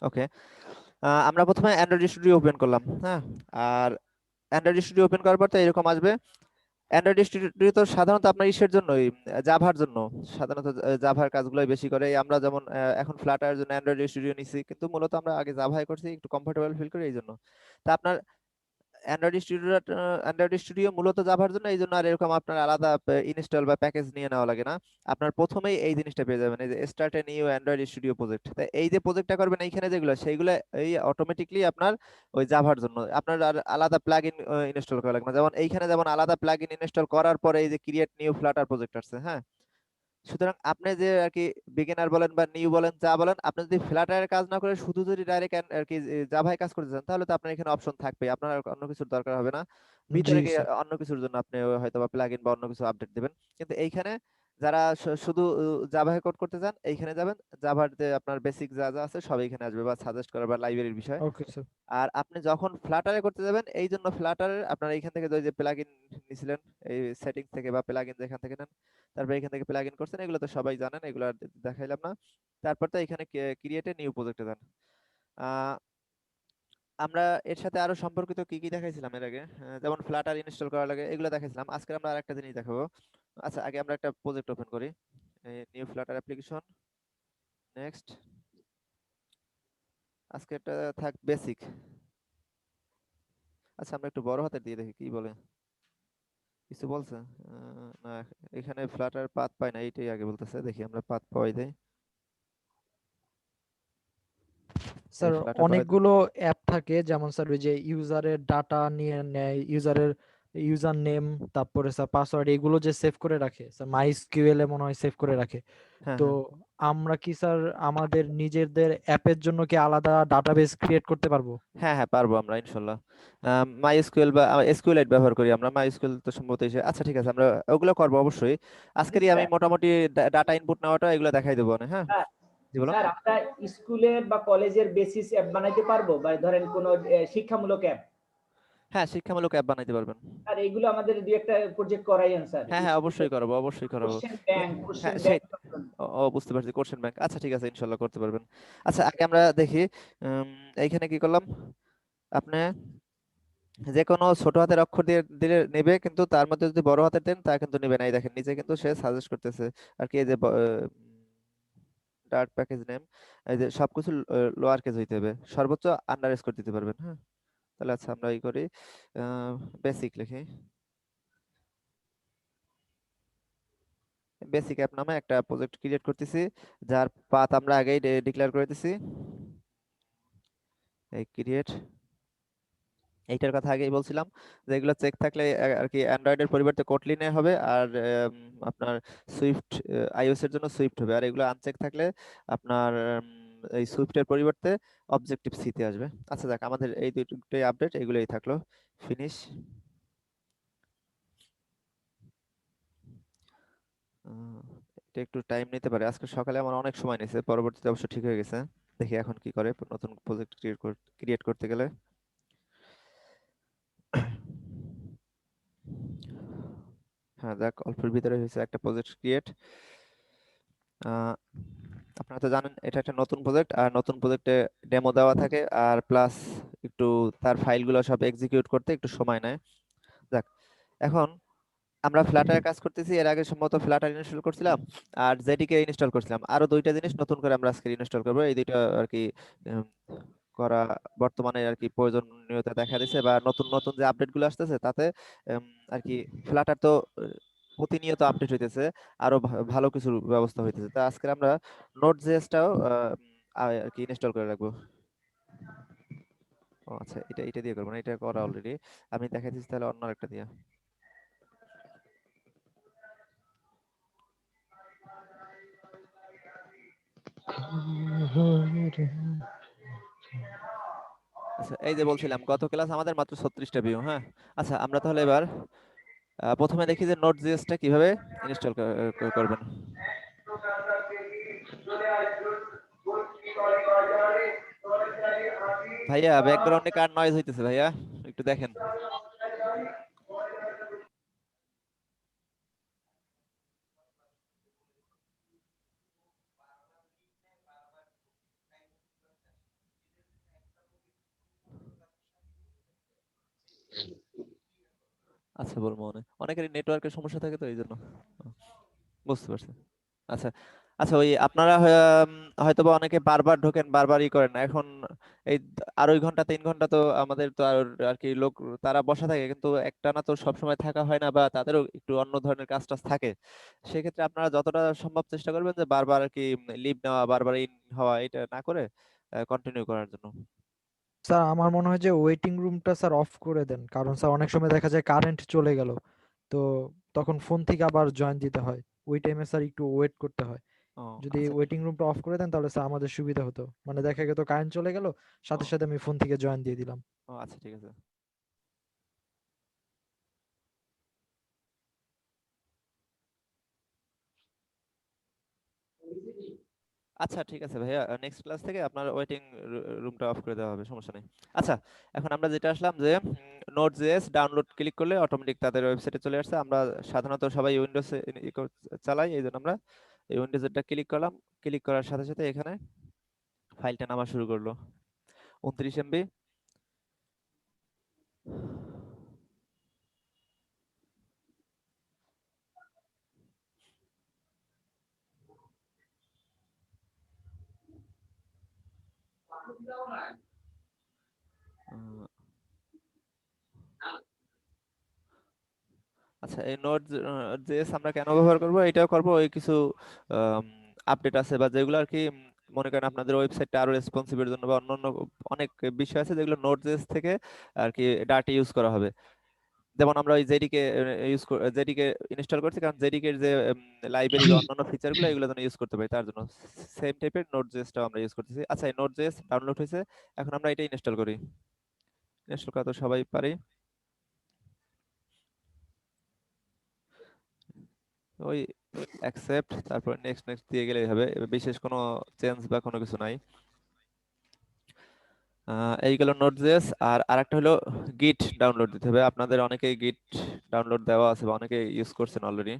ওকে, আমরা প্রথমে Android studio open করলাম, হ্যাঁ। আর অ্যান্ড্রয়েড স্টুডিও ওপেন করার পর তো এরকম আসবে। অ্যান্ড্রয়েড স্টুডিও তো সাধারণত আপনার ইসের জন্যই, জাভার জন্য, সাধারণত জাভার কাজগুলোই বেশি করে। এই আমরা যেমন এখন ফ্লাটারের জন্য অ্যান্ড্রয়েড স্টুডিও নিছি, কিন্তু মূলত আমরা আগে জাভায় করছি, একটু কমফোর্টেবল ফিল করি এই জন্য। তা আপনার অ্যান্ড্রয়েড স্টুডিও মূলত জাভার জন্য, এই জন্য আর এরকম আপনার আলাদা ইনস্টল বা প্যাকেজ নিয়ে নেওয়া লাগে না। আপনার প্রথমেই এই জিনিসটা পেয়ে যাবেন, এই যে start a new Android studio project. তাই এই যে প্রজেক্টটা করবেন এইখানে যেগুলো, সেইগুলো এই অটোমেটিকলি আপনার ওই জাভার জন্য, আপনার আর আলাদা প্লাগ ইন ইনস্টল করা লাগবে না। যেমন এইখানে যেমন আলাদা প্লাগ ইন ইনস্টল করার পরে এই যে ক্রিয়েট নিউ ফ্লাটার প্রজেক্ট আসছে, হ্যাঁ। সুতরাং আপনি যে আর কি বিগিনার বলেন বা নিউ বলেন যা বলেন, আপনি যদি ফ্লাটারের কাজ না করে শুধু যদি ডাইরেক্ট আর কি জাভায় কাজ করতে চান, তাহলে তো আপনার এখানে অপশন থাকবে, আপনার আর অন্য কিছুর দরকার হবে না। জি ভিতরে গিয়ে স্যার। অন্য কিছুর জন্য আপনি হয়তো বা প্লাগইন বা অন্য কিছু আপডেট দিবেন। কিন্তু এইখানে যারা শুধু জাভায় কোড করতে চান, এইখানে যাবেন, জাভার যে আপনার বেসিক যা যা আছে সব এইখানে আসবে, বা সাজেস্ট করা বা লাইব্রেরির বিষয়। Okay sir. আর আপনি যখন ফ্লাটারে করতে যাবেন, এই জন্য ফ্লাটারের আপনার এইখান থেকে ওই যে প্লাগইন নিছিলেন, এই সেটিংস থেকে বা প্লাগইন যেখান থেকে নেন, তারপর এখান থেকে প্লাগইন করছেন, এগুলো তো সবাই জানেন, এগুলো আর দেখাইলাম না। তারপর তো এখানে ক্রিয়েট এ নিউ প্রজেক্টে যান। আহ, আমরা এর সাথে আরো সম্পর্কিত কি কি দেখাইছিলাম এর আগে, যেমন ফ্লাটার ইনস্টল করা লাগে, এগুলো দেখাইছিলাম। আজকে আমরা আরেকটা জিনিস দেখাবো। আচ্ছা, আগে আমরা একটা প্রজেক্ট ওপেন করি, নিউ ফ্লাটার অ্যাপ্লিকেশন, নেক্সট। আজকে এটা থাক বেসিক। আচ্ছা, আমরা একটু বড় হাতের দিয়ে দেখি কি বলে, কিছু বলছে? না, এখানে ফ্লাটার পাথ পাই না, এইটাই আগে বলতেছে, দেখি আমরা পাথ পাওয়াই দেই। এই স্যার ফ্লাটার পাওয়াই দেই। অনেকগুলো অ্যাপ থাকে, যেমন স্যার ওই যে ইউজারের ডাটা নিয়ে নেয়, ইউজারের ইউজার নেম, তারপরে স্যার পাসওয়ার্ড, এগুলো যে সেভ করে রাখে স্যার, মাই এসকিউএল এ মনে হয় সেভ করে রাখে। হ্যাঁ, তো হ্যাঁ, আমরা কি স্যার আমাদের নিজেদের অ্যাপের জন্য কি আলাদা ডাটাবেস ক্রিয়েট করতে পারবো? হ্যাঁ, হ্যাঁ, পারবো আমরা ইনশাল্লাহ। মাই এসকিউএল বা এসকিউএলাইট ব্যবহার করি আমরা, মাই এসকিউএল তো সম্ভবত আচ্ছা ঠিক আছে, আমরা ওগুলো করবো অবশ্যই। জি আজকেরই আমি স্যার। মোটামুটি ডাটা ইনপুট নেওয়াটা এগুলো দেখাই দেবো না, হ্যাঁ। স্যার, জি বলুন। স্যার আমরা স্কুলের বা কলেজের বেসিস অ্যাপ বানাইতে পারবো, বা ধরেন কোন শিক্ষামূলক অ্যাপ। হ্যাঁ, শিক্ষামূলক অ্যাপ বানাইতে পারবেন। আর এইগুলো আমাদের দুই একটা প্রজেক্ট করাইয়েন স্যার। হ্যাঁ, হ্যাঁ, স্কুলে অবশ্যই করাবো, অবশ্যই করাবো। কোশ্চেন এ- ব্যাংক, হ্যাঁ, কোশ্চেন সেই, ব্যাংক। ও ও, বুঝতে পারছি, কোশ্চেন ব্যাংক। আচ্ছা ঠিক আছে, ইনশাল্লাহ করতে পারবেন। আচ্ছা, আগে আমরা দেখি এইখানে কি করলাম। আপনি যে কোনো ছোট হাতের অক্ষর দিয়ে দিলে নেবে, কিন্তু তার মধ্যে যদি বড় হাতের দেন তা কিন্তু নেবে না। এই দেখেন নিচে কিন্তু সে সাজেস্ট করতেছে আর কি, এই যে ডার্ট প্যাকেজ নেম, এই যে সবকিছু লোয়ার কেস হইতে হবে, সর্বোচ্চ আন্ডার স্কোর দিতে পারবেন, হ্যাঁ। তাহলে আচ্ছা, আমরা এই করি, বেসিক লিখি, বেসিক অ্যাপ নামে একটা প্রজেক্ট ক্রিয়েট করতেছি, যার পাথ আমরা আগেই ডিক্লেয়ার করে দিছি। এই ক্রিয়েট, এইটার কথা আগেই বলছিলাম, যে এগুলো চেক থাকলে আর কি অ্যান্ড্রয়েডের পরিবর্তে কোটলিনে হবে, আর আপনার সুইফট, আইওএস এর জন্য সুইফট হবে। আর এগুলো আনচেক থাকলে আপনার এই সুইফটের পরিবর্তে অবজেক্টিভ সি তে আসবে। আচ্ছা যাক, আমাদের এই দুটোই আপডেট, এগুলোই থাকলো। ফিনিশ। এটা একটু টাইম নিতে পারে, আজকে সকালে আমার অনেক সময় নিয়েছে, পরবর্তীতে অবশ্য ঠিক হয়ে গেছে। দেখি এখন কি করে নতুন প্রজেক্ট ক্রিয়েট করতে গেলে। হ্যাঁ, দেখ, অল্পের ভিতরে হয়েছে একটা প্রজেক্ট ক্রিয়েট। আপনারা তো জানেন এটা একটা নতুন প্রজেক্ট, আর নতুন প্রজেক্টে ডেমো দেওয়া থাকে, আর প্লাস একটু তার ফাইলগুলো সব এক্সিকিউট করতে একটু সময় নেয়। যাক, এখন আমরা ফ্লাটারে কাজ করতেছি, এর আগে সম্ভবত ফ্লাটার ইনস্টল করছিলাম আর জেডিকে ইনস্টল করছিলাম। আরো দুইটা জিনিস নতুন করে আমরা আজকে ইনস্টল করবো, এই দুইটা আর কি উম, করা বর্তমানে আর কি প্রয়োজনীয়তা দেখা দিছে, বা নতুন নতুন যে আপডেট গুলো আসতেছে তাতে উম, আর কি ফ্লাটার তো প্রতিনিয়ত আপডেট হইতেছে, আরো ভালো কিছু ব্যবস্থা হইতেছে। তা আজকে আমরা নোট জেএসটাও আর কি ইনস্টল করে রাখবো। ও আচ্ছা, এটা এটা দিয়ে করবো না, এটা করা অলরেডি। আমি দেখাই দিচ্ছি তাহলে অন্য একটা দিয়ে। আচ্ছা, এই যে বলছিলাম গত ক্লাস আমাদের মাত্র 36টা ভিউ, হ্যাঁ। আচ্ছা, আমরা তাহলে এবার প্রথমে দেখি যে নোট জিএসটা কিভাবে ইনস্টল করবেন। ভাইয়া, ব্যাকগ্রাউন্ডে কার নয়েজ হইতেছে ভাইয়া, একটু দেখেন। আচ্ছা বলবো, অনেকেরই নেটওয়ার্কের সমস্যা থাকে তো এই জন্য। বুঝতে পারছি। আচ্ছা আচ্ছা, ওই আপনারা হয়তোবা অনেকে বারবার ঢোকেন, বারবারই করেন না। এখন এই 2.5 ঘন্টা 3 ঘন্টা তো আমাদের তো আর আর কি লোক তারা বসা থাকে, কিন্তু একটানা তো সবসময় থাকা হয় না, বা তাদেরও একটু অন্য ধরনের কাজ টাজ থাকে। সেক্ষেত্রে আপনারা যতটা সম্ভব চেষ্টা করবেন যে বারবার আর কি লিভ নেওয়া, বারবার ইন হওয়া, এটা না করে কন্টিনিউ করার জন্য। স্যার আমার মনে হয় যে ওয়েটিং রুমটা স্যার অফ করে দেন, কারণ স্যার অনেক সময় দেখা যায় কারেন্ট চলে গেল, তো তখন ফোন থেকে আবার জয়েন দিতে হয়, ওই টাইমে স্যার একটু ওয়েট করতে হয়। ও যদি আচ্ছা। ওয়েটিং রুমটা অফ করে দেন তাহলে স্যার আমাদের সুবিধা হতো, মানে দেখা গেল কারেন্ট চলে গেল, ও সাথে সাথে আমি ফোন থেকে জয়েন দিয়ে দিলাম। ও আচ্ছা, ঠিক আছে। আচ্ছা ঠিক আছে ভাইয়া, নেক্সট ক্লাস থেকে আপনার ওয়েটিং রুমটা অফ করে দেওয়া হবে, সমস্যা নেই। আচ্ছা, এখন আমরা যেটা আসলাম যে নোট জেএস ডাউনলোড ক্লিক করলে অটোমেটিক তাদের ওয়েবসাইটে চলে আসছে। আমরা সাধারণত সবাই উইন্ডোজে চালাই, এই জন্য আমরা এই উইন্ডোজেরটা ক্লিক করলাম। ক্লিক করার সাথে সাথে এখানে ফাইলটা নামা শুরু করলো, 29 MB। আচ্ছা, এই নোট জেএস আমরা কেন ব্যবহার করব, এটাও করব, ওই কিছু আপডেট আছে বা যেগুলো আর কি মনে করেন আপনাদের ওয়েবসাইটটা আরো রেসপন্সিভের জন্য, বা অন্যান্য অনেক বিষয় আছে যেগুলো নোট জেএস থেকে আর কি ডাটা ইউজ করা হবে। যেমন আমরা ওই জেডিকে জেডিকে ইনস্টল করছি, কারণ জেডিকে এর যে লাইব্রেরি বা অন্যান্য ফিচারগুলো এগুলো যেন ইউজ করতে পারি তার জন্য। সেম টাইপের নোট জেএসটাও আমরা ইউজ করতেছি। আচ্ছা, এই নোট জেএস ডাউনলোড হয়েছে, এখন আমরা এটা ইনস্টল করি। ইনস্টল করা তো সবাই পারি। ওই অ্যাকসেপ্ট, তারপর নেক্সট নেক্সট দিয়ে গেলেই হবে, বিশেষ কোনো চেঞ্জ বা কোনো কিছু নাই। এই গেল নোট জেএস। আর আরেকটা হলো গিট ডাউনলোড দিতে হবে। আপনাদের অনেকেই গিট ডাউনলোড দেওয়া আছে বা অনেকে ইউজ করছেন অলরেডি।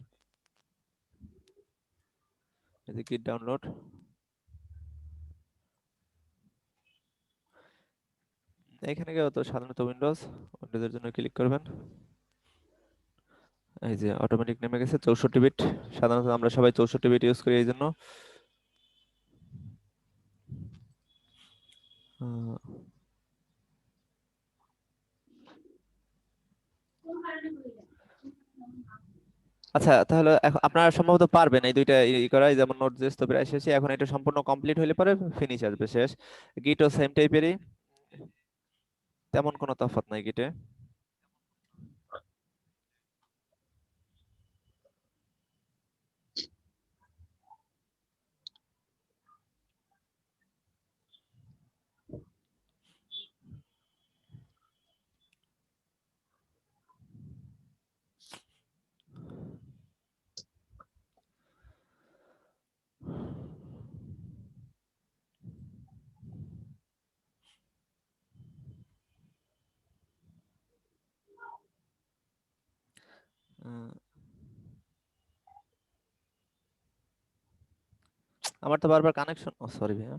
এই যে গিট ডাউনলোড, এখানে গিয়েও তো সাধারণত উইন্ডোজের জন্য ক্লিক করবেন। এই যে অটোমেটিক নেমে গেছে 64 বিট। সাধারণত আমরা সবাই 64 বিট ইউজ করি, এই জন্য। আহ, আচ্ছা, তাহলে এখন আপনারা সম্ভবত পারবেন এই দুইটা করাই, যেমন নোট জেস তো প্রায় শেষই, এখন এটা সম্পূর্ণ কমপ্লিট হলে পরে ফিনিশ আসবে, শেষ। গিটও সেম টাইপেরই, তেমন কোনো তফাৎ নাই গিটে। আহ, আমার তো বারবার কানেকশন, ও সরি ভাইয়া।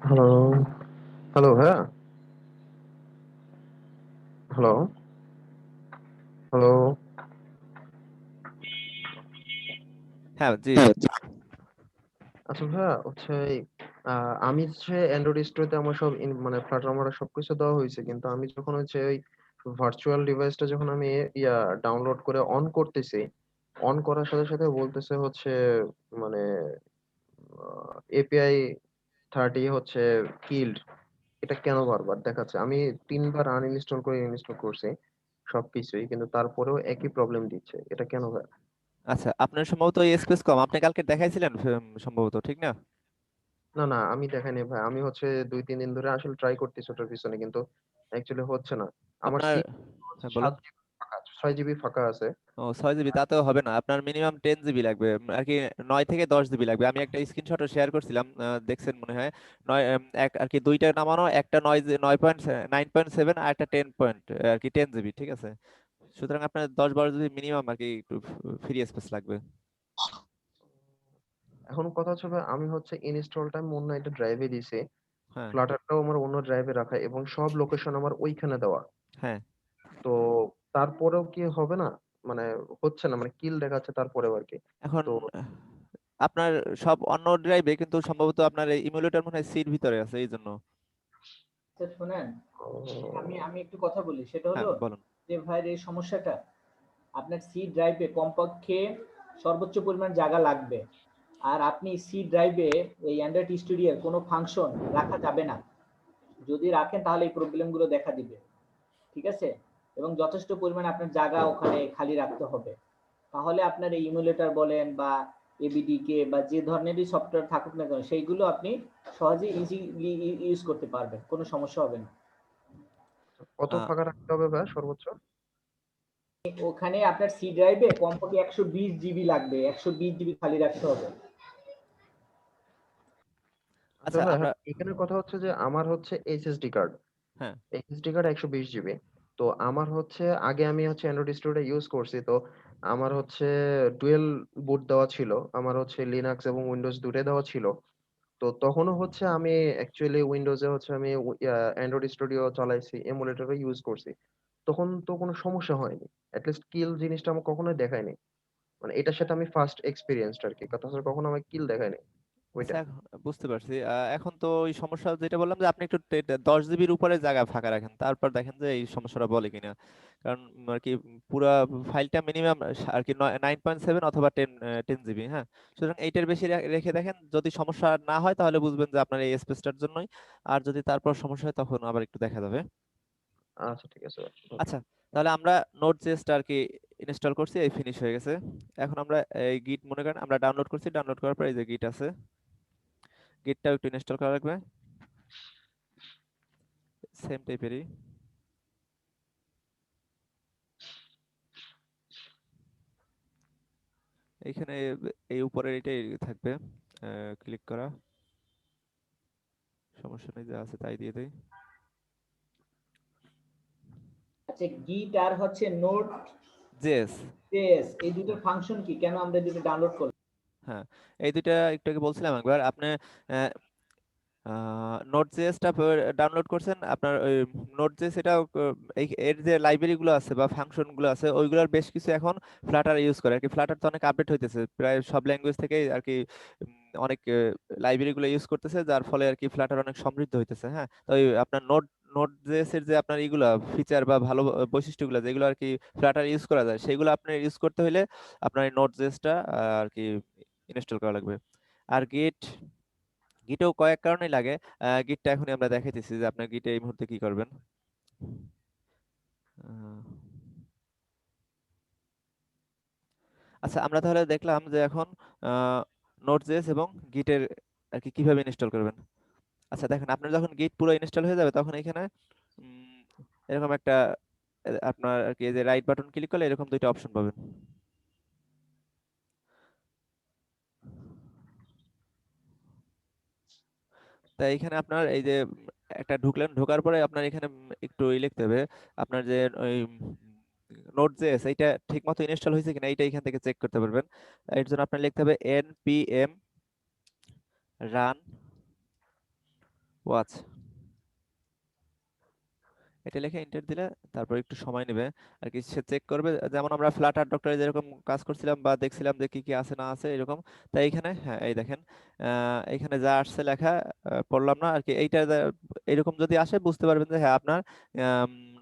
হ্যালো, হ্যালো ভাইয়া, হ্যালো, হ্যালো। হ্যাঁ জি। আচ্ছা ভাইয়া, হচ্ছে আমি হচ্ছে অ্যান্ড্রয়েড স্টোরে আমার সব মানে ফ্লাটার আমার সবকিছু দেওয়া হয়েছে, কিন্তু আমি যখন হচ্ছে ওই ভার্চুয়াল ডিভাইসটা যখন আমি ডাউনলোড করে অন করতেছি, অন করার সাথে সাথে বলতেছে হচ্ছে মানে এপিআই 30 হচ্ছে কিল্ড। এটা কেন বারবার দেখাচ্ছে? আমি 3 বার আনইনস্টল করে ইনস্টল করছি সবকিছুই, কিন্তু তারপরেও একই প্রবলেম দিচ্ছে। এটা কেন ভাই? আচ্ছা, আপনার সম্ভবত স্পেস কম, আপনি কালকে দেখাইছিলেন সম্ভবত, ঠিক না? না না, আমি দেখাইনি ভাই। আমি হচ্ছে 2-3 দিন ধরে আসলে ট্রাই করতেছি ওটার পিছনে, কিন্তু অ্যাকচুয়ালি হচ্ছে না। আমার আপনার, সিম হ্যাঁ বলুন। 7 জিবি ফাঁকা, 6 জিবি ফাঁকা আছে। ও 6 জিবি, তাতেও হবে না, আপনার মিনিমাম 10 জিবি লাগবে, আর কি 9 থেকে 10 জিবি লাগবে। আমি একটা স্ক্রিনশটও শেয়ার করছিলাম, দেখছেন মনে হয়। নয় এক আর কি, দুইটা নামানো, একটা 9.7 আর একটা 10 আর কি 10 জিবি, ঠিক আছে। সুতরাং আপনার 10-12 জিবি মিনিমাম আর কি একটু ফ্রি স্পেস লাগবে। এখন কথা হচ্ছে ভাই, আমি হচ্ছে ইনস্টলটা আমি অন্য একটা ড্রাইভে দিছি, হ্যাঁ, ফ্লাটারটাও আমার অন্য ড্রাইভে রাখা এবং সব লোকেশন আমার ওইখানে দেওয়া। হ্যাঁ। তো তারপরেও কি হবে না? মানে হচ্ছে না, মানে কিল দেখাচ্ছে তারপরেও আর কি। এখন তো আপনার সব অন্য ড্রাইভে, কিন্তু সম্ভবত আপনার এই ইমুলেটর মনে হয় সির ভিতরে আছে, এই জন্য। আচ্ছা শুনেন, আমি ও, আমি একটু কথা বলি, সেটা হ্যাঁ হলো বলুন। যে ভাইয়ের এই সমস্যাটা, আপনার সি ড্রাইভে কমপক্ষে সর্বোচ্চ পরিমাণ জায়গা লাগবে। আর আপনি সি ড্রাইভে এই অ্যান্ড্রয়েড স্টুডিওর কোনো ফাংশন রাখা যাবে না। যদি রাখেন তাহলে এই প্রবলেমগুলো দেখা দিবে, ঠিক আছে? এবং যথেষ্ট পরিমাণে আপনার জায়গা ওখানে খালি রাখতে হবে। তাহলে আপনার এই ইমুলেটর বলেন বা এবিডিকে বা যে ধরনেরই সফটওয়্যার থাকুক না কেন, সেইগুলো আপনি সহজেই ইজিলি ইউজ করতে পারবেন, কোনো সমস্যা হবে না। কত আহ, ফাঁকা রাখতে হবে ভাই সর্বোচ্চ? ওখানে আপনার সি ড্রাইভে কমপক্ষে 120 জিবি লাগবে, 120 জিবি খালি রাখতে হবে। আচ্ছা আচ্ছা ভাই, আমরা, হ্যাঁ, এখানে কথা হচ্ছে যে আমার হচ্ছে এইচএসডি কার্ড, হ্যাঁ এইচএসডি কার্ড 120 জিবি। তো আমার হচ্ছে আগে আমি হচ্ছে অ্যান্ড্রয়েড স্টুডিও ইউজ করছি, তো আমার হচ্ছে ডুয়েল বুট দেওয়া ছিল, আমার হচ্ছে লিনাক্স এবং উইন্ডোজ দুটোই দেওয়া ছিল। তো তখনও হচ্ছে আমি অ্যাকচুয়ালি উইন্ডোজে হচ্ছে আমি অ্যান্ড্রয়েড স্টুডিও চালাইছি, এমুলেটরও ইউজ করছি, তখন তো কোনো সমস্যা হয়নি। অ্যাটলিস্ট কিল জিনিসটা আমার কখনোই দেখায়নি। মানে এটার সাথে আমি ফার্স্ট এক্সপিরিয়েন্সড আর কি, কথা হচ্ছে কখনো আমার কিল দেখায়নি আচ্ছা, ওইটা। বুঝতে পারছি। এখন তো ওই সমস্যা যেটা বললাম, যে আপনি একটু 10 জিবির উপরে জায়গা ফাঁকা রাখেন, তারপর দেখেন যে এই সমস্যাটা বলে কিনা। কারণ আর কি পুরা ফাইলটা মিনিমাম আর কি 9.7 অথবা 10 জিবি, হ্যাঁ। সুতরাং এইটার বেশি রেখে দেখেন, যদি সমস্যা না হয় তাহলে বুঝবেন যে আপনার এই স্পেসটার জন্যই। আর যদি তারপর সমস্যা হয় তখন আবার একটু দেখা যাবে। আচ্ছা ঠিক আছে ভাই, আচ্ছা, তাহলে আমরা নোট জেএসটা আর কি ইনস্টল করছি, এই ফিনিশ হয়ে গেছে। এখন আমরা এই গিট মনে করেন আমরা ডাউনলোড করছি, ডাউনলোড করার পর এই যে গিট আছে, গিটটাও একটু ইনস্টল করা লাগবে, সেম টাইপেরই। এইখানে এই উপরের এটাই থাকবে, ক্লিক করা, সমস্যা নেই, যা আছে তাই দিয়ে দেই। আচ্ছা, গিট আর হচ্ছে নোট জেএস, জেএস, এই দুটোর ফাংশন কি, কেন আমরা দুটো ডাউনলোড করলাম? হ্যাঁ এই দুইটা একটু আগে বলছিলাম একবার। আপনি নোট জেএসটা ডাউনলোড করছেন, আপনার ওই নোট জেএস এটা এর যে লাইব্রেরি গুলো আছে বা ফাংশন গুলো আছে, ওইগুলোর বেশ কিছু এখন ফ্লাটার ইউজ করে আর কি। ফ্লাটার তো অনেক আপডেট হইতেছে, প্রায় সব ল্যাঙ্গুয়েজ থেকেই আর কি অনেক লাইব্রেরি গুলো ইউজ করতেছে, যার ফলে আর কি ফ্লাটার অনেক সমৃদ্ধ হইতেছে, হ্যাঁ। তো ওই আপনার নোট নোট জেএস এর যে আপনার এইগুলা ফিচার বা ভালো বৈশিষ্ট্যগুলো যেগুলো আর কি ফ্লাটার ইউজ করা যায়, সেগুলো আপনার ইউজ করতে হলে আপনার এই নোট জেএসটা আর কি ইনস্টল করা লাগবে। আর গিটেও কয়েক কারণেই লাগে। গিটটা এখনই আমরা দেখাইতেছি যে আপনার গিটে এই মুহূর্তে কি করবেন। আহ, আচ্ছা, আমরা তাহলে দেখলাম যে এখন নোট.জেএস এবং গিটের আর কি কিভাবে ইনস্টল করবেন। আচ্ছা দেখেন, আপনার যখন গিট পুরো ইনস্টল হয়ে যাবে তখন এখানে উম, এরকম একটা আপনার আর কি এই যে রাইট বাটন ক্লিক করলে এরকম দুইটা অপশন পাবেন। তাই এখানে আপনার এই যে একটা ঢুকলেন, ঢোকার পরে আপনার এখানে একটু লিখতে হবে আপনার যে ওই নোট জেএস এইটা ঠিক মতো ইনস্টল হয়েছে কিনা, এইটা এখান থেকে চেক করতে পারবেন। এর জন্য আপনার লিখতে হবে npm run watch, এটা লিখে এন্টার দিলে তারপর একটু সময় নেবে আর কি, সে চেক করবে। যেমন আমরা ফ্লাটার ডক্টরে যেরকম কাজ করছিলাম বা দেখছিলাম যে কি কি আছে না আছে এরকম। তাই এখানে, হ্যাঁ এই দেখেন, এখানে যা আসছে লেখা, পড়লাম না আর কি, এইটা এরকম যদি আসে বুঝতে পারবেন যে হ্যাঁ আপনার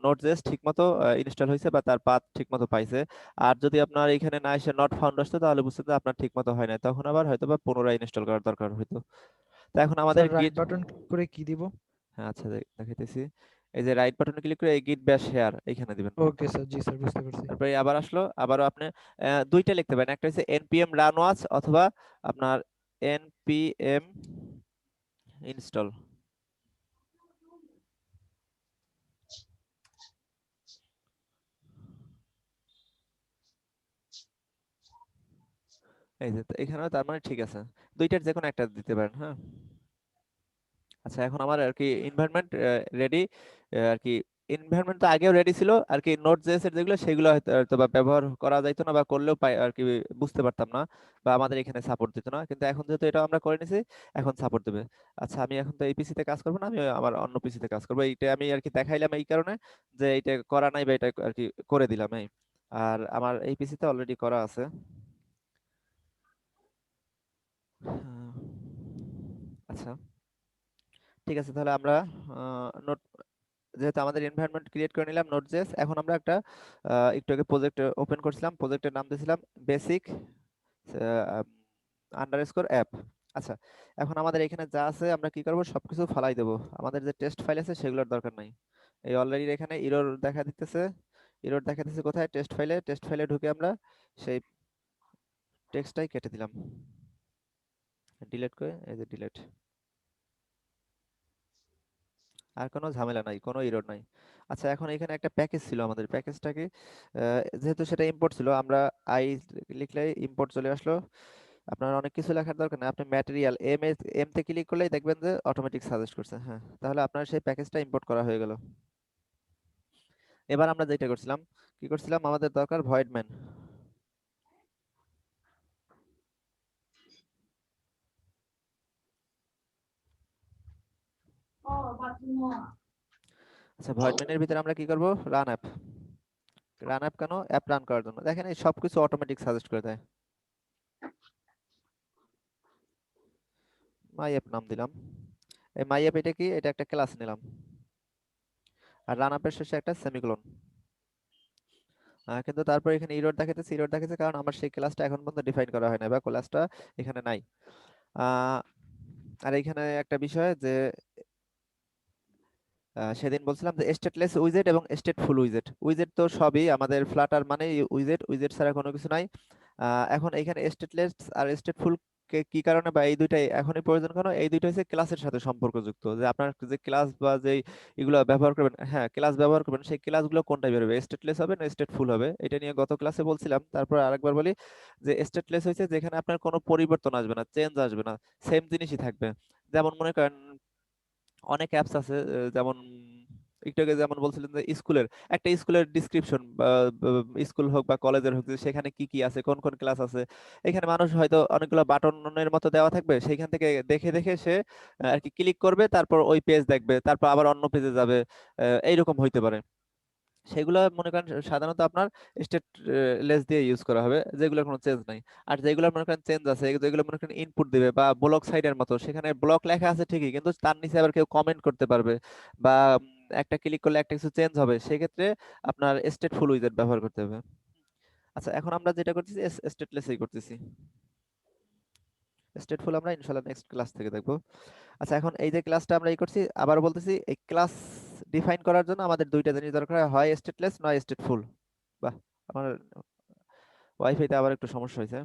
নোট.জেএস ঠিক মতো ইনস্টল হয়েছে বা তার পাথ ঠিক মতো পাইছে। আর যদি আপনার এখানে না এসে নট ফাউন্ড আসতো তাহলে বুঝতেন যে আপনার ঠিক মতো হয় না, তখন আবার হয়তো বা পুনরায় ইনস্টল করার দরকার হইতো। তো এখন আমাদের স্যার রাইট গিট, বাটন ক্লিক করে কি দিব? হ্যাঁ আচ্ছা দেখাইতেছি। এই যে রাইট বাটনে ক্লিক করে এই গিট ব্যাশ শেয়ার এইখানে দিবেন। ওকে স্যার, জি স্যার, বুঝতে পারছি। তারপরে আবার আসলো, আবারও আপনি দুইটা লিখতে পারেন, একটা হচ্ছে npm run watch অথবা আপনার npm install। এই যে তো এখানেও তার মানে ঠিক আছে, দুইটার যে কোনো একটা দিতে পারেন। হ্যাঁ আচ্ছা এখন আমার আর কি এনভায়রনমেন্ট রেডি আর কি। এনভায়রনমেন্ট তো আগেও রেডি ছিল আর কি, নোট জেএস এর যেগুলো সেগুলো হয়তো বা ব্যবহার করা যাইতো না, বা করলেও পাই আর কি বুঝতে পারতাম না, বা আমাদের এখানে সাপোর্ট দিত না, কিন্তু এখন যেহেতু এটা আমরা করে নিছি এখন সাপোর্ট দেবে। আচ্ছা আমি এখন তো এই পিসিতে কাজ করবো না, আমি আমার অন্য পিসিতে কাজ করবো। এইটা আমি আর কি দেখাইলাম এই কারণে যে এইটা করা নাই বা এটা আর কি করে দিলাম এই। আর আমার এই পিসিতে অলরেডি করা আছে। আচ্ছা ঠিক আছে, তাহলে আমরা নোট, যেহেতু আমাদের এনভায়রনমেন্ট ক্রিয়েট করে নিলাম নোড.জেএস, এখন আমরা একটা একটু আগে প্রজেক্ট ওপেন করছিলাম, প্রজেক্টের নাম দিয়েছিলাম বেসিক আন্ডারস্কোর অ্যাপ। আচ্ছা এখন আমাদের এখানে যা আছে আমরা কি করব, সবকিছু ফালাই দেব, আমাদের যে টেস্ট ফাইল আছে সেগুলোর দরকার নাই। এই অলরেডি এখানে এরর দেখা দিতেছে, এরর দেখা দিতেছে কোথায়, টেস্ট ফাইলে। টেস্ট ফাইলে ঢুকে আমরা সেই টেক্সটটাই কেটে দিলাম, ডিলিট করে এই যে ডিলিট। আর কোনো ঝামেলা নাই, কোনো এরর নাই। আচ্ছা এখন এখানে একটা প্যাকেজ ছিল, আমাদের প্যাকেজটাকে যেহেতু সেটা ইম্পোর্ট ছিল, আমরা আই লিখলেই ইম্পোর্ট চলে আসলো। আপনার অনেক কিছু লেখার দরকার নেই, আপনি ম্যাটেরিয়াল এম তে ক্লিক করলেই দেখবেন যে অটোমেটিক সাজেস্ট করছে। হ্যাঁ তাহলে আপনার সেই প্যাকেজটা ইম্পোর্ট করা হয়ে গেল। এবার আমরা যেটা করছিলাম, কি করছিলাম, আমাদের দরকার ভয়েড ম্যান। আচ্ছা ভয়েড ম্যানের ভিতরে আমরা কি করব, রান অ্যাপ। রান অ্যাপ কেন, অ্যাপ রান করার জন্য, দেখেন এই সবকিছু অটোমেটিক সাজেস্ট করে দেয়। মাই অ্যাপ নাম দিলাম, এই মাই অ্যাপ এটা কি, এটা একটা ক্লাস নিলাম, আর রান আপের শেষে একটা সেমিকোলন। কিন্তু তারপর এখানে ইরর দেখাতেছে, ইরর দেখাচ্ছে কারণ আমার সেই ক্লাসটা এখন পর্যন্ত ডিফাইন করা হয় না, বা ক্লাসটা এখানে নাই। আহ, আর এখানে একটা বিষয় যে সেদিন বলছিলাম যে স্টেটলেস উইজেট এবং স্টেটফুল উইজেট, উইজেট তো সবই আমাদের ফ্লাটার মানে উইজেট, উইজেট ছাড়া কোনো কিছু নাই। এখন এখানে স্টেটলেস আর স্টেটফুল কি কারণে, বা এই দুইটাই এখনই প্রয়োজন কেন, এই দুইটা হচ্ছে ক্লাসের সাথে সম্পর্কযুক্ত, যে আপনার যে ক্লাস বা যে এগুলো ব্যবহার করবেন, হ্যাঁ ক্লাস ব্যবহার করবেন, সেই ক্লাসগুলো কোনটা বেরোবে, স্টেটলেস হবে না স্টেটফুল হবে, এটা নিয়ে গত ক্লাসে বলছিলাম। তারপর আরেকবার বলি যে স্টেটলেস হয়েছে যেখানে আপনার কোনো পরিবর্তন আসবে না, চেঞ্জ আসবে না, সেম জিনিসই থাকবে। যেমন মনে করেন অনেক অ্যাপস আছে যেমন একটু আগে যেমন বলছিলেন যে স্কুলের, একটা স্কুলের ডিসক্রিপশন বা স্কুল হোক বা কলেজের হোক, যে সেখানে কি কি আছে, কোন কোন ক্লাস আছে, এখানে মানুষ হয়তো অনেকগুলো বাটনের মতো দেওয়া থাকবে, সেইখান থেকে দেখে দেখে সে আর কি ক্লিক করবে, তারপর ওই পেজ দেখবে, তারপর আবার অন্য পেজে যাবে, এইরকম হইতে পারে। সেগুলো মনে করেন সাধারণত আপনার স্টেট লেস দিয়ে ইউজ করা হবে, যেগুলোর কোনো চেঞ্জ নাই। আর যেগুলো মনে করেন চেঞ্জ আছে, যেগুলো মনে করেন ইনপুট দিবে, বা ব্লক সাইডের মতো, সেখানে ব্লক লেখা আছে ঠিকই, কিন্তু তার নিচে আবার কেউ কমেন্ট করতে পারবে, বা একটা ক্লিক করলে একটা কিছু চেঞ্জ হবে, সেক্ষেত্রে আপনার স্টেটফুল উইজার্ড ব্যবহার করতে হবে। আচ্ছা এখন আমরা যেটা করতেছি স্টেটলেসই করতেছি, স্টেটফুল আমরা ইনশাআল্লাহ নেক্সট ক্লাস থেকে দেখবো। আচ্ছা এখন এই যে ক্লাসটা আমরা এই করছি, আবার বলতেছি এই ক্লাস ডিফাইন করার জন্য আমাদের দুইটা জিনিস দরকার হয়, হয় স্টেটলেস নয় স্টেটফুল। বাহ, আমার ওয়াইফাইতে আবার একটু সমস্যা হয়েছে।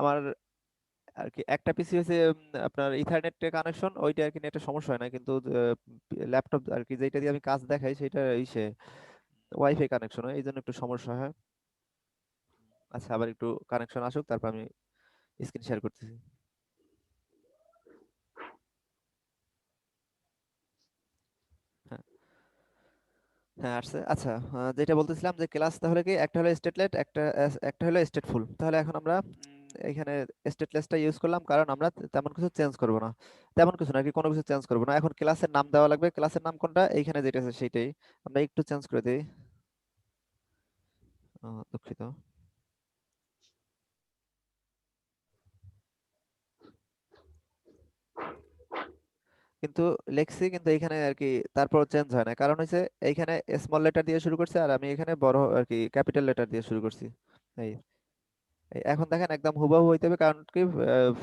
আমার আর কি একটা পিসি হয়েছে আপনার ইথারনেট কানেকশন, ওইটা আর কি নেটের সমস্যা হয় না, কিন্তু ল্যাপটপ আর কি যেটা দিয়ে আমি কাজ দেখাই সেটা ইসে ওয়াইফাই কানেকশন হয়, এই জন্য একটু সমস্যা হয়। আচ্ছা আবার একটু কানেকশন আসুক, তারপর আমি স্ক্রিন শেয়ার করতেছি। হ্যাঁ হ্যাঁ আসছে। আচ্ছা যেটা বলতেছিলাম যে ক্লাস তাহলে কি, একটা হলো স্টেটলেট, একটা হলো স্টেটফুল। তাহলে এখন আমরা এখানে স্টেটলেসটা ইউজ করলাম কারণ আমরা তেমন কিছু চেঞ্জ করব না, তেমন কিছু না আর কি, কোনো কিছু চেঞ্জ করব না। এখন ক্লাসের নাম দেওয়া লাগবে, ক্লাসের নাম কোনটা, এইখানে যেটা আছে সেইটাই আমরা একটু চেঞ্জ করে দিই। দুঃখিত। কিন্তু লেখছি, কিন্তু এইখানে আর কি তারপর চেঞ্জ হয় না, কারণ হচ্ছে এইখানে স্মল লেটার দিয়ে শুরু করছি, আর আমি এখানে বড় আর কি ক্যাপিটাল লেটার দিয়ে শুরু করছি। এই এখন দেখেন একদম হুবহু হইতে হবে, কারণ কি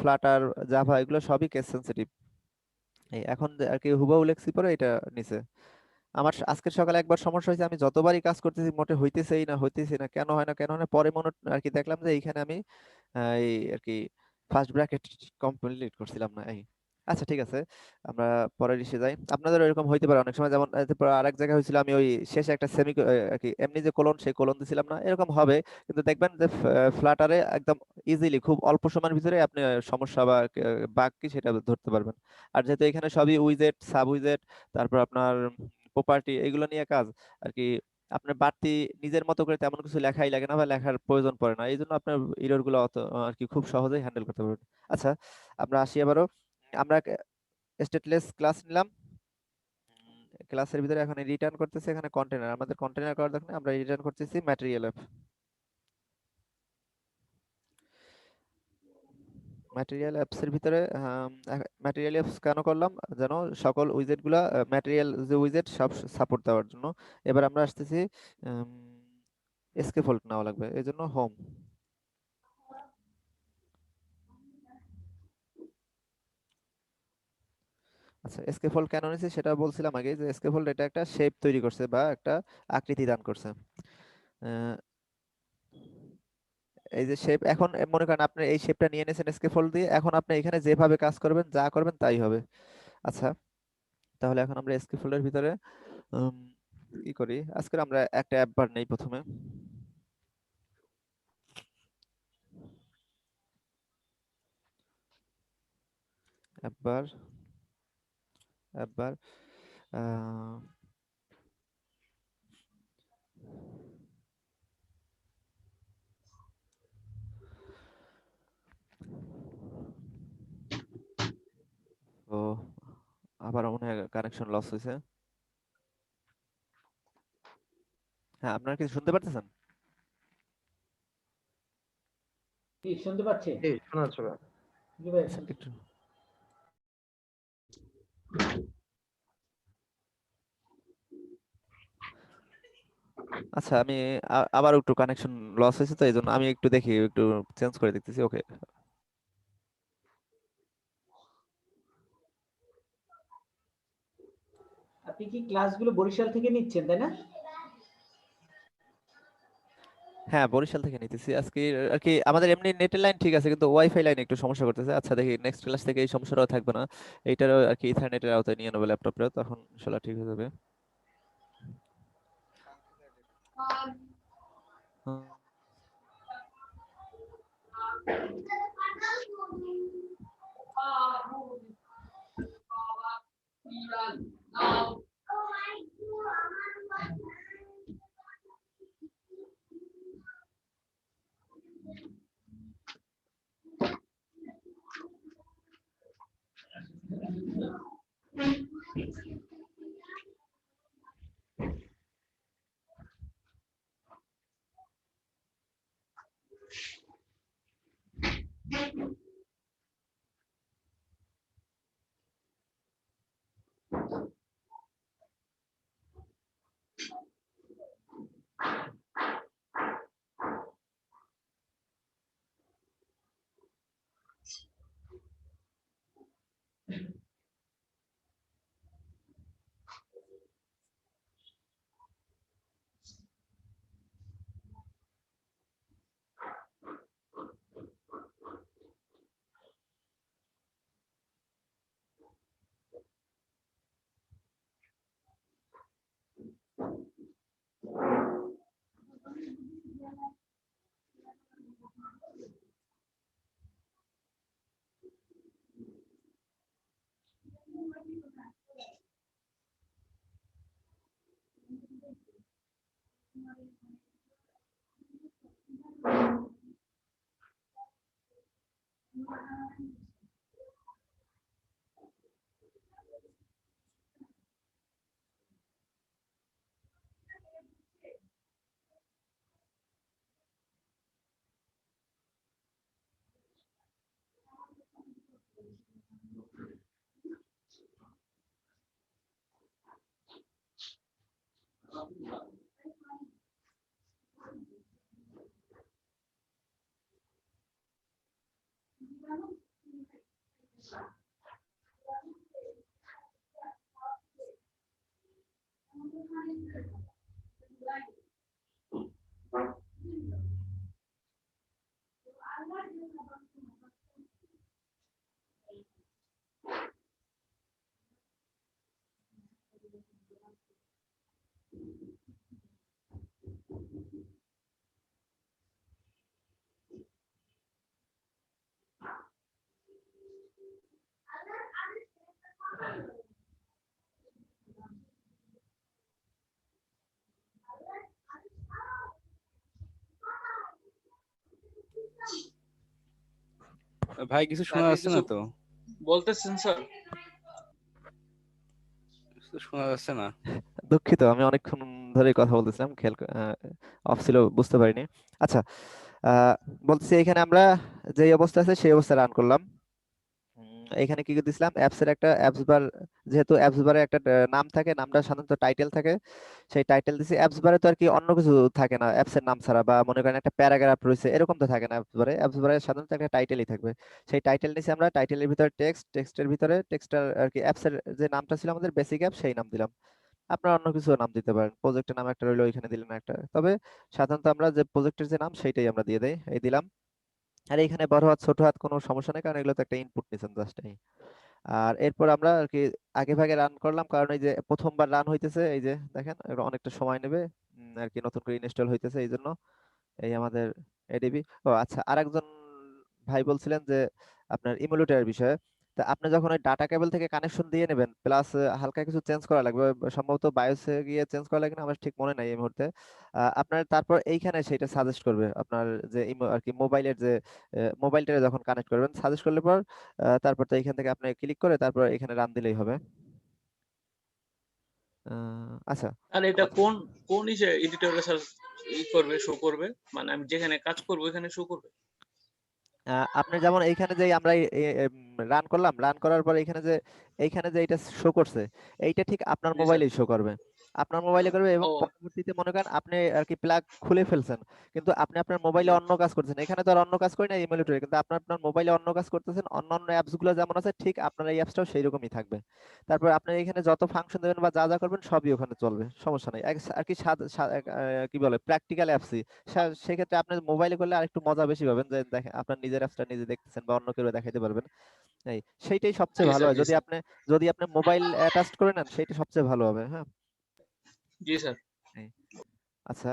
ফ্লাটার জাভা এগুলো সবই কেস সেন্সিটিভ, এই এখন আর কি হুবহু লেখছি পরে এটা নিচে। আমার আজকের সকালে একবার সমস্যা হয়েছে, আমি যতবারই কাজ করতেছি মোটে হইতেছেই না, কেন হয় না, পরে মনে আর কি দেখলাম যে এইখানে আমি এই আর কি ফার্স্ট ব্র্যাকেট কমপ্লিট করছিলাম না। এই আচ্ছা ঠিক আছে, আমরা পরের ইসে যাই। আপনাদের এরকম হইতে পারে অনেক সময়, যেমন এরপর আরেক জায়গায় হয়েছিল আমি ওই শেষে একটা সেমি আর কি এমনি যে কোলন, সেই কোলন দিছিলাম না, এরকম হবে। কিন্তু দেখবেন যে ফ্লাটারে একদম ইজিলি খুব অল্প সময়ের ভিতরে আপনি সমস্যা বা বাগ কি সেটা ধরতে পারবেন। আর যেহেতু এখানে সবই উইজেট, সাব উইজেট, তারপর আপনার প্রপার্টি, এগুলো নিয়ে কাজ আর কি, আপনার বাড়তি নিজের মতো করে তেমন কিছু লেখাই লাগে না বা লেখার প্রয়োজন পড়ে না, এই জন্য আপনার এরর গুলো অত আর কি খুব সহজেই হ্যান্ডেল করতে পারবেন। আচ্ছা, আমরা আসি আবারও। আমরা স্টেটলেস ক্লাস নিলাম, ক্লাসের ভিতরে এখন রিটার্ন করতেছি এখানে কন্টেনার, আমাদের কন্টেনার করার দরকার নেই, আমরা রিটার্ন করতেছি ম্যাটেরিয়াল অ্যাপ। ম্যাটেরিয়াল অ্যাপস এর ভিতরে ম্যাটেরিয়াল অ্যাপস কেন করলাম, যেন সকল উইজেট গুলা ম্যাটেরিয়াল যে উইজেট সব সাপোর্ট দেওয়ার জন্য। এবার আমরা আসতেছি স্কেফোল্ড নেওয়া লাগবে, এই জন্য হোম। আচ্ছা, স্কেফোল্ড কেন নিয়েছি সেটা বলছিলাম আগে, যে স্কেফোল্ড এটা একটা শেপ তৈরি করছে বা একটা আকৃতি দান করছে। আহ, এই যে শেপ, এখন মনে করেন আপনি এই শেপটা নিয়ে নিয়েছেন স্কেফোল্ড দিয়ে, এখন আপনি এখানে যেভাবে কাজ করবেন, যা করবেন তাই হবে। আচ্ছা, তাহলে এখন আমরা স্কেফোল্ডের ভিতরে উম, কি করি, আজকে আমরা একটা অ্যাপ বার নেই প্রথমে। অ্যাপ বার, অ্যাপ বার, আহ, ও আবার মনে হয় কানেকশন লস হয়েছে। হ্যাঁ, আপনারা কি শুনতে পারতেছেন? কি শুনতে পাচ্ছি? এই শোনা যাচ্ছে ভাইয়া। জি ভাই, আচ্ছা, শুনছি। একটু আচ্ছা, আমি আবার একটু কানেকশন লস হয়েছে, তো এই জন্য আমি একটু দেখি, একটু চেঞ্জ করে দেখতেছি। ওকে, আপনি কি ক্লাসগুলো বরিশাল থেকে নিচ্ছেন, তাই না? হ্যাঁ বরিশাল থেকে নিতেছি আজকে। আর কি আমাদের এমনি নেটের লাইন ঠিক আছে, কিন্তু ওয়াইফাই লাইন একটু সমস্যা করতেছে। আচ্ছা দেখি নেক্সট ক্লাস থেকে এই সমস্যাটাও থাকবে না, এইটারও আর কি ইথারনেটের আওতায় নিয়ে নেবো ল্যাপটপটা, তখন ইনশাল্লাহ ঠিক হয়ে যাবে। হুম। ভাই কিছু শোনা আগে যাচ্ছে কিছু না তো? বলতেছেন স্যার? কিছু শোনা যাচ্ছে না। দুঃখিত, আমি অনেকক্ষণ ধরে কথা বলতেছিলাম, খেয়াল অফ ছিল, বুঝতে পারিনি। আচ্ছা, বলতেছি এখানে আমরা যে অবস্থা আছে সেই অবস্থা রান করলাম। এখানে কি করে দিছিলাম, অ্যাপস এর একটা অ্যাপস বার, যেহেতু অ্যাপস বারে একটা নাম থাকে, নামটা সাধারণত টাইটেল থাকে, সেই টাইটেল দিছি। অ্যাপস বারে তো আর কি অন্য কিছু থাকে না অ্যাপস এর নাম ছাড়া, বা মনে করেন একটা প্যারাগ্রাফ রয়েছে এরকম তো থাকে না অ্যাপস বারে। অ্যাপস বারে সাধারণত একটা টাইটেলই থাকবে। সেই টাইটেল নিছি আমরা, টাইটেলের ভিতরে টেক্সট, টেক্সটের ভিতরে টেক্সটার আর কি অ্যাপস এর যে নামটা ছিল আমাদের বেসিক অ্যাপ, সেই নাম দিলাম। আপনারা অন্য কিছু নাম দিতে পারেন, প্রজেক্টের নাম একটা রইলো, ওইখানে দিলেন একটা। তবে সাধারণত আমরা যে প্রজেক্টের যে নাম সেইটাই আমরা দিয়ে দেই, এই দিলাম। আর এখানে বড় হাত ছোট হাত কোনো সমস্যা নেই, কারণ এগুলো তো একটা ইনপুট নিছেন জাস্ট। আর এরপর আমরা আর কি আগে ভাগে রান করলাম, কারণ এই যে প্রথমবার রান হইতেছে, এই যে দেখেন এটা অনেকটা সময় নেবে আর কি, নতুন করে ইনস্টল হইতেছে এই জন্য। এই আমাদের এডিবি। ও আচ্ছা, আরেকজন ভাই বলছিলেন যে আপনার ইমুলেটরের বিষয়ে। তা আপনি যখন ওই ডাটা কেবল থেকে কানেকশন দিয়ে নেবেন, প্লাস হালকা কিছু চেঞ্জ করা লাগবে, সম্ভবত বায়োসে গিয়ে চেঞ্জ করা লাগে না, আমার ঠিক মনে নাই এই মুহূর্তে। আপনার তারপর এইখানে সেটা সাজেস্ট করবে আপনার যে আর কি মোবাইলের যে মোবাইলটা যখন কানেক্ট করবেন, সাজেস্ট করলে পর তারপর তো এইখান থেকে আপনি ক্লিক করে তারপর এখানে রান দিলেই হবে। আচ্ছা, আর এটা কোন কোন এডিটরে স্যার করবে, শো করবে? মানে আমি যেখানে কাজ করব ওখানে শো করবে? আপনি যেমন এইখানে যে আমরা রান করলাম, রান করার পর এইখানে যে এটা শো করছে, এইটা ঠিক আপনার জি স্যার। মোবাইলেই শো করবে। আপনার মোবাইলে করবে, এবং ও পরবর্তীতে মনে করেন আপনি আর কি প্লাগ খুলে ফেলছেন, কিন্তু আপনি আপনার মোবাইলে জি অন্য কাজ করছেন, এখানে তো আর অন্য কাজ করি না ইমুলেটরে, কিন্তু আপনার আপনার মোবাইলে অন্য কাজ করতেছেন, অন্যান্য অ্যাপস গুলো যেমন আছে ঠিক আপনার এই অ্যাপসটাও সেই রকমই থাকবে। তারপর আপনি এখানে যত ফাংশন দেবেন বা যা যা করবেন সবই ওখানে চলবে, সমস্যা নাই। আর কি কি বলে প্র্যাকটিক্যাল অ্যাপসই। সেক্ষেত্রে আপনি মোবাইলে করলে আরেকটু মজা বেশি পাবেন, যে দেখেন আপনার নিজের অ্যাপসটা নিজে দেখতেছেন বা অন্য কেউ দেখাইতে পারবেন। এই সেইটাই সবচেয়ে জি ভালো স্যার। হয়, জি স্যার। যদি আপনি মোবাইল অ্যাটাচড করে নেন, সেইটা সবচেয়ে ভালো হবে। হ্যাঁ, জি স্যার। এই, আচ্ছা,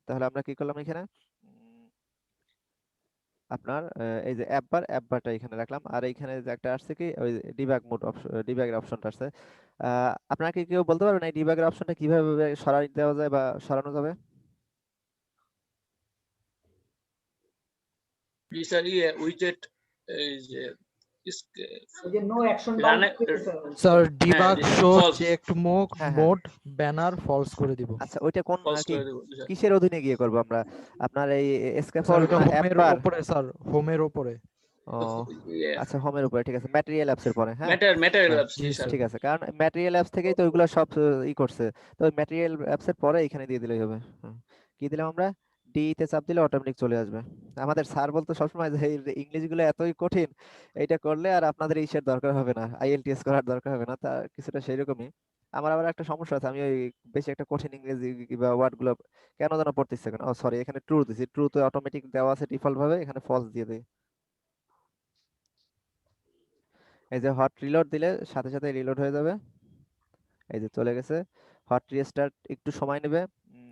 তাহলে আমরা কি করলাম এখানে, আপনার এই যে অ্যাপ বারটা এখানে রাখলাম, আর এইখানে যে একটা আসছে কি ওই ডিবাগ মোড অপশন, ডিবাগের অপশনটা আসছে। আপনারা কি কেউ বলতে পারবেন এই ডিবাগের অপশনটা কিভাবে সরাই দেওয়া যায় বা সরানো যাবে? জি স্যার, উইজেট, এই যে ওই যে নো অ্যাকশন বার রানে, স্যার হ্যাঁ ডিবাগ জি শো ফলস, চেকড হ্যাঁ, হ্যাঁ, মোড ব্যানার ফলস করে দিব। আচ্ছা, ওইটা কোন ফলস কি করে দেবো জি স্যার। কিসের অধীনে গিয়ে করবো আমরা? আপনার এই স্যার এসকেফল ওটা না অ্যাপ হোমের বার? ওপরে, স্যার হোমের ওপরে। ও আচ্ছা, হোমের উপরে, ঠিক আছে, ম্যাটেরিয়াল অ্যাপস এর পরে। হ্যাঁ, ম্যাটেরিয়াল হ্যাঁ, অ্যাপস জি জি স্যার। স্যার। ঠিক আছে, কারণ ম্যাটেরিয়াল অ্যাপস থেকেই তো ওইগুলো সব করছে। তো ম্যাটেরিয়াল অ্যাপস এর পরে এখানে দিয়ে দিলেই হবে। কি দিলাম আমরা? ডি তে চাপ দিলে অটোমেটিক চলে আসবে। আমাদের স্যার বলতো সবসময় যে এই ইংরেজি গুলো এতই কঠিন, এইটা করলে আর আপনাদের ইসের দরকার হবে না, আইএলটিএস করার দরকার হবে না। তা কিছুটা সেইরকমই। আমার আবার একটা সমস্যা আছে, আমি ওই বেশি একটা কঠিন ইংরেজি বা ওয়ার্ড গুলো কেন যেন পড়তেছে কেন। ও সরি, এখানে ট্রু দিছি, ট্রু তো অটোমেটিক দেওয়া আছে ডিফল্ট ভাবে, এখানে ফলস দিয়ে দেই। এই যে হট রিলোড দিলে সাথে সাথে রিলোড হয়ে যাবে। এই যে চলে গেছে। হট রিস্টার্ট একটু সময় নেবে,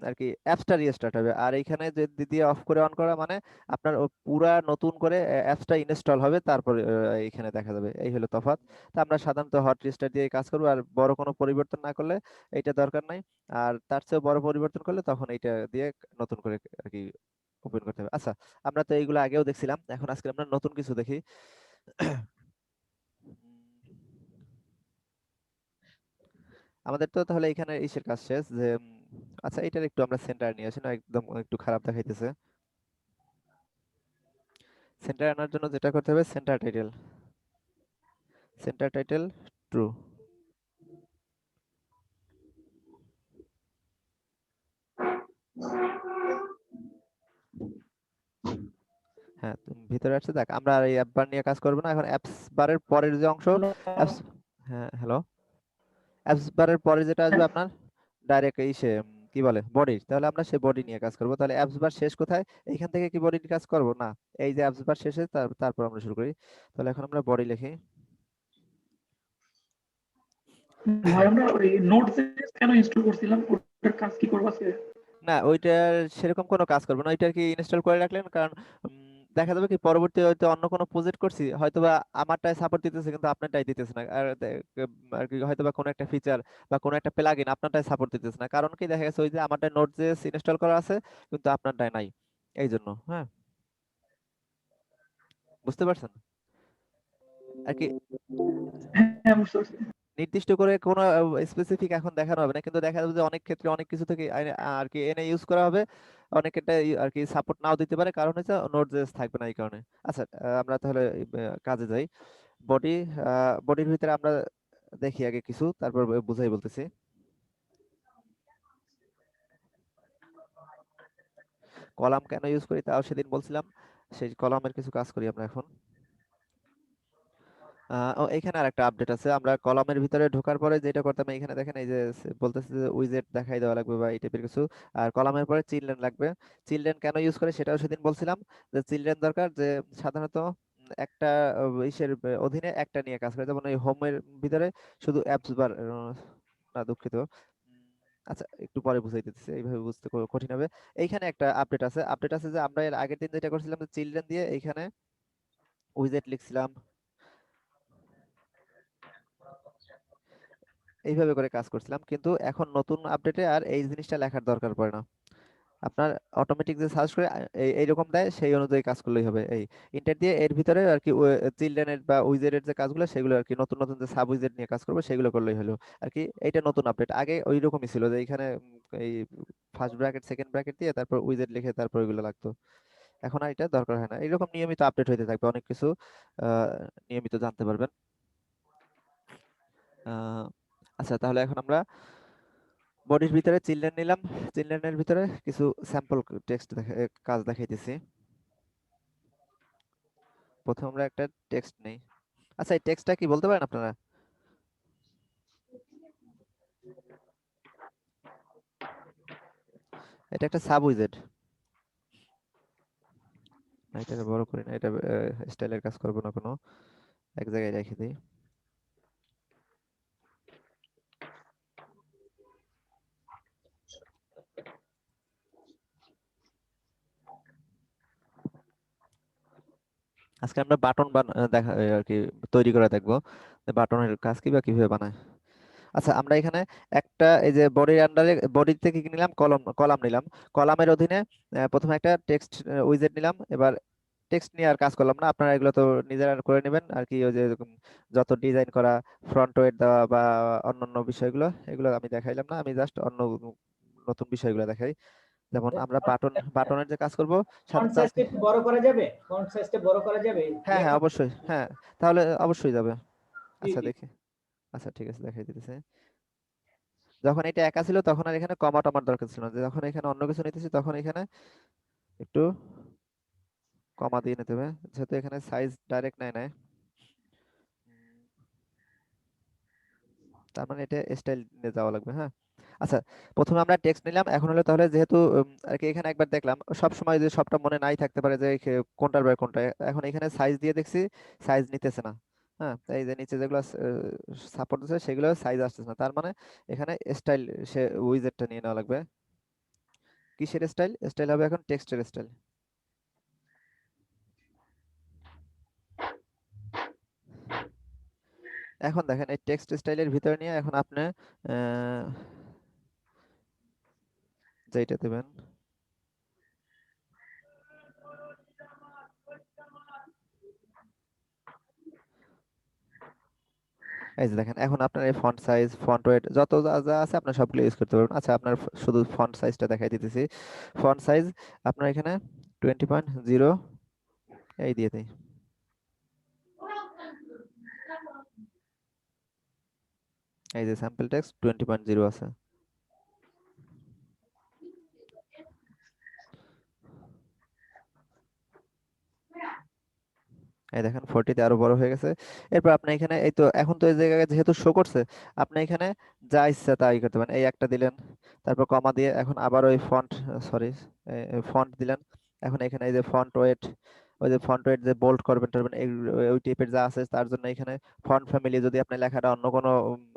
আর কি অ্যাপসটা রিস্টার্ট হবে। আর এইখানে যে দিয়ে অফ করে অন করা মানে আপনার পুরা নতুন করে অ্যাপসটা ইনস্টল হবে, তারপরে এইখানে দেখা যাবে। এই হলো তফাৎ। তা আমরা সাধারণত হট রিস্টার্ট দিয়ে কাজ করবো, আর বড় কোনো পরিবর্তন না করলে এইটা দরকার নাই। আর তার চেয়ে বড় পরিবর্তন করলে তখন এইটা দিয়ে নতুন করে আর কি ওপেন করতে হবে। আচ্ছা, আমরা তো এইগুলো আগেও দেখছিলাম, এখন আজকে আমরা নতুন কিছু দেখি। আমাদের তো তাহলে এখানে ইসের কাজ শেষ, যে আচ্ছা, এটার একটু আমরা সেন্টার নিয়ে আসি না, একদম একটু খারাপ দেখাইতেছে। সেন্টার আনার জন্য যেটা করতে হবে, সেন্টার টাইটেল ট্রু। হ্যাঁ, তুমি ভিতরে আসছে। দেখ, আমরা আর এই অ্যাপ বার নিয়ে কাজ করবো না এখন। অ্যাপস বারের পরের যে অংশ, অ্যাপস, হ্যাঁ হ্যালো, অ্যাপস বারের পরে যেটা আসবে আপনার ডাইরেক্ট ইসে কি বলে বডি, তাহলে আমরা সেই বডি নিয়ে কাজ করব। তাহলে অ্যাপস বার শেষ কোথায়? এইখান থেকে কি বডি কাজ করব না, এই যে অ্যাপস বার শেষে তারপর আমরা শুরু করি। তাহলে এখন আমরা বডি লিখি। ভাই আমরা ওই নোট কেন ইনস্টল করছিলাম, ওটার কাজ কি করবো আজকে? না ওইটার সেরকম কোনো কাজ করবে না, ওইটার কি ইনস্টল করে রাখলেন, কারণ দেখা যাবে কি পরবর্তী হয়তো অন্য কোনো প্রজেক্ট করছি, হয়তোবা আমারটাই সাপোর্ট দিতেছে কিন্তু আপনারটাই দিতেছে না, আর কি হয়তোবা কোনো একটা ফিচার বা কোনো একটা প্লাগইন আপনারটাই সাপোর্ট দিতেছে না, কারণ কি দেখা গেছে ওই যে আমারটাই নোড.জেএস ইনস্টল করা আছে কিন্তু আপনারটাই নাই, এই জন্য। হ্যাঁ, বুঝতে পারছেন আর কি? হ্যাঁ বুঝতে পারছি। নির্দিষ্ট করে কোনো স্পেসিফিক এখন দেখানো হবে না, কিন্তু দেখা যাবে যে অনেক ক্ষেত্রে অনেক কিছু থেকে আর কি এনে ইউজ করা হবে, অনেকটা আর কি সাপোর্ট নাও দিতে পারে, কারণ হচ্ছে নোড.জেএস থাকবে না এই কারণে। আচ্ছা, আমরা তাহলে কাজে যাই। বডি, বডির ভিতরে আমরা দেখি আগে কিছু, তারপর বুঝাই বলতেছি। কলাম কেন ইউজ করি তাও সেদিন বলছিলাম, সেই কলামের কিছু কাজ করি আমরা এখন। ও এখানে আর একটা আপডেট আছে, আমরা কলামের ভিতরে ঢোকার পরে যেটা করতাম, এখানে দেখেন এই যে বলতেছে যে উইজেট দেখাই দেওয়া লাগবে বা এই টাইপের কিছু, আর কলামের পরে চিলড্রেন লাগবে। চিলড্রেন কেন ইউজ করে সেটাও সেদিন বলছিলাম, যে চিলড্রেন দরকার, যে সাধারণত একটা ইসের অধীনে একটা নিয়ে কাজ করে, যেমন এই হোমের ভিতরে শুধু অ্যাপস বার, না দুঃখিত, আচ্ছা একটু পরে বুঝাই দিতেছি, এইভাবে বুঝতে কঠিন হবে। এইখানে একটা আপডেট আছে যে আমরা এর আগের দিন যেটা করছিলাম যে চিলড্রেন দিয়ে এইখানে উইজেট লিখছিলাম, এইভাবে করে কাজ করছিলাম, কিন্তু এখন নতুন আপডেটে আর এই জিনিসটা লেখার দরকার পড়ে না, আপনার অটোমেটিক যে সার্চ করে এইরকম দেয় সেই অনুযায়ী কাজ করলেই হবে। এই ইন্টার দিয়ে এর ভিতরে আর কি চিলড্রেনের বা উইজেটের যে কাজগুলো সেগুলো আর কি নতুন নতুন যে সাব উইজেট নিয়ে কাজ করবে সেগুলো করলেই হলো আর কি। এইটা নতুন আপডেট, আগে ওই রকমই ছিল যে এইখানে এই ফার্স্ট ব্র্যাকেট সেকেন্ড ব্র্যাকেট দিয়ে তারপর উইজেট লিখে তারপর ওইগুলো লাগতো, এখন আর এটা দরকার হয় না। এরকম নিয়মিত আপডেট হইতে থাকবে, অনেক কিছু নিয়মিত জানতে পারবেন। আচ্ছা, তাহলে এখন আমরা বডির ভিতরে চিলড্রেন নিলাম, চিলড্রেনের ভিতরে কিছু স্যাম্পল টেক্সট কাজ দেখাইতেছি। প্রথমে আমরা একটা টেক্সট নেই। আচ্ছা, এই টেক্সটটা কি বলতে পারেন আপনারা? এটা একটা সাব উইজেট, এটাকে বড় করি না, এটা স্টাইলের কাজ করবো না কোনো, এক জায়গায় রেখে দিই। আজকে আমরা বাটন দেখা আর কি তৈরি করে দেখবো, বাটনের কাজ কি বা কিভাবে বানায়। আচ্ছা, আমরা এখানে একটা এই যে বডির আন্ডারে বডি থেকে কি নিলাম, কলাম নিলাম, কলামের অধীনে প্রথমে একটা টেক্সট উইজেট নিলাম। এবার টেক্সট নিয়ে আর কাজ করলাম না, আপনারা এগুলো তো নিজেরা করে নেবেন আর কি, ওই যে যত ডিজাইন করা, ফ্রন্ট ওয়েট দেওয়া বা অন্যান্য বিষয়গুলো, এগুলো আমি দেখাইলাম না, আমি জাস্ট অন্য নতুন বিষয়গুলো দেখাই। যেমন আমরা বাটনের যে কাজ করব, ফন্ট সাধারণত সাইজটা একটু বড় করা যাবে? ফন্ট সাইজটা বড় করা যাবে হ্যাঁ হ্যাঁ লেখা? অবশ্যই, হ্যাঁ তাহলে অবশ্যই যাবে। জি আচ্ছা জি। দেখি, আচ্ছা ঠিক আছে দেখাই দিতেছে। যখন এটা একা ছিল তখন আর এখানে কমা টমার দরকার ছিল না, যখন এখানে অন্য কিছু নিতেছি তখন এখানে একটু কমা দিয়ে নিতে হবে, যেহেতু এখানে সাইজ ডাইরেক্ট নেয় নেয়, তার মানে এটা স্টাইল নিয়ে যাওয়া লাগবে। হ্যাঁ, আচ্ছা, প্রথমে আমরা টেক্সট নিলাম, এখন হলো তাহলে যেহেতু আর কি এখানে একবার দেখলাম, সব সময় যে সবটা মনে নাই থাকতে পারে যে কোনটার বাই কোনটা, এখন এখানে সাইজ দিয়ে দেখছি সাইজ নিতেছে না। হ্যাঁ, এই যে নিচে যেগুলো সাপোর্ট দিচ্ছে সেগুলো সাইজ আসতেছে না, তার মানে এখানে স্টাইল সে উইজেটটা নিয়ে নেওয়া লাগবে। কিসের স্টাইল? স্টাইল হবে এখন টেক্সটের স্টাইল। এখন দেখেন এই টেক্সট স্টাইলের ভিতরে নিয়ে এখন আপনি যেটা দেবেন, এই যে দেখেন এখন আপনার এই ফন্ট সাইজ ফন্ট ওয়েট যত যা যা আছে আপনার সবগুলো ইউজ করতে পারবেন। আচ্ছা, আপনার শুধু ফন্ট সাইজটা দেখাই দিতেছি। ফন্ট সাইজ আপনার এখানে 20.0 এই দিয়ে দিই। এই যে স্যাম্পল টেক্সট 20.0 আছে। এই দেখেন 40 তে আরো বড় হয়ে গেছে। এরপর আপনি এখানে এই তো এখন তো এই জায়গায় যেহেতু শো করছে, আপনি এখানে যা ইচ্ছা তাই করতে পারেন। এই একটা দিলেন, তারপর কমা দিয়ে এখন আবার ওই ফন্ট, সরি, ফন্ট দিলেন। এখন এখানে এই যে ফন্ট ওয়েট, ওই যে ফন্ট ওয়েট যে বোল্ড করবেন টরবেন ওই টাইপের যা আছে তার জন্য এখানে ফন্ট ফ্যামিলি, যদি আপনি লেখাটা অন্য কোনো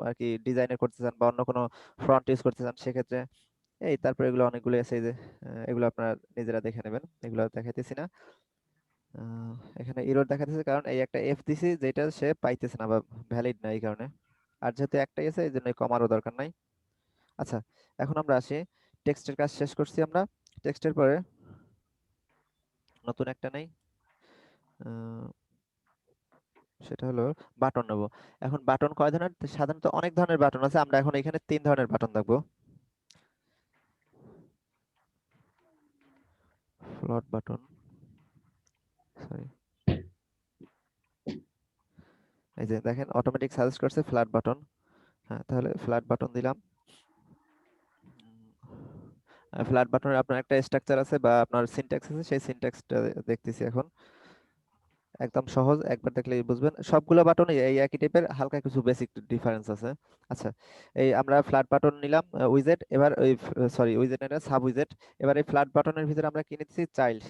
আর কি ডিজাইনের করতে চান বা অন্য কোনো ফন্ট ইউজ করতে চান সেক্ষেত্রে এই, তারপর এগুলো অনেকগুলো আছে, এই যে এগুলো আপনারা নিজেরা দেখে নেবেন, এগুলো দেখাইতেছি না। এখানে এরর দেখাতেছে কারণ এই একটা এফ দিছি যেটা সে পাইতেছে না বা ভ্যালিড না এই কারণে। আর যেহেতু একটাই আছে এই জন্য কমারও দরকার নাই। আচ্ছা, এখন আমরা আসি টেক্সটের কাজ শেষ করছি আমরা। টেক্সটের পরে নতুন একটা নেই, সেটা হলো বাটন নেব। এখন বাটন কয় ধরনের? সাধারণত অনেক ধরনের বাটন আছে, আমরা এখন এখানে 3 ধরনের বাটন দেখবো। ফ্লট বাটন, সরি, এই যে দেখেন অটোমেটিক সাজেস্ট করছে ফ্ল্যাট বাটন। হ্যাঁ, তাহলে ফ্ল্যাট বাটন দিলাম। ফ্ল্যাট বাটনের আপনার একটা স্ট্রাকচার আছে বা আপনার সিনট্যাক্স আছে, সেই সিনট্যাক্সটা দেখতেছি এখন। একদম সহজ, একবার দেখলেই বুঝবেন। সবগুলো বাটনই এই একই টাইপের, হালকা কিছু বেসিক ডিফারেন্স আছে। আচ্ছা, এই আমরা ফ্ল্যাট বাটন নিলাম উইজেট, এবার ওই সরি উইজেট না, সাব উইজেট। এবার এই ফ্ল্যাট বাটনের ভিতরে আমরা কি নিতেছি? চাইল্ড।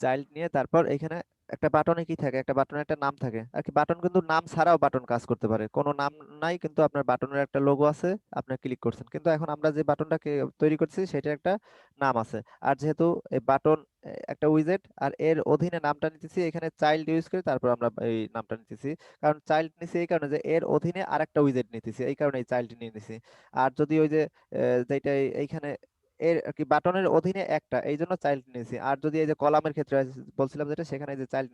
চাইল্ড নিয়ে তারপর এখানে একটা বাটনে কি থাকে? একটা বাটনের একটা নাম থাকে আর কি। বাটন কিন্তু নাম ছাড়াও বাটন কাজ করতে পারে, কোনো নাম নাই কিন্তু আপনার বাটনের একটা লোগো আছে, আপনি ক্লিক করছেন, কিন্তু এখন আমরা যে বাটনটাকে তৈরি করছি সেটার একটা নাম আছে। আর যেহেতু এই বাটন একটা উইজেট আর এর অধীনে নামটা নিতেছি, এখানে চাইল্ড ইউজ করে তারপর আমরা এই নামটা নিতেছি। কারণ চাইল্ড নিছি এই কারণে যে এর অধীনে আরেকটা উইজেট নিতেছি, এই কারণে এই চাইল্ড নিয়ে নিছি। আর যদি ওই যে যেটা এইখানে এর আর কি বাটনের অধীনে একটা, এই জন্য চাইল্ড নিয়েছি। আর যদি এই যে কলামের ক্ষেত্রে বলছিলাম যেটা, সেখানে এই যে চাইল্ড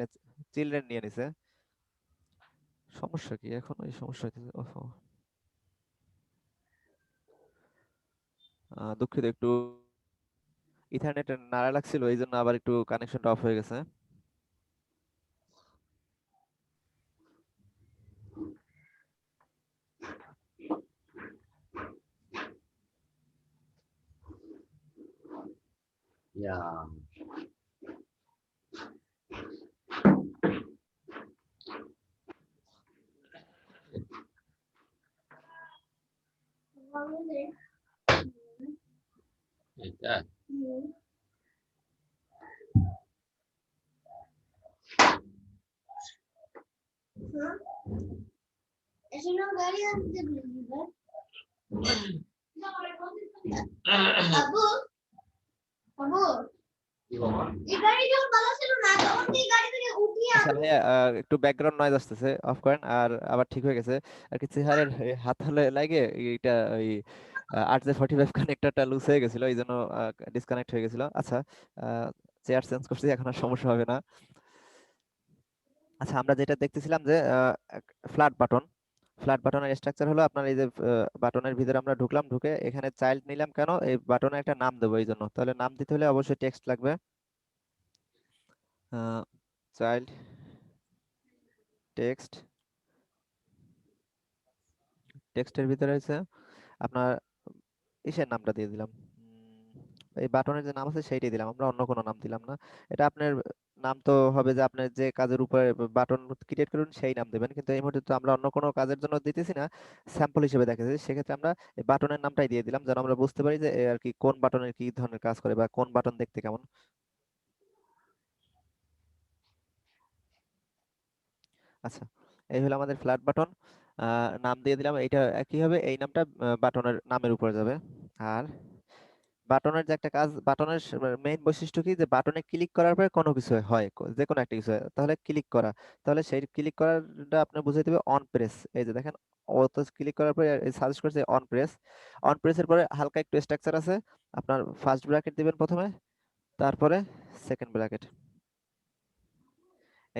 চিলড্রেন নিয়ে নিছে। সমস্যা কি এখন? এই সমস্যা হইতেছে, ওহো, দুঃখিত, একটু ইথারনেটের নাড়া লাগছিল, এই জন্য আবার একটু কানেকশনটা অফ হয়ে গেছে। Yeah. এটা কি বাবা? আচ্ছা ভাইয়া, একটু ব্যাকগ্রাউন্ড নয়েজ আসতেছে, অফ করেন। আর আবার ঠিক হয়ে গেছে আর কি। চেহারের হাত হলে লাগে এইটা, ওই RJ45 কানেক্টরটা লুজ হয়ে গেছিল, এই জন্য ডিসকানেক্ট হয়ে গেছিল। আচ্ছা, চেয়ার চেঞ্জ করছি, এখন আর সমস্যা হবে না। আচ্ছা, আমরা যেটা দেখতেছিলাম যে ফ্ল্যাট বাটন, ফ্ল্যাট বাটনের স্ট্রাকচার হলো আপনার এই যে বাটনের ভিতরে আমরা ঢুকলাম, ঢুকে এখানে চাইল্ড নিলাম কেন? এই বাটনে একটা নাম দেবো এই জন্য। তাহলে নাম দিতে হলে অবশ্যই টেক্সট লাগবে। চাইল্ড টেক্সট, টেক্সটের ভিতরে হচ্ছে আপনার ইসের নামটা দিয়ে দিলাম। এই বাটনের যে নাম আছে সেইটাই দিলাম, আমরা অন্য কোনো নাম দিলাম না। এটা আপনার নাম তো হবে যে আপনার যে কাজের উপরে বাটন ক্রিয়েট করুন সেই নাম দেবেন, কিন্তু এই মুহূর্তে তো আমরা অন্য কোনো কাজের জন্য দিতেছি না, স্যাম্পল হিসেবে দেখাচ্ছি। সেক্ষেত্রে আমরা এই বাটনের নামটাই দিয়ে দিলাম, যেন আমরা বুঝতে পারি যে এ আর কি কোন বাটনের কি ধরনের কাজ করে বা কোন বাটন দেখতে কেমন। আচ্ছা, এই হলো আমাদের ফ্ল্যাট বাটন। নাম দিয়ে দিলাম, এইটা একই হবে, এই নামটা বাটনের নামের উপরে যাবে। আর বাটনের যে একটা কাজ, বাটনের মেইন বৈশিষ্ট্য কি? যে বাটনে ক্লিক করার পরে কোনো কিছু হয়, যে কোনো একটা কিছু হয়, তাহলে ক্লিক করা, তাহলে সেই ক্লিক করাটা আপনার বুঝাই দেবে অন প্রেস। এই যে দেখেন, ও তো ক্লিক করার পরে সাজেস্ট করছে অন প্রেস। অন প্রেসের পরে হালকা একটু স্ট্রাকচার আছে, আপনার ফার্স্ট ব্র্যাকেট দিবেন প্রথমে, তারপরে সেকেন্ড ব্র্যাকেট।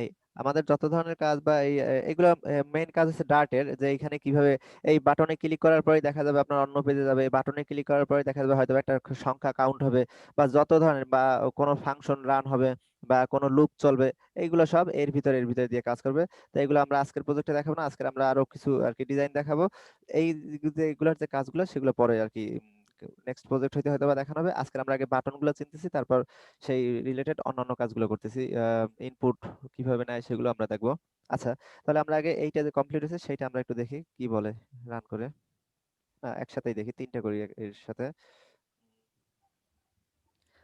এই আমাদের যত ধরনের কাজ বা এই এগুলো মেইন কাজ হচ্ছে ডার্টের, যে এখানে কিভাবে এই বাটনে ক্লিক করার পরে দেখা যাবে আপনার অন্য পেজে যাবে, বাটনে ক্লিক করার পরে দেখা যাবে হয়তো একটা সংখ্যা কাউন্ট হবে, বা যত ধরনের বা কোনো ফাংশন রান হবে বা কোনো লুপ চলবে, এইগুলো সব এর ভিতরে দিয়ে কাজ করবে। তো এগুলো আমরা আজকের প্রজেক্টে দেখাবো না, আজকে আমরা আরো কিছু আর কি ডিজাইন দেখাবো। এই যে এগুলোর যে কাজগুলো সেগুলো পরে আর কি নেক্সট প্রজেক্ট হইতে হয়তো বা দেখানো হবে। আজকে আমরা আগে বাটন গুলো চিনতেছি, তারপর সেই রিলেটেড অন্যান্য কাজগুলো করতেছি। ইনপুট কিভাবে নেয় সেগুলো আমরা দেখবো। আচ্ছা, তাহলে আমরা আগে এইটা যে কমপ্লিট হয়েছে সেটা আমরা একটু দেখি কি বলে রান করে। না, একসাথেই দেখি, তিনটা করি এর সাথে।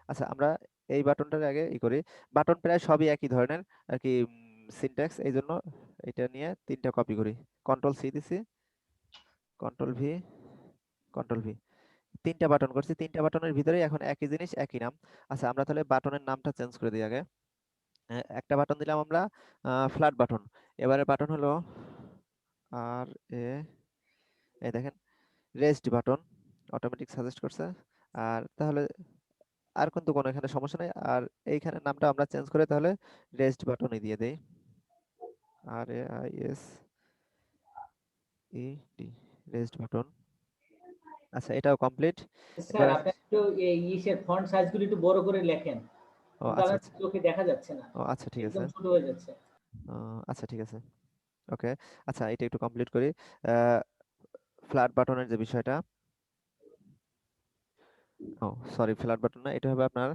আচ্ছা, আমরা এই বাটনটার আগে করি। বাটন প্রায় সবই একই ধরনের আর কি সিনট্যাক্স, এই জন্য এটা নিয়ে তিনটা কপি করি। কন্ট্রোল সি দিছি, কন্ট্রোল ভি, কন্ট্রোল ভি, তিনটা বাটন করছি। তিনটা বাটনের ভিতরে এখন একই জিনিস একই নাম। আচ্ছা, আমরা তাহলে বাটনের নামটা চেঞ্জ করে দিই আগে। একটা বাটন দিলাম আমরা ফ্ল্যাট বাটন। এবারে বাটন হলো আর এ, এই দেখেন রেস্ট বাটন, অটোমেটিক সাজেস্ট করছে। আর তাহলে আর কিন্তু কোনো এখানে সমস্যা নেই। আর এইখানে নামটা আমরা চেঞ্জ করে তাহলে রেস্ট বাটনই দিয়ে দেই, RAISED, রেস্ট বাটন। আচ্ছা, এটাও কমপ্লিট। স্যার এবার আপনি একটু এই ইসের ফন্ট সাইজগুলো একটু বড় করে লেখেন, ও কিন্তু আচ্ছা আমার আচ্ছা, চোখে দেখা যাচ্ছে না, ও আচ্ছা ঠিক আছে, একদম ছোট হয়ে যাচ্ছে। আচ্ছা ঠিক আছে, ওকে। আচ্ছা, এটা একটু কমপ্লিট করি। ফ্ল্যাট বাটনের যে বিষয়টা, ও সরি, ফ্ল্যাট বাটন না, এটা হবে আপনার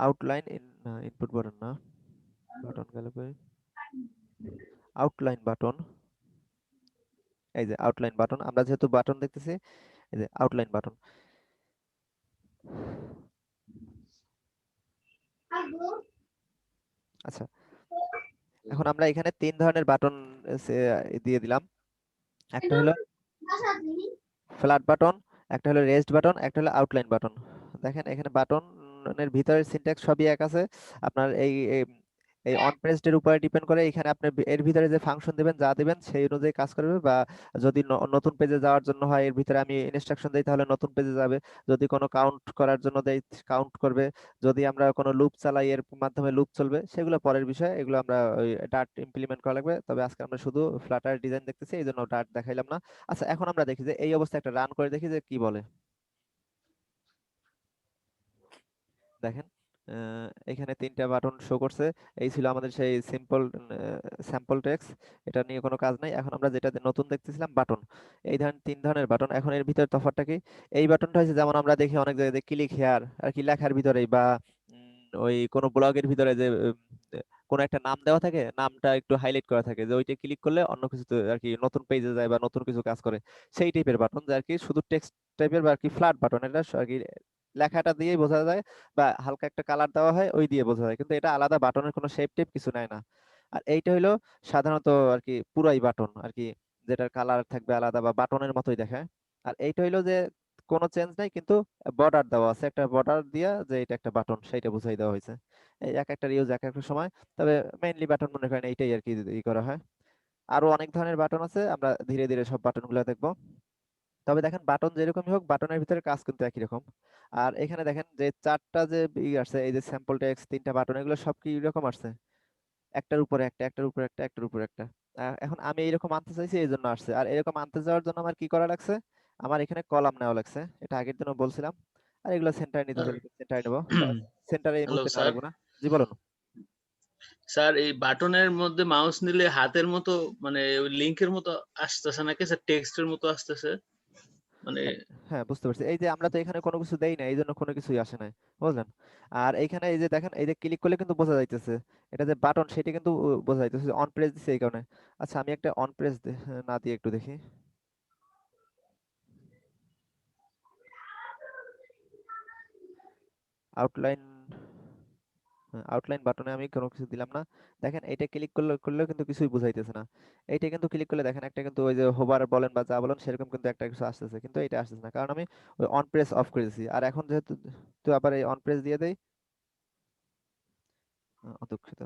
আউটলাইন ইনপুট বাটন না, বাটন গেল কই, আউটলাইন বাটন। এই যে আউটলাইন বাটন, আমরা যেহেতু বাটন দেখতেছি, এই যে আউটলাইন বাটন। আচ্ছা, এখন আমরা এখানে তিন ধরনের বাটন দিয়ে দিলাম। একটা হলো ফ্ল্যাট বাটন, একটা হলো রেস্ট বাটন, একটা হলো আউটলাইন বাটন। দেখেন এখানে বাটনের ভিতরের সিনট্যাক্স সবই এক আছে। আপনার এই অন প্রেসড এর উপরে ডিপেন্ড করে, এখানে আপনি এর ভিতরে যে ফাংশন দিবেন, যা দিবেন সেই অনুযায়ী কাজ করবে। বা যদি নতুন পেজে যাওয়ার জন্য হয়, এর ভিতরে আমি ইনস্ট্রাকশন দেই তাহলে নতুন পেজে যাবে। যদি কোনো কাউন্ট করার জন্য দেই, কাউন্ট করবে। যদি আমরা কোনো লুপ চালাই, এর মাধ্যমে লুপ চলবে। সেগুলো পরের বিষয়, এগুলো আমরা ওই ডার্ট ইমপ্লিমেন্ট করা লাগবে। তবে আজকে আমরা শুধু ফ্লাটার ডিজাইন দেখতেছি, এই জন্য ডার্ট দেখাইলাম না। আচ্ছা, এখন আমরা দেখি যে এই অবস্থায় একটা রান করে দেখি যে কি বলে। দেখেন এখানে তিনটা বাটন শো করছে। এই ছিল আমাদের সেই সিম্পল স্যাম্পল টেক্সট। এটা নিয়ে কোনো কাজ নাই। এখন আমরা যেটা নতুন দেখতেছিলাম বাটন, এই ধরনের তিন ধরনের বাটন। এখন এর ভিতরে তফাৎটা কি? এই বাটনটা হচ্ছে যেমন আমরা দেখি অনেক জায়গায় ক্লিক হেয়ার আর কি, লেখার ভিতরেই বা ওই কোনো ব্লগের ভিতরে যে কোনো একটা নাম দেওয়া থাকে, নামটা একটু হাইলাইট করা থাকে, যে ওইটা ক্লিক করলে অন্য কিছুতে আর কি নতুন পেজে যায় বা নতুন কিছু কাজ করে। সেই টাইপের বাটন, যে আর কি শুধু টেক্সট টাইপের বা আর কি ফ্ল্যাট বাটন। এটা আর কি লেখাটা দিয়েই বোঝা যায়, বা হালকা একটা কালার দেওয়া হয় ওই দিয়ে বোঝা যায়, কিন্তু এটা আলাদা বাটনের কোনো শেপ টেপ কিছু নেয় না। আর এইটা হইলো সাধারণত আর কি পুরাই বাটন আর কি, যেটার কালার থাকবে আলাদা বা বাটনের মতোই দেখায়। আর এইটা হইলো যে কোনো চেঞ্জ নাই, কিন্তু বর্ডার দেওয়া আছে, একটা বর্ডার দিয়া যে এটা একটা বাটন সেইটা বুঝাই দেওয়া হয়েছে। এই এক একটা ইউজ এক একটা সময়। তবে মেইনলি বাটন মনে করেন এইটাই আর কি করা হয়। আরো অনেক ধরনের বাটন আছে, আমরা ধীরে ধীরে সব বাটন গুলো দেখবো। তবে দেখেন বাটন যেরকমই হোক, বাটনের ভিতরে কাজ কিন্তু একই রকম। আর এখানে দেখেন যে চারটা যে আসছে, এই যে স্যাম্পল টেক্সট তিনটা বাটন, এগুলো সব কি রকম আসছে? একটার উপরে একটা, একটার উপরে একটা, একটার উপরে একটা। এখন আমি এইরকম আনতে চাইছি, এই জন্য আসছে। আর এরকম আনতে যাওয়ার জন্য আমার কি করা লাগছে? আমার এখানে কলাম নেওয়া লাগছে, এটা আগের দিনও বলছিলাম। আর এগুলো সেন্টারে নিতে চাইলে সেন্টারে নেবো, সেন্টারে এই হ্যালো মুহূর্তে নেওয়া স্যার। লাগবে না। জি বলুন। স্যার এই বাটনের মধ্যে মাউস নিলে হাতের মতো মানে ওই লিংকের মতো আসতেছে নাকি স্যার, টেক্সটের মতো আসতেছে মানে? হ্যাঁ, হ্যাঁ, বুঝতে পারছি। এই যে আমরা তো এখানে কোনো কিছু দেই না, এই জন্য কোনো কিছুই আসে নাই, বুঝলেন? আর এইখানে এই যে দেখেন, এই যে ক্লিক করলে কিন্তু বোঝা যাইতেছে এটা যে বাটন, সেটা কিন্তু বোঝা যাইতেছে অন প্রেস দিছে এই কারণে। আচ্ছা, আমি একটা অন প্রেস না দিয়ে একটু দেখি। আউটলাইন, আউটলাইন বাটনে আমি কোনো কিছু দিলাম না। দেখেন এইটা ক্লিক করলেও কিন্তু কিছুই বুঝাইতেছে না। এইটা কিন্তু ক্লিক করলে দেখেন একটা কিন্তু ওই যে হোভার বলেন বা যা বলেন সেরকম কিন্তু একটা কিছু আসতেছে, কিন্তু এটা আসতেছে না কারণ আমি ওই অন প্রেস অফ করে দিয়েছি। আর এখন যেহেতু তো আবার এই অন প্রেস দিয়ে দেই, দুঃখিত।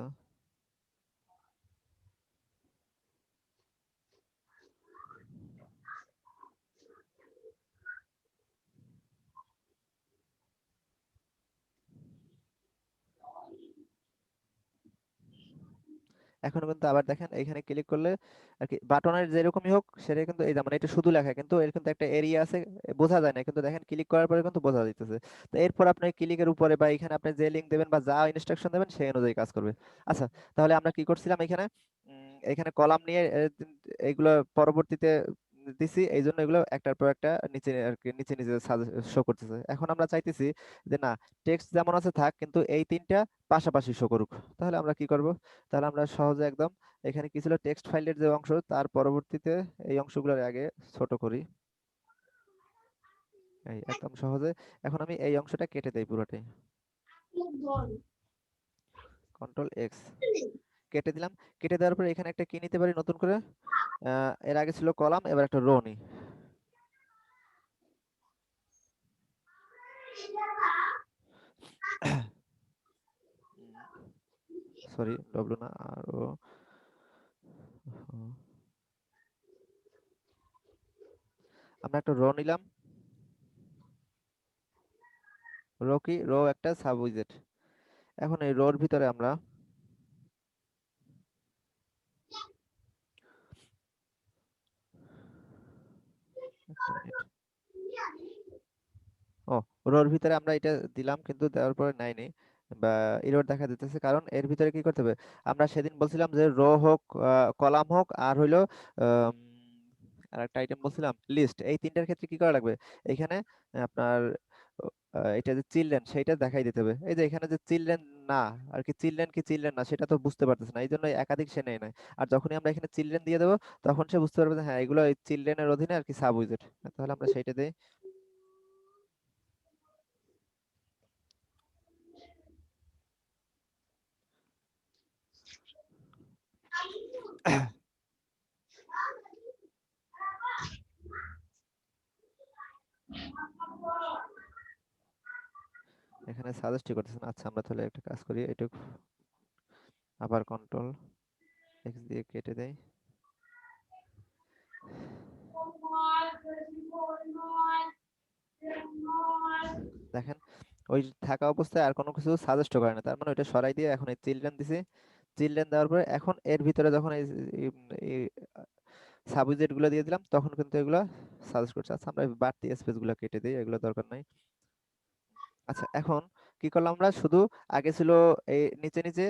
এখন কিন্তু আবার দেখেন এখানে ক্লিক করলে আর কি বাটনের যেরকমই হোক সেটা কিন্তু এই যেমন এটা শুধু লেখা, কিন্তু এর কিন্তু একটা এরিয়া আছে, বোঝা যায় না, কিন্তু দেখেন ক্লিক করার পরে কিন্তু বোঝা যাইতেছে। তো এরপর আপনি ক্লিকের উপরে বা এখানে আপনি যে লিংক দেবেন বা যা ইনস্ট্রাকশন দেবেন সেই অনুযায়ী কাজ করবে। আচ্ছা, তাহলে আমরা কি করছিলাম এখানে এখানে কলাম নিয়ে এইগুলো পরবর্তীতে দিছি, এই জন্য এগুলো একটার পর একটা নিচে আর কি নিচে নিচে শো করতেছে। এখন আমরা চাইতেছি যে না, টেক্সট যেমন আছে থাক, কিন্তু এই তিনটা পাশাপাশি শো করুক। তাহলে আমরা কি করব? তাহলে আমরা সহজে একদম এখানে কি ছিল, টেক্সট ফাইলের যে অংশ, তার পরবর্তীতে এই অংশগুলোর আগে ছোট করি, এই একদম সহজে। এখন আমি এই অংশটা কেটে দেই পুরোটাই, কন্ট্রোল এক্স, কেটে দিলাম। কেটে দেওয়ার পর এখানে একটা কি নিতে পারি নতুন করে, এর আগে ছিল কলাম, এবার একটা রো নিই। সরি, ডব্লু না, আর ও, আমরা একটা রো নিলাম। রো কি? রো একটা সাব উইজেট। এখন এই রোর ভিতরে আমরা একটা মিনিট, ও, রোর ভিতরে আমরা এটা দিলাম, কিন্তু দেওয়ার পরে নাইনি বা এরর দেখা দিতেছে, কারণ এর ভিতরে কি করতে হবে? আমরা সেদিন বলছিলাম যে রো হোক, কলাম হোক, আর হইলো আর একটা আইটেম বলছিলাম লিস্ট, এই তিনটার ক্ষেত্রে কি করা লাগবে? এখানে আপনার এটা যে চিলড্রেন, সেইটা দেখাই দিতে হবে। এই যে এখানে যে চিলড্রেন না, আর কি চিলড্রেন কি চিলড্রেন না সেটা তো বুঝতে পারতেছে না, এই জন্য একাধিক সে নেয় নাই। আর যখনই আমরা এখানে চিলড্রেন দিয়ে দেবো, তখন সে বুঝতে পারবে যে হ্যাঁ, এগুলো এই চিলড্রেনের অধীনে আর কি সাব উইজেট। তাহলে আমরা সেইটা দিই। এখানে সাজেস্টই করতেছেন। আচ্ছা, আমরা তাহলে একটা কাজ করি, এটুকু আবার কন্ট্রোল এক্স দিয়ে কেটে দেই। দেখেন, ওই থাকা অবস্থায় আর কোনো কিছু সাজেস্ট করে না, তার মানে ওইটা সরাই দিয়ে এখন এই চিলড্রেন দিছি। চিলড্রেন দেওয়ার পরে এখন এর ভিতরে যখন এই সাবজেক্ট গুলো দিয়ে দিলাম, তখন কিন্তু এগুলো সাজেস্ট করছে। আচ্ছা, আমরা এই বাড়তি স্পেস গুলো কেটে দিই, এগুলো দরকার নাই। আচ্ছা, এখন কি করলাম আমরা? শুধু আগে ছিল এই নিচে নিচে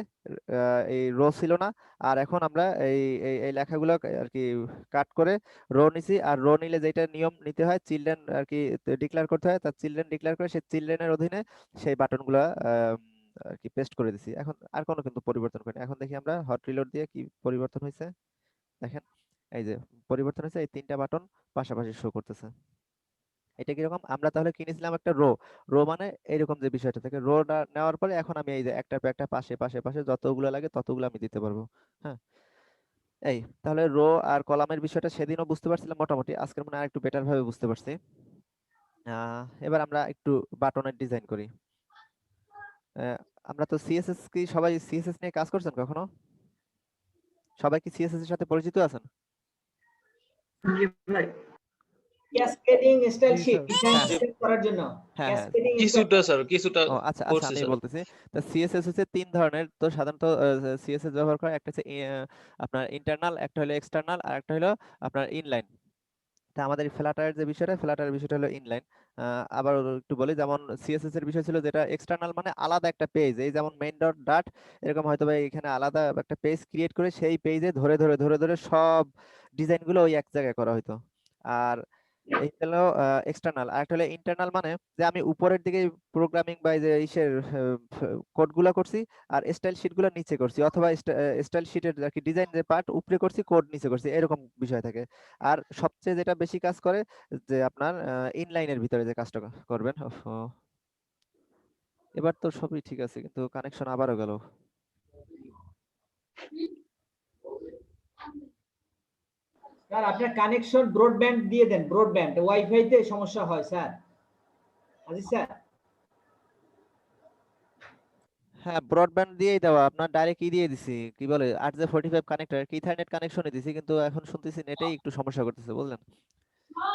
এই রো ছিল না, আর এখন আমরা এই এই এই লেখাগুলো আর কি কাট করে রো নিছি। আর রো নিলে যেটা নিয়ম নিতে হয়, চিলড্রেন আর কি ডিক্লেয়ার করতে হয়, তার চিলড্রেন ডিক্লেয়ার করে সেই চিলড্রেনের অধীনে সেই বাটনগুলো আর কি পেস্ট করে দিছি। এখন আর কোনো কিন্তু পরিবর্তন করিনি। এখন দেখি আমরা হট রিলোড দিয়ে কি পরিবর্তন হয়েছে। দেখেন, এই যে পরিবর্তন হয়েছে, এই তিনটা বাটন পাশাপাশি শো করতেছে। এটা কিরকম? আমরা তাহলে কিনেছিলাম একটা রো। রো মানে এরকম যে বিষয়টা থাকে, রোটা নেওয়ার পরে এখন আমি এই যে একটার পর একটা পাশে পাশে পাশে যতগুলো লাগে ততগুলো আমি দিতে পারবো। হ্যাঁ, এই তাহলে রো আর কলামের বিষয়টা সেদিনও বুঝতে পারছিলাম মোটামুটি, আজকের মনে হয় আরেকটু বেটার ভাবে বুঝতে পারছি। এবার আমরা একটু বাটনের ডিজাইন করি। আহ, আমরা তো সিএসএস, কি সবাই সিএসএস নিয়ে কাজ করছেন কখনো? সবাই কি সিএসএস এর সাথে পরিচিত আছেন? জি ভাই। ক্যাসকেডিং স্টাইল জি শীট স্যার। ডিজাইন হ্যাঁ সিস্টেম করার জন্য হ্যাঁ হ্যাঁ ক্যাসকেডিং কিছুটা স্যার, কিছুটা ও আচ্ছা আচ্ছা, করছি আমি স্যার। বলতেছি। তো সিএসএস হচ্ছে তিন ধরনের। তো সাধারণত সিএসএস ব্যবহার করে, একটা হচ্ছে আপনার ইন্টারনাল, একটা হলো এক্সটার্নাল, আর একটা হলো আপনার ইনলাইন। তা আমাদের ফ্লাটারের যে বিষয়টা, ফ্লাটারের বিষয়টা হলো ইনলাইন। আবার একটু বলি, যেমন সিএসএস এর বিষয় ছিল যেটা এক্সটার্নাল, মানে আলাদা একটা পেজ, এই যেমন মেইন ডট ডাট, এরকম হয়তো বা এখানে আলাদা একটা পেজ ক্রিয়েট করে সেই পেজে ধরে ধরে ধরে ধরে সব ডিজাইনগুলো ওই এক জায়গায় করা হতো। আর এই হলো এক্সটার্নাল। আর একটা হলো ইন্টারনাল, মানে যে আমি উপরের দিকে প্রোগ্রামিং বা এই যে ইসের কোডগুলো করছি, আর স্টাইল শিটগুলো নিচে করছি, অথবা স্টাইল শিটের আর কি ডিজাইন যে পার্ট উপরে করছি, কোড নিচে করছি, এরকম বিষয় থাকে। আর সবচেয়ে যেটা বেশি কাজ করে, যে আপনার ইনলাইনের ভিতরে যে কাজটা করবেন। এবার তো সবই ঠিক আছে, কিন্তু কানেকশন আবারও গেল। স্যার আপনার কানেকশন ব্রডব্যান্ড দিয়ে দেন, ব্রডব্যান্ড ওয়াইফাই তে সমস্যা হয় স্যার। আজিজ স্যার, হ্যাঁ, ব্রডব্যান্ড দিয়েই দেওয়া, আপনার ডাইরেক্ট দিয়ে দিছি, কি বলে 8J45 কানেক্টর, ইথারনেট কানেকশনই দিছি, কিন্তু এখন শুনতেছি নেটেই একটু সমস্যা করতেছে, বুঝলেন?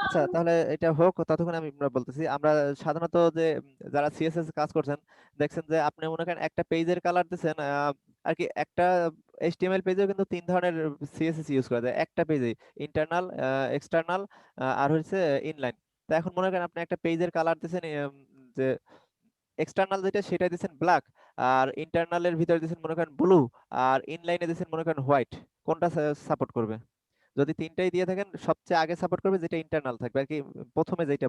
আচ্ছা, তাহলে এটা হোক, ততক্ষণ আমরা বলতেছি, আমরা সাধারণত যে যারা সিএসএস কাজ করছেন, দেখছেন যে আপনি মনে করেন একটা পেজের কালার দিচ্ছেন, আর কি একটা এইচটিএমএল পেজেও কিন্তু তিন ধরনের সিএসএস ইউজ করা যায় একটা পেজে, ইন্টারনাল, এক্সটার্নাল, আর হচ্ছে ইনলাইন। তো এখন মনে করেন আপনি একটা পেজের কালার দিচ্ছেন, যে এক্সটার্নাল যেটা সেটা দিচ্ছেন ব্ল্যাক, আর ইন্টারনালের ভিতরে দিচ্ছেন মনে করেন ব্লু, আর ইনলাইনে দিচ্ছেন মনে করেন হোয়াইট। কোনটা সাপোর্ট করবে। যদি তিনটাই দিয়ে থাকেন সবচেয়ে আগে সাপোর্ট করবে যেটা ইন্টারনাল থাকবে আর কি, প্রথমে যেটা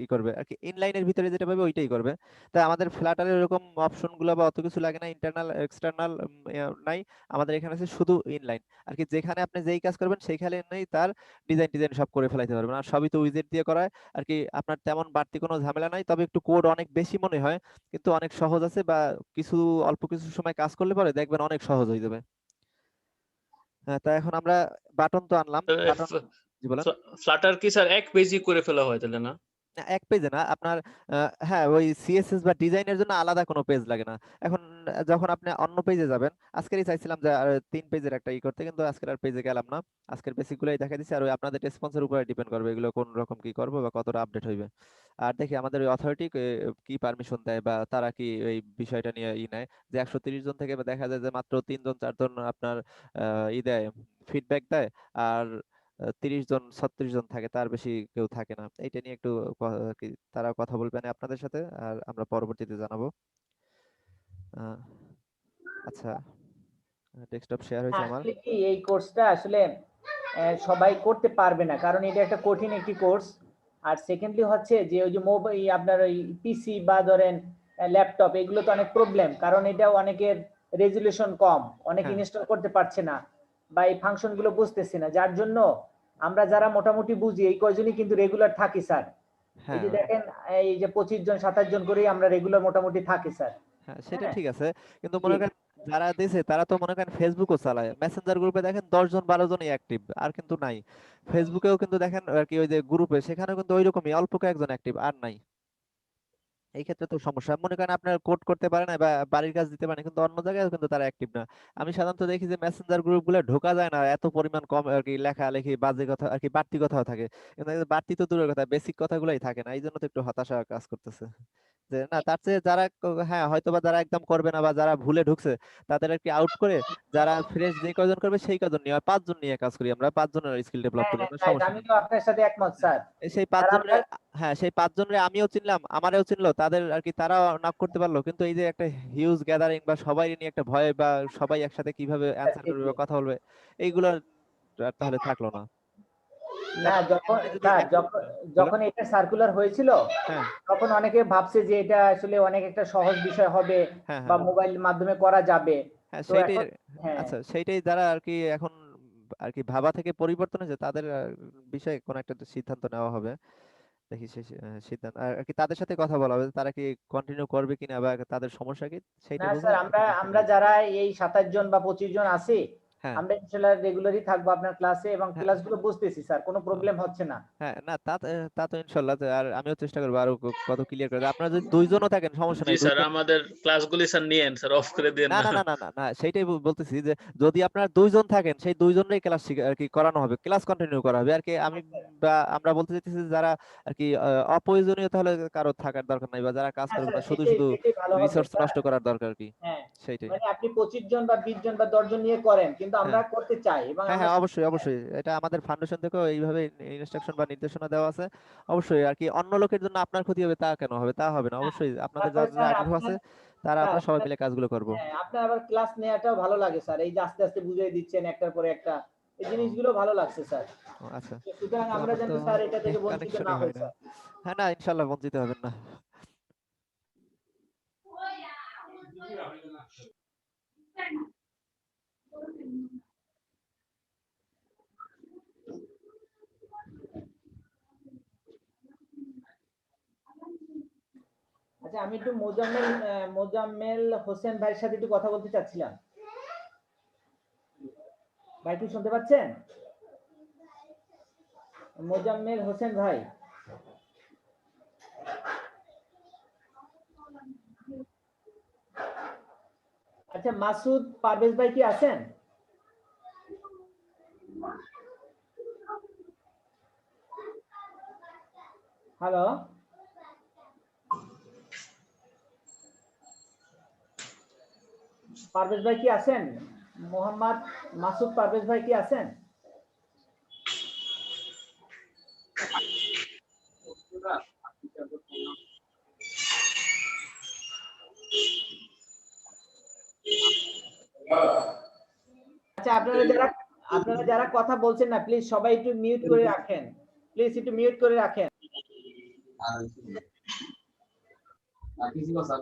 ই করবে আর কি, ইনলাইনের ভিতরে যেটা পাবে ওইটাই করবে। তাই আমাদের ফ্লাটারের এরকম অপশন গুলো বা অত কিছু লাগে না, ইন্টারনাল এক্সটার্নাল নাই। আমাদের এখানে আছে শুধু ইনলাইন আর কি, যেখানে আপনি যেই কাজ করবেন সেইখানে নেই তার ডিজাইন সব করে ফেলাইতে পারবেন। আর সবই তো উইজেট দিয়ে করা হয় আর কি, আপনার তেমন বাড়তি কোনো ঝামেলা নাই। তবে একটু কোড অনেক বেশি মনে হয়, কিন্তু অনেক সহজ আছে, বা কিছু অল্প কিছু সময় কাজ করলে পরে দেখবেন অনেক সহজ হয়ে যাবে। হ্যাঁ, তা এখন আমরা বাটন তো আনলাম, বাটন। জি বলেন। ফ্লাটার কি স্যার এক পেজই করে ফেলা হয় তাহলে না? না, এক পেজে না আপনার, হ্যাঁ ওই সিএসএস বা ডিজাইনের জন্য আলাদা কোনো পেজ লাগে না। এখন যখন আপনি অন্য পেজে যাবেন, আজকেরই চাইছিলাম যে 3 পেজের একটা ই করতে, কিন্তু আজকের আর পেজে গেলাম না। আজকের বেসিক গুলোই দেখা দিচ্ছি, আর ওই আপনাদের রেসপন্সের উপরে ডিপেন্ড করবে এগুলো কোন রকম কি করবো বা কতটা আপডেট হইবে। আর দেখি আমাদের ওই অথরিটি কি পারমিশন দেয়, বা তারা কি এই বিষয়টা নিয়ে ই নেয়, যে 130 জন থেকে দেখা যায় যে মাত্র 3 জন 4 জন আপনার ই দেয়, ফিডব্যাক দেয়। আর 30 জন 36 জন থাকে, তার বেশি কেউ থাকে না। এইটা নিয়ে একটু কি তারা কথা বলবেন আপনাদের সাথে, আর আমরা পরবর্তীতে জানাবো। আহ, আচ্ছা, ডেস্কটপ শেয়ার হয়েছে আমার। আসলে কি এই কোর্সটা আসলে সবাই করতে পারবে না, কারণ এটা একটা কঠিন একটি কোর্স। আর সেকেন্ডলি হচ্ছে যে ওই যে মোবাইল আপনার ওই পিসি বা ধরেন ল্যাপটপ, এগুলো তো অনেক প্রবলেম, কারণ এটা অনেকের রেজুলেশন কম, অনেক হ্যাঁ ইনস্টল করতে পারছে না বা এই ফাংশন গুলো বুঝতেছে না, যার জন্য আমরা যারা মোটামুটি বুঝি এই কয়জনই কিন্তু রেগুলার থাকি স্যার। এই হ্যাঁ যে দেখেন, এই যে 25 জন 27 জন করেই আমরা রেগুলার মোটামুটি থাকি স্যার। হ্যাঁ, সেটা হ্যাঁ, ঠিক আছে, কিন্তু জি। মনে করেন যারা দিছে তারা তো মনে করেন ফেসবুকও চালায়, মেসেঞ্জার গ্রুপে দেখেন 10 জন 12 জনই অ্যাক্টিভ, আর কিন্তু নাই। ফেসবুকেও কিন্তু দেখেন আর কি ওই যে গ্রুপে, সেখানেও কিন্তু ওইরকমই অল্প কয়েকজন অ্যাক্টিভ, আর নাই। এই ক্ষেত্রে তো সমস্যা। মনে করেন আপনার কোড করতে পারে না বা বাড়ির কাজ দিতে পারে না, কিন্তু অন্য জায়গায় কিন্তু তারা অ্যাক্টিভ না। আমি সাধারণত দেখি যে মেসেঞ্জার গ্রুপ গুলো ঢোকা যায় না, এত পরিমাণ কম আর কি, লেখালেখি বাজে কথা আর কি, বাড়তি কথাও থাকে, কিন্তু এই যে বাড়তি তো দূরের কথা, বেসিক কথাগুলোই থাকে না, এই জন্য তো একটু হতাশা কাজ করতেছে। যে না, তার চেয়ে যারা হ্যাঁ হয়তো বা যারা একদম করবে না বা যারা ভুলে ঢুকছে তাদের আর কি আউট করে, যারা ফ্রেশ যে কয়জন করবে সেই কয়জন নিয়ে 5 জন নিয়ে কাজ করি, আমরা 5 জনের স্কিল ডেভেলপ হ্যাঁ করি, হ্যাঁ আমরা রাইট, সমস্যা নেই। আমিও আপনার সাথে একমত স্যার। সেই আর 5 জনের, আমরা হ্যাঁ সেই 5 জনের আমিও চিনলাম, আমারও চিনলো, তাদের আর কি তারাও নক করতে পারলো, কিন্তু এই যে একটা হিউজ গ্যাদারিং বা সবাই নিয়ে একটা ভয়, বা সবাই একসাথে কিভাবে অ্যান্সার করবে বা কথা বলবে, এইগুলো আর তাহলে থাকলো না। না, এখন যখন এমনি যদি স্যার হ্যাঁ, বলেন। যখন এটা সার্কুলার হয়েছিল, হ্যাঁ তখন অনেকে ভাবছে যে এটা আসলে অনেক একটা সহজ বিষয় হবে হ্যাঁ বা হ্যাঁ মোবাইল মাধ্যমে করা যাবে। হ্যাঁ তো সেইটাই। এখন হ্যাঁ, আচ্ছা, সেইটাই যারা আর কি এখন আর কি ভাবা থেকে পরিবর্তন হয়েছে, তাদের বিষয়ে কোন একটা সিদ্ধান্ত নেওয়া হবে। দেখি সেই সিদ্ধান্ত আর কি তাদের সাথে কথা বলা হবে, তারা কি কন্টিনিউ করবে কিনা বা তাদের সমস্যা কি, সেইটা না বুঝে স্যার, এটা আমরা নেক্সট আমরা যারা এই 27 জন বা 25 জন আছি, হ্যাঁ আমরা ইনশাআল্লাহ রেগুলারই থাকবো আপনার ক্লাসে, এবং হ্যাঁ ক্লাসগুলো বুঝতেছি স্যার, কোনো প্রবলেম হচ্ছে না। হ্যাঁ, না তা তো ইনশাল্লাহ, আর আমিও চেষ্টা করবো আরো কত ক্লিয়ার করে। আপনারা যদি 2 জনও থাকেন সমস্যা জি নাই, স্যার, আমাদের ক্লাসগুলি স্যার নিয়েন স্যার, অফ করে দিয়েন না না। না না না না না, সেইটাই বলতেছি যে যদি আপনার 2 জন থাকেন, সেই 2 জনেরই ক্লাস আর কি করানো হবে, ক্লাস কন্টিনিউ করা হবে আর কি। আমি বা আমরা বলতে চাইতেছি যে যারা আর কি অপ্রয়োজনীয়, তাহলে কারো থাকার দরকার নাই, বা যারা কাজ হ্যাঁ করবে স্যার, না শুধু সেটাই শুধু সেটাই ভালো হবে রিসোর্স স্যার। নষ্ট করার দরকার কি, হ্যাঁ, সেইটাই। মানে আপনি 25 জন বা 20 জন বা 10 জন নিয়ে করেন, কিন্তু আমরা হ্যাঁ করতে চাই এবং হ্যাঁ আমরা হ্যাঁ, অবশ্যই অবশ্যই, এটা আমাদের ফাউন্ডেশন থেকেও এইভাবে ইনস্ট্রাকশন বা নির্দেশনা দেওয়া আছে। অবশ্যই আর কি অন্য লোকের জন্য আপনার ক্ষতি হবে তা কেন হবে, তা হবে না, হ্যাঁ, অবশ্যই আপনাদের তারপরে যারা স্যার আগ্রহ আপনার আছে তারা স্যার আমরা সবাই আপনার মিলে কাজগুলো করব। হ্যাঁ, আপনার আবার ক্লাস নেওয়াটাও ভালো লাগে স্যার, এই যে আস্তে আস্তে বুঝিয়ে দিচ্ছেন একটার পরে একটা, এই ও জিনিসগুলো ভালো লাগছে স্যার। ও, আচ্ছা, তো সুতরাং তো আমরা আমার যেন তো স্যার এটা থেকে নেট বঞ্চিত না কানেকশনই হই হয় না। স্যার। হ্যাঁ, না ইনশাল্লাহ বঞ্চিত হবেন না। আচ্ছা, আমি একটু মোজাম্মেল হোসেন ভাইয়ের সাথে একটু কথা বলতে চাচ্ছিলাম। ভাই কি শুনতে পাচ্ছেন? মোজাম্মেল হোসেন ভাই। আচ্ছা, মাসুদ পারভেজ ভাই কি আছেন? হ্যালো, পারভেজ ভাই কি আছেন? মোহাম্মদ মাসুদ পারভেজ ভাই কি আছেন? আচ্ছা, আপনারা যারা আপনারা যারা কথা বলছেন না প্লিজ সবাই একটু মিউট করে রাখেন, প্লিজ একটু মিউট করে রাখেন। किसी को सर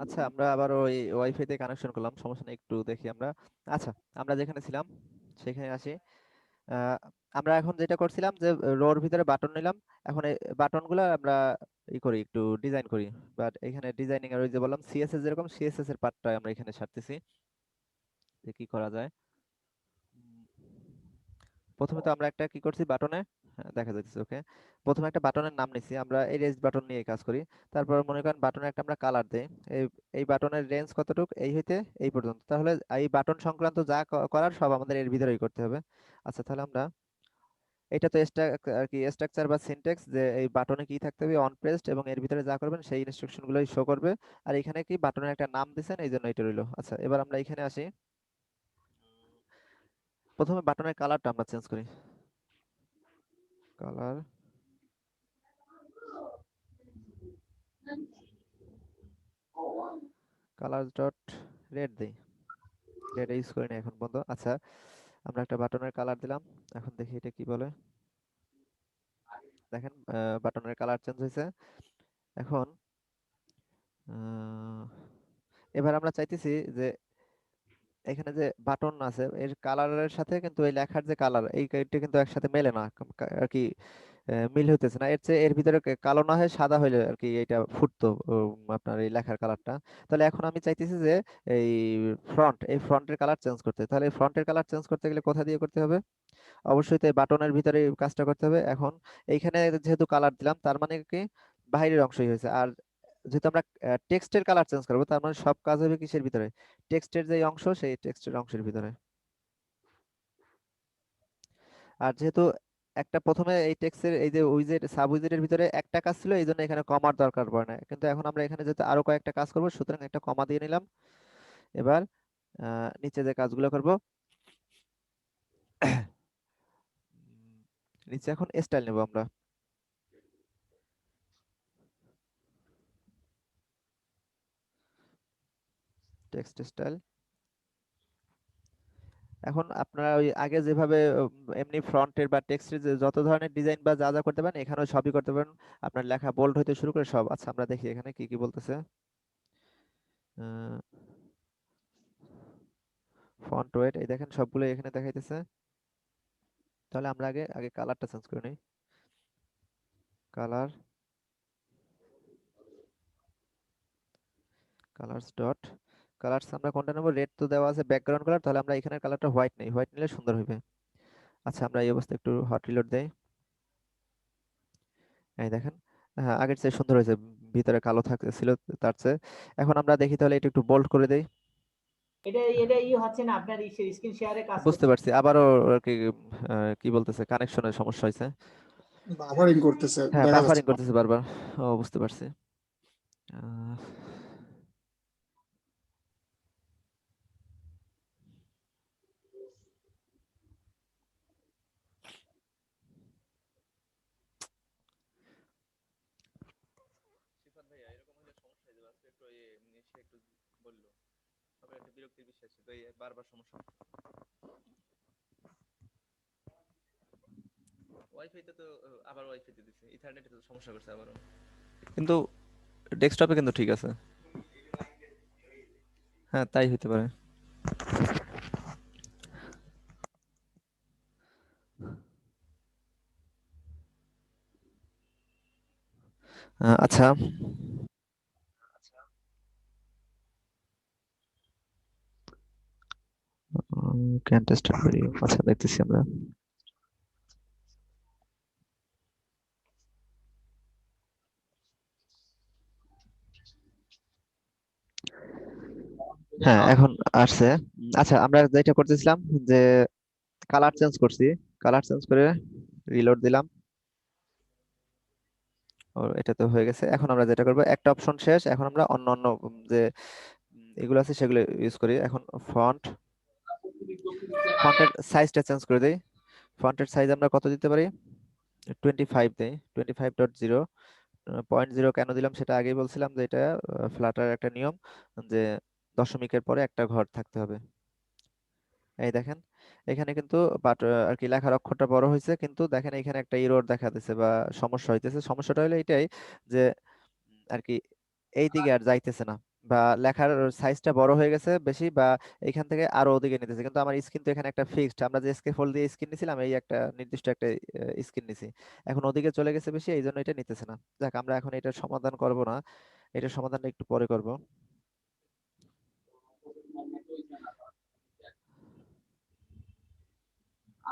আচ্ছা, আমরা আবার ওই ওয়াইফাই তে কানেকশন করলাম, সমস্যা নেই, একটু দেখি আমরা। আচ্ছা, আমরা যেখানে ছিলাম সেখানে আসি। আমরা এখন যেটা করছিলাম যে রোর ভিতরে বাটন নিলাম। এখন এই বাটন গুলো আমরা করি, একটু ডিজাইন করি। বাট এখানে ডিজাইনিং এর ওই যে বললাম সিএসএস, যেরকম সিএসএস এর পার্টটা আমরা এখানে সারতেছি যে কি করা যায়। প্রথমে তো আমরা একটা কি করছি বাটনে, দেখা যাচ্ছে ওকে। প্রথমে একটা বাটনের নাম নিছি, আমরা এই রেঞ্জ বাটন নিয়ে কাজ করি। তারপর মনে করেন বাটনে একটা আমরা কালার দেই। এই এই বাটনের রেঞ্জ কতটুকু, এই হইতে এই পর্যন্ত। তাহলে এই বাটন সংক্রান্ত যা করার সব আমাদের এর ভিতরেই করতে হবে। আচ্ছা, তাহলে আমরা এটা তো আর কি স্ট্রাকচার বা সিনট্যাক্স, যে এই বাটনে কি থাকতে হবে অন প্রেসড, এবং এর ভিতরে যা করবেন সেই ইনস্ট্রাকশন গুলোই শো করবে। আর এখানে কি বাটনের একটা নাম দিছেন, এই জন্য এটা রইলো। আচ্ছা, এবার আমরা এখানে আসি। প্রথমে বাটনের কালারটা আমরা চেঞ্জ করি। কালার কালার ডট রেড দেই, রেড ইউজ করি না এখন পর্যন্ত। আচ্ছা, আমরা একটা বাটনের কালার দিলাম। এখন দেখি এটা কি বলে। দেখেন বাটনের কালার চেঞ্জ হয়েছে। এখন এবার আমরা চাইতেছি যে এখানে যে বাটন আছে এর কালারের সাথে কিন্তু এই লেখার যে কালার, এইটা কিন্তু একসাথে মেলে না আর কি, মিল হইতেছে না। এর চেয়ে এর ভিতরে কালো না হয়ে সাদা হইলে আর কি এটা ফুটতো, আপনার এই লেখার কালারটা। তাহলে এখন আমি চাইতেছি যে এই এই ফ্রন্টের কালার চেঞ্জ করতে। তাহলে এই ফ্রন্টের কালার চেঞ্জ করতে গেলে কোথা দিয়ে করতে হবে? অবশ্যই তো এই বাটনের ভিতরে এই কাজটা করতে হবে। এখন এইখানে যেহেতু কালার দিলাম, তার মানে কি বাইরের অংশই হয়েছে। আর যেহেতু আমরা টেক্সটের কালার চেঞ্জ করবো, তার মানে সব কাজ হবে কিসের ভিতরে? টেক্সটের যে অংশ, সেই টেক্সটের অংশের ভিতরে। আর যেহেতু একটা প্রথমে এই টেক্সটের এই যে উইজেট সাব উইজেটের ভিতরে একটা কাজ ছিল, এই জন্য এখানে কমার দরকার পড়ে না। কিন্তু এখন আমরা এখানে যেহেতু আরো কয়েকটা কাজ করবো, সুতরাং একটা কমা দিয়ে নিলাম। এবার নিচে যে কাজগুলো করব, নিচে এখন স্টাইল নেব আমরা। Text style. এখন আপনারা ওই আগে যেভাবে এমনি ফ্রন্টের বা টেক্সটের যে যত ধরনের ডিজাইন বা যা যা করতে পারেন, এখানেও সবই করতে পারেন। আপনার লেখা বোল্ড হইতে শুরু করে সব। আচ্ছা, আমরা দেখি এখানে কি কি বলতেছে। ফন্ট ওয়েট, এই দেখেন সবগুলো এখানে দেখাইতেছে। তাহলে আমরা আগে আগে কালারটা চেঞ্জ করে নিই। কালার, কালারস ডট কালারস আমরা কোনটা নেব? রেড তো দেওয়া আছে ব্যাকগ্রাউন্ড কালার, তাহলে আমরা এখানের কালারটা হোয়াইট নেই, হোয়াইট নিলে সুন্দর হবে। আচ্ছা, আমরা এই অবস্থায় একটু হট রিলোড দেই। এই দেখেন, হ্যাঁ, আগের চেয়ে সুন্দর হয়েছে, ভিতরে কালো ছিল তার চেয়ে। এখন আমরা দেখি তাহলে এটা একটু বোল্ড করে দেই। এটা এটা হচ্ছে না, আপনার স্ক্রিন শেয়ারে কাজ বুঝতে করছে। পারছি, আবারও আর কি কি বলতেছে, কানেকশনের সমস্যা হয়েছে। বাফারিং করতেছে, হ্যাঁ, দেখা যাচ্ছে বাফারিং করতেছে বারবার। ও, বুঝতে পারছি। সিফাত ভাইয়া, এরকম হলে সমস্যা হয়ে যাবে। আজকে একটু সে একটু বললো, সবাই একটা বিরক্তির বিষয় ছিল, এই বারবার সমস্যা। ওয়াইফাইতে তো আবার ওয়াইফাইতে দিছে, ইথারনেটে তো সমস্যা করছে আবারও, কিন্তু ডেস্কটপে কিন্তু ঠিক আছে। হ্যাঁ, তাই হতে পারে। আচ্ছা, ক্যান টেস্ট করি। আচ্ছা, দেখতেছি আমরা। হ্যাঁ, এখন আসছে। আচ্ছা, আমরা যেটা করতেছিলাম যে কালার চেঞ্জ করছি, কালার চেঞ্জ করে রিলোড দিলাম। ও, এটা তো হয়ে গেছে। এখন আমরা যেটা করব, একটা অপশন শেষ, এখন আমরা অন্য অন্য যে এগুলো আছে সেগুলো ইউজ করি। এখন ফন্টের সাইজটা চেঞ্জ করে দেই। ফন্টের সাইজ আমরা কত দিতে পারি? 25 দেই, 25.0। 0.0 কেন দিলাম সেটা আগেই বলছিলাম যে এটা ফ্লাটার একটা নিয়ম, যে দশমিকের পরে একটা ঘর থাকতে হবে। এই দেখেন এখানে কিন্তু বাট আর কি লেখার অক্ষরটা বড় হয়েছে, কিন্তু দেখেন এখানে একটা এরর দেখা দিচ্ছে বা সমস্যা হইতেছে। সমস্যাটা হলো এটাই যে আর কি এই দিকে আর যাইতেছে না, বা লেখার সাইজটা বড় হয়ে গেছে বেশি, বা এখান থেকে আরো ওদিকে নিতেছে, কিন্তু আমার স্ক্রিন তো এখানে একটা ফিক্সড, আমরা যে স্কেল দিয়ে স্ক্রিন নিছিলাম এই একটা নির্দিষ্ট একটা স্ক্রিন নিছি, এখন ওদিকে চলে গেছে বেশি, এই জন্য এটা নিতেছে না। যাক, আমরা এখন এটার সমাধান করব না, এটার সমাধানটা একটু পরে করব।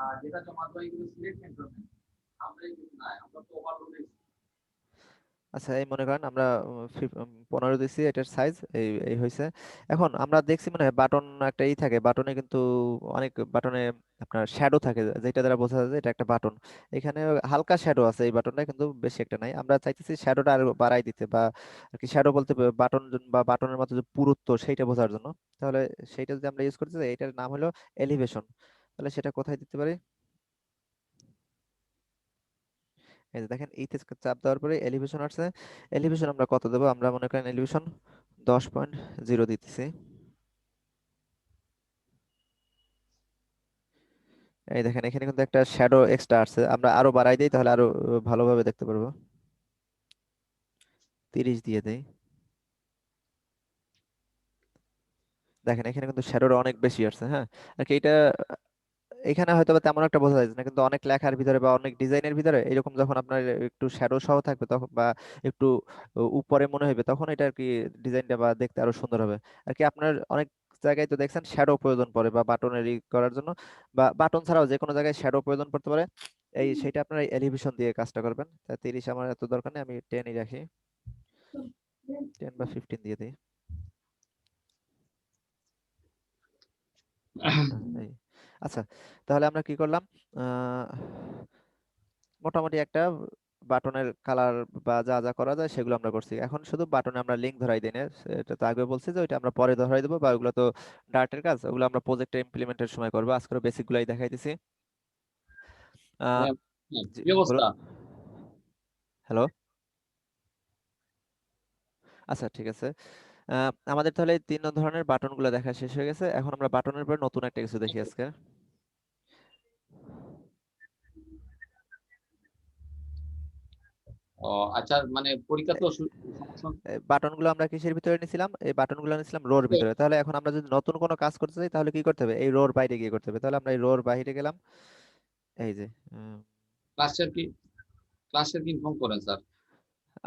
আর যেটা জমা করে এগুলো সিলেক্ট ক্যান্টনমেন্ট আমরা কিন্তু নাই, আমরা তো ওভারলোডে আচ্ছা, এই মনে করেন আমরা 15 দিছি, এটার সাইজ এই এই হয়েছে। এখন আমরা দেখছি মানে বাটন একটা ই থাকে, বাটনে কিন্তু অনেক বাটনে আপনার শ্যাডো থাকে, যেটা দ্বারা বোঝা যায় যে এটা একটা বাটন। এখানে হালকা শ্যাডো আছে এই বাটনটা, কিন্তু বেশি একটা নাই। আমরা চাইতেছি শ্যাডোটা আরো বাড়াই দিতে, বা আর কি শ্যাডো বলতে বাটন বা বাটনের মতো যে পুরুত্ব সেইটা বোঝার জন্য। তাহলে সেইটা যদি আমরা ইউজ করতে চাই, এটার নাম হলো এলিভেশন। তাহলে সেটা কোথায় দিতে পারি? এই যে দেখেন ইতে চাপ দেওয়ার পরে এলিভেশন আসছে। এলিভেশন আমরা কত দেবো? আমরা মনে করেন এলিভেশন 10.0 দিতেছি। এই দেখেন এখানে কিন্তু একটা শ্যাডো এক্সট্রা আসছে, আমরা আরো বাড়াই দিই তাহলে আরো ভালোভাবে দেখতে পারবো। 30 দিয়ে দেই। দেখেন এখানে কিন্তু শ্যাডোটা অনেক বেশি আসছে। হ্যাঁ, আর কি এটা এখানে হয়তো বা তেমন একটা বোঝা যাচ্ছে না, কিন্তু অনেক লেখার ভিতরে বা অনেক ডিজাইনের ভিতরে এরকম যখন আপনার একটু শ্যাডো সহ থাকবে তখন, বা একটু উপরে মনে হবে, তখন এটা আর কি ডিজাইনটা বা দেখতে আরো সুন্দর হবে। আর কি আপনার অনেক জায়গায় তো দেখছেন শ্যাডো প্রয়োজন পড়ে বা বাটনের ই করার জন্য, বা বাটন ছাড়াও যে কোনো জায়গায় শ্যাডো প্রয়োজন পড়তে পারে। এই সেটা আপনার এলিভেশন দিয়ে কাজটা করবেন। তা 30 আমার এত দরকার নেই, আমি 10ই রাখি, 10 বা 15 দিয়ে দিই। এই আচ্ছা, তাহলে আমরা কি করলাম? আহ মোটামুটি একটা বাটনের কালার বা যা যা করা যায় সেগুলো আমরা করছি। এখন শুধু বাটনে আমরা লিংক ধরাই দিই না, এটা তো আগে বলছি যে ওইটা আমরা পরে ধরাই দেবো, বা ওগুলো তো ডার্টের কাজ, ওগুলো আমরা প্রজেক্টে ইমপ্লিমেন্টের সময় করবো। আজকে বেসিক গুলাই দেখাই দিছি। আহ হ্যাঁ, জি, কি অবস্থা? বলুন। হ্যালো, আচ্ছা ঠিক আছে। আমাদের তাহলে এই 3 ধরনের বাটন গুলো দেখা শেষ হয়ে গেছে। এখন আমরা বাটনের পর নতুন একটা কিছু দেখি আজকে। ও আচ্ছা, মানে পরীক্ষা তো সমস্যা বাটন গুলো আমরা কিসের ভিতরে নিছিলাম? এই বাটন গুলো নিছিলাম রোর ভিতরে। তাহলে এখন আমরা যদি নতুন কোনো কাজ করতে চাই তাহলে কি করতে হবে? এই রোর বাইরে গিয়ে করতে হবে। তাহলে আমরা এই রোর বাইরে গেলাম। এই যে ক্লাসের কি ক্লাসের কি ইনফর্ম করেন স্যার?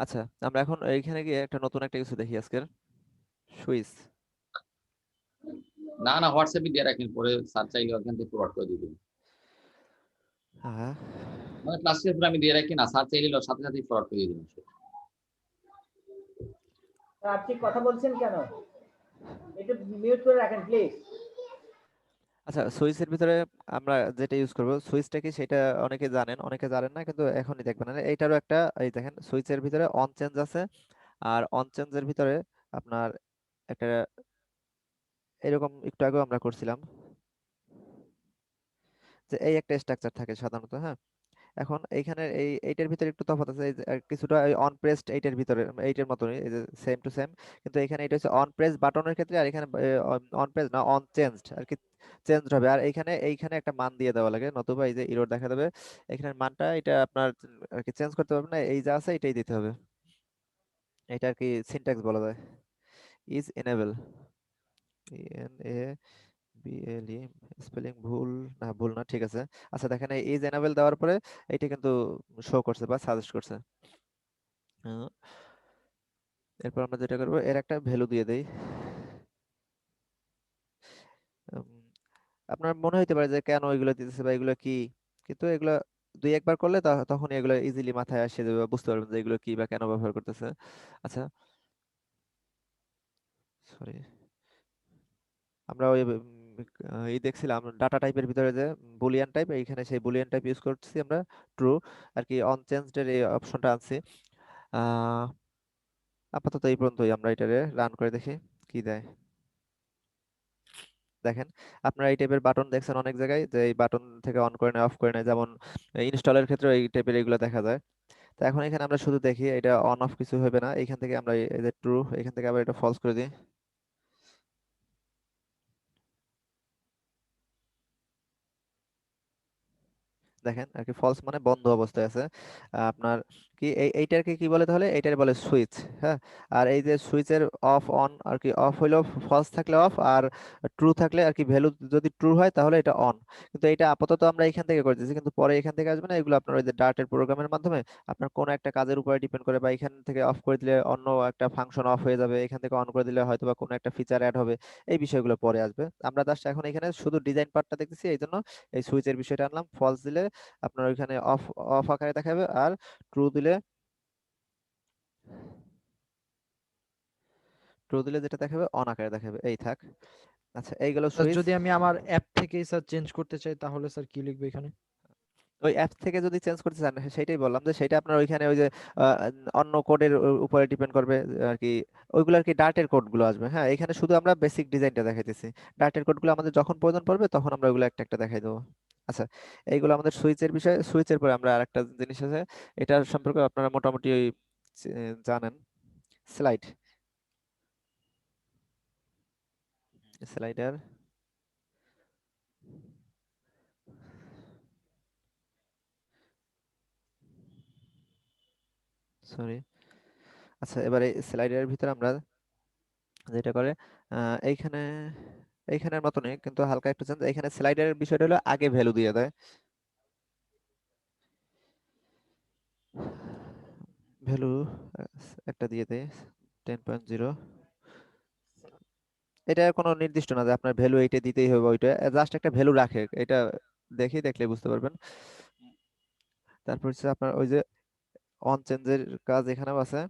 আচ্ছা, আমরা এখন এইখানে গিয়ে একটা নতুন একটা কিছু দেখি আজকের, সুইচ। না না, হোয়াটসঅ্যাপে দিয়ে রাখেন, পরে স্যার চাইলে ওখান থেকে ফরওয়ার্ড করে দিবেন। হ্যাঁ, মানে ক্লাসের পুরো আমি দিয়ে রাখি না, স্যার চাইলে সাথে সাথে ফরওয়ার্ড করে দিবেন। আপনি কথা বলছেন কেন? একটু মিউট করে রাখেন প্লিজ। আচ্ছা, সুইচের ভিতরে আমরা যেটা ইউজ করব, সুইচটা কি সেটা অনেকে জানেন, অনেকে জানেন না, কিন্তু এখনই দেখবেন। এইটারও একটা, এই দেখেন সুইচের ভিতরে অন চেঞ্জ আছে, আর অন চেঞ্জের ভিতরে আপনার একটা এরকম একটু আগেও আমরা করছিলাম যে এই একটা স্ট্রাকচার থাকে সাধারণত। হ্যাঁ, এখন এইখানে এইটার ভিতরে একটু তফাৎ আছে, এই যে কিছুটা অন প্রেসড এইটার ভিতরে, এইটার মতনই, এই যে সেম টু সেম, কিন্তু এখানে এটা হচ্ছে অন প্রেস বাটনের ক্ষেত্রে, আর এখানে অন প্রেস না, অন চেঞ্জড আর কি, চেঞ্জ হবে। আর এইখানে একটা মান দিয়ে দেওয়া লাগে, নতুবা এই যে এরর দেখা দেবে। এখানের মানটা এটা আপনার আর কি চেঞ্জ করতে পারবে না, এই যা আছে এটাই দিতে হবে। এটা আর কি সিনট্যাক্স বলা যায়, ইজ এনেবল, বিএলই, স্পেলিং ভুল, না ভুল না, ঠিক আছে। আচ্ছা দেখেন এই ইজ এনেবল দেওয়ার পরে এটা কিন্তু শো করছে বা সাজেস্ট করছে। আহ, এরপর আমরা যেটা করবো, এর একটা ভ্যালু দিয়ে দেই। উম, আপনার মনে হইতে পারে যে কেন এগুলো দিতেছে বা এগুলো কি, কিন্তু এগুলো দুই একবার করলে তখন এগুলো ইজিলি মাথায় আসে যাবে বা বুঝতে পারবেন যে এগুলো কি বা কেন ব্যবহার করতেছে। আচ্ছা, সরি, আমরা ওই এই দেখছিলাম ডাটা টাইপের ভিতরে যে বুলিয়ান টাইপ, এইখানে সেই বুলিয়ান টাইপ ইউজ করছি আমরা, ট্রু আর কি, অন চেঞ্জড এর এই অপশনটা আনছি। আহ আপাতত এই পর্যন্তই, আমরা এটারে রান করে দেখি কি দেয়। দেখেন আপনারা এই টাইপের বাটন দেখছেন অনেক জায়গায়, যে এই বাটন থেকে অন করে নেয় অফ করে নেয়, যেমন ইনস্টলের ক্ষেত্রে এই টাইপের এগুলো দেখা যায়। তো এখন এখানে আমরা শুধু দেখি এটা অন অফ কিছু হবে না, এখান থেকে আমরা এই যে ট্রু, এখান থেকে আবার এটা ফলস করে দিই। দেখেন আর কি ফলস মানে বন্ধ অবস্থায় আছে। আপনার কি এইটাকে কি বলে, তাহলে এইটার বলে সুইচ। হ্যাঁ, আর এই যে সুইচের অফ অন আর কি, অফ হইলেও ফলস থাকলে অফ, আর ট্রু থাকলে আর কি ভ্যালু যদি ট্রু হয় তাহলে এটা অন। কিন্তু এটা আপাতত আমরা এখান থেকে করতেছি, কিন্তু পরে এখান থেকে আসবে না, এগুলো আপনার ওই যে ডার্টের প্রোগ্রামের মাধ্যমে আপনার কোনো একটা কাজের উপরে ডিপেন্ড করে, বা এখান থেকে অফ করে দিলে অন্য একটা ফাংশন অফ হয়ে যাবে, এখান থেকে অন করে দিলে হয়তো বা কোনো একটা ফিচার অ্যাড হবে, এই বিষয়গুলো পরে আসবে। আমরা জাস্ট এখন এখানে শুধু ডিজাইন পার্টটা দেখতেছি, এই জন্য এই সুইচের বিষয়টা আনলাম। ফলস দিলে আপনার ওইখানে অফ অফ আকারে দেখাবে, আর ট্রু দিলে যেটা দেখাবে অন আকারে দেখাবে, এই থাক। আচ্ছা এইগুলো স্যার সুইচ। যদি আমি আমার অ্যাপ থেকেই স্যার চেঞ্জ করতে চাই তাহলে স্যার কি লিখবো এখানে? ওই অ্যাপ থেকে যদি চেঞ্জ করতে চান, সেটাই বললাম যে সেটা আপনার ওইখানে ওই যে আহ, অন্য কোডের উপরে ডিপেন্ড করবে আর কি, ওইগুলো আর কি ডার্টের কোডগুলো আসবে। হ্যাঁ, এখানে শুধু আমরা বেসিক ডিজাইনটা দেখাইতেছি, ডার্টের কোডগুলো আমাদের যখন প্রয়োজন পড়বে তখন আমরা ওইগুলো একটা একটা দেখাই দেবো। আচ্ছা, এইগুলো আমাদের সুইচের বিষয়। সুইচের পরে আমরা আরেকটা জিনিস আছে, এটার সম্পর্কে আপনারা মোটামুটি ওই জানেন, স্লাইড, স্লাইডার। সরি। আচ্ছা, এবারে স্লাইডারের ভিতরে আমরা যেটা করে এইখানে, এইখানের মতনই কিন্তু হালকা একটু চেঞ্জ। এখানে স্লাইডারের বিষয়টা হলো আগে ভ্যালু দিয়ে দেয়, ভ্যালু একটা দিয়ে দেয় 10.0। এটা কোনো নির্দিষ্ট না যে আপনার ভ্যালু এইটা দিতেই হবে, ওইটা জাস্ট একটা ভ্যালু রাখে, এটা দেখলে বুঝতে পারবেন। তারপর হচ্ছে আপনার ওই যে অন চেঞ্জের কাজ এখানেও আছে।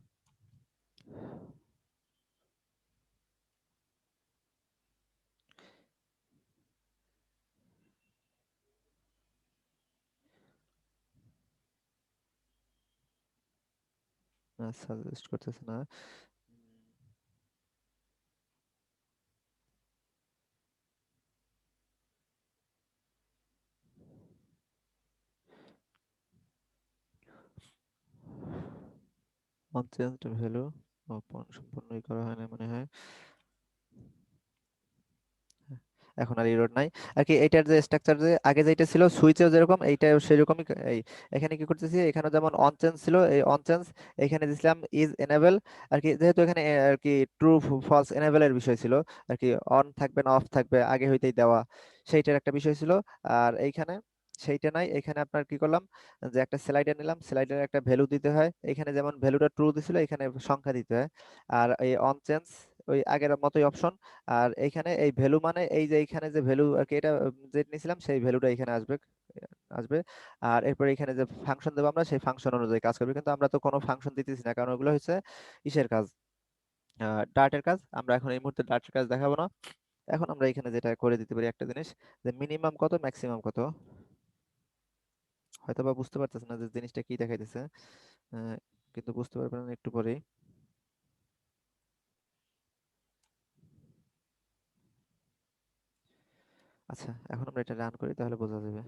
সাজেস্ট করতেছে না। অন চেঞ্জ ভ্যালু সম্পূর্ণই করা হয় না মনে হয়। এখন আর এরর নাই আর কি। এটার যে স্ট্রাকচার, যে আগে যেটা ছিল সুইচেও যেরকম এইটাও সেরকমই। এই এখানে কি করতেছি, এখানে যেমন অন চেঞ্জ ছিল, এই অন চেঞ্জ এখানে দিছিলাম ইজ এনেবল আর কি, যেহেতু এখানে আর কি ট্রু ফলস এনেবলের বিষয় ছিল আর কি, অন থাকবে না অফ থাকবে আগে হইতেই দেওয়া, সেইটার একটা বিষয় ছিল। আর এইখানে সেইটা নাই, এখানে আপনার কি করলাম, যে একটা স্লাইডার নিলাম, স্লাইডারে একটা ভ্যালু দিতে হয়, এখানে যেমন ভ্যালুটা ট্রু দিছিল এখানে সংখ্যা দিতে হয়। আর এই অন চেঞ্জ ওই আগের মতোই অপশন। আর এইখানে এই ভ্যালু মানে এই যে এইখানে যে ভ্যালু আর কি, এটা যে নিয়েছিলাম সেই ভ্যালুটা এখানে আসবে আসবে। আর এরপর এখানে যে ফাংশন দেবো আমরা, সেই ফাংশন অনুযায়ী কাজ করবে। কিন্তু আমরা তো কোনো ফাংশন দিতেছি না, কারণ ওগুলো হচ্ছে ইসের কাজ, ডার্টের কাজ। আমরা এখন এই মুহূর্তে ডার্টের কাজ দেখাবো না। এখন আমরা এখানে যেটা করে দিতে পারি একটা জিনিস, যে মিনিমাম কত ম্যাক্সিমাম কত, হয়তো বা বুঝতে পারতেছে না যে জিনিসটা কি দেখাইতেছে, আহ, কিন্তু বুঝতে পারবেন একটু পরেই। আচ্ছা, এখন আমরা এটা রান করি তাহলে বোঝা যাবে।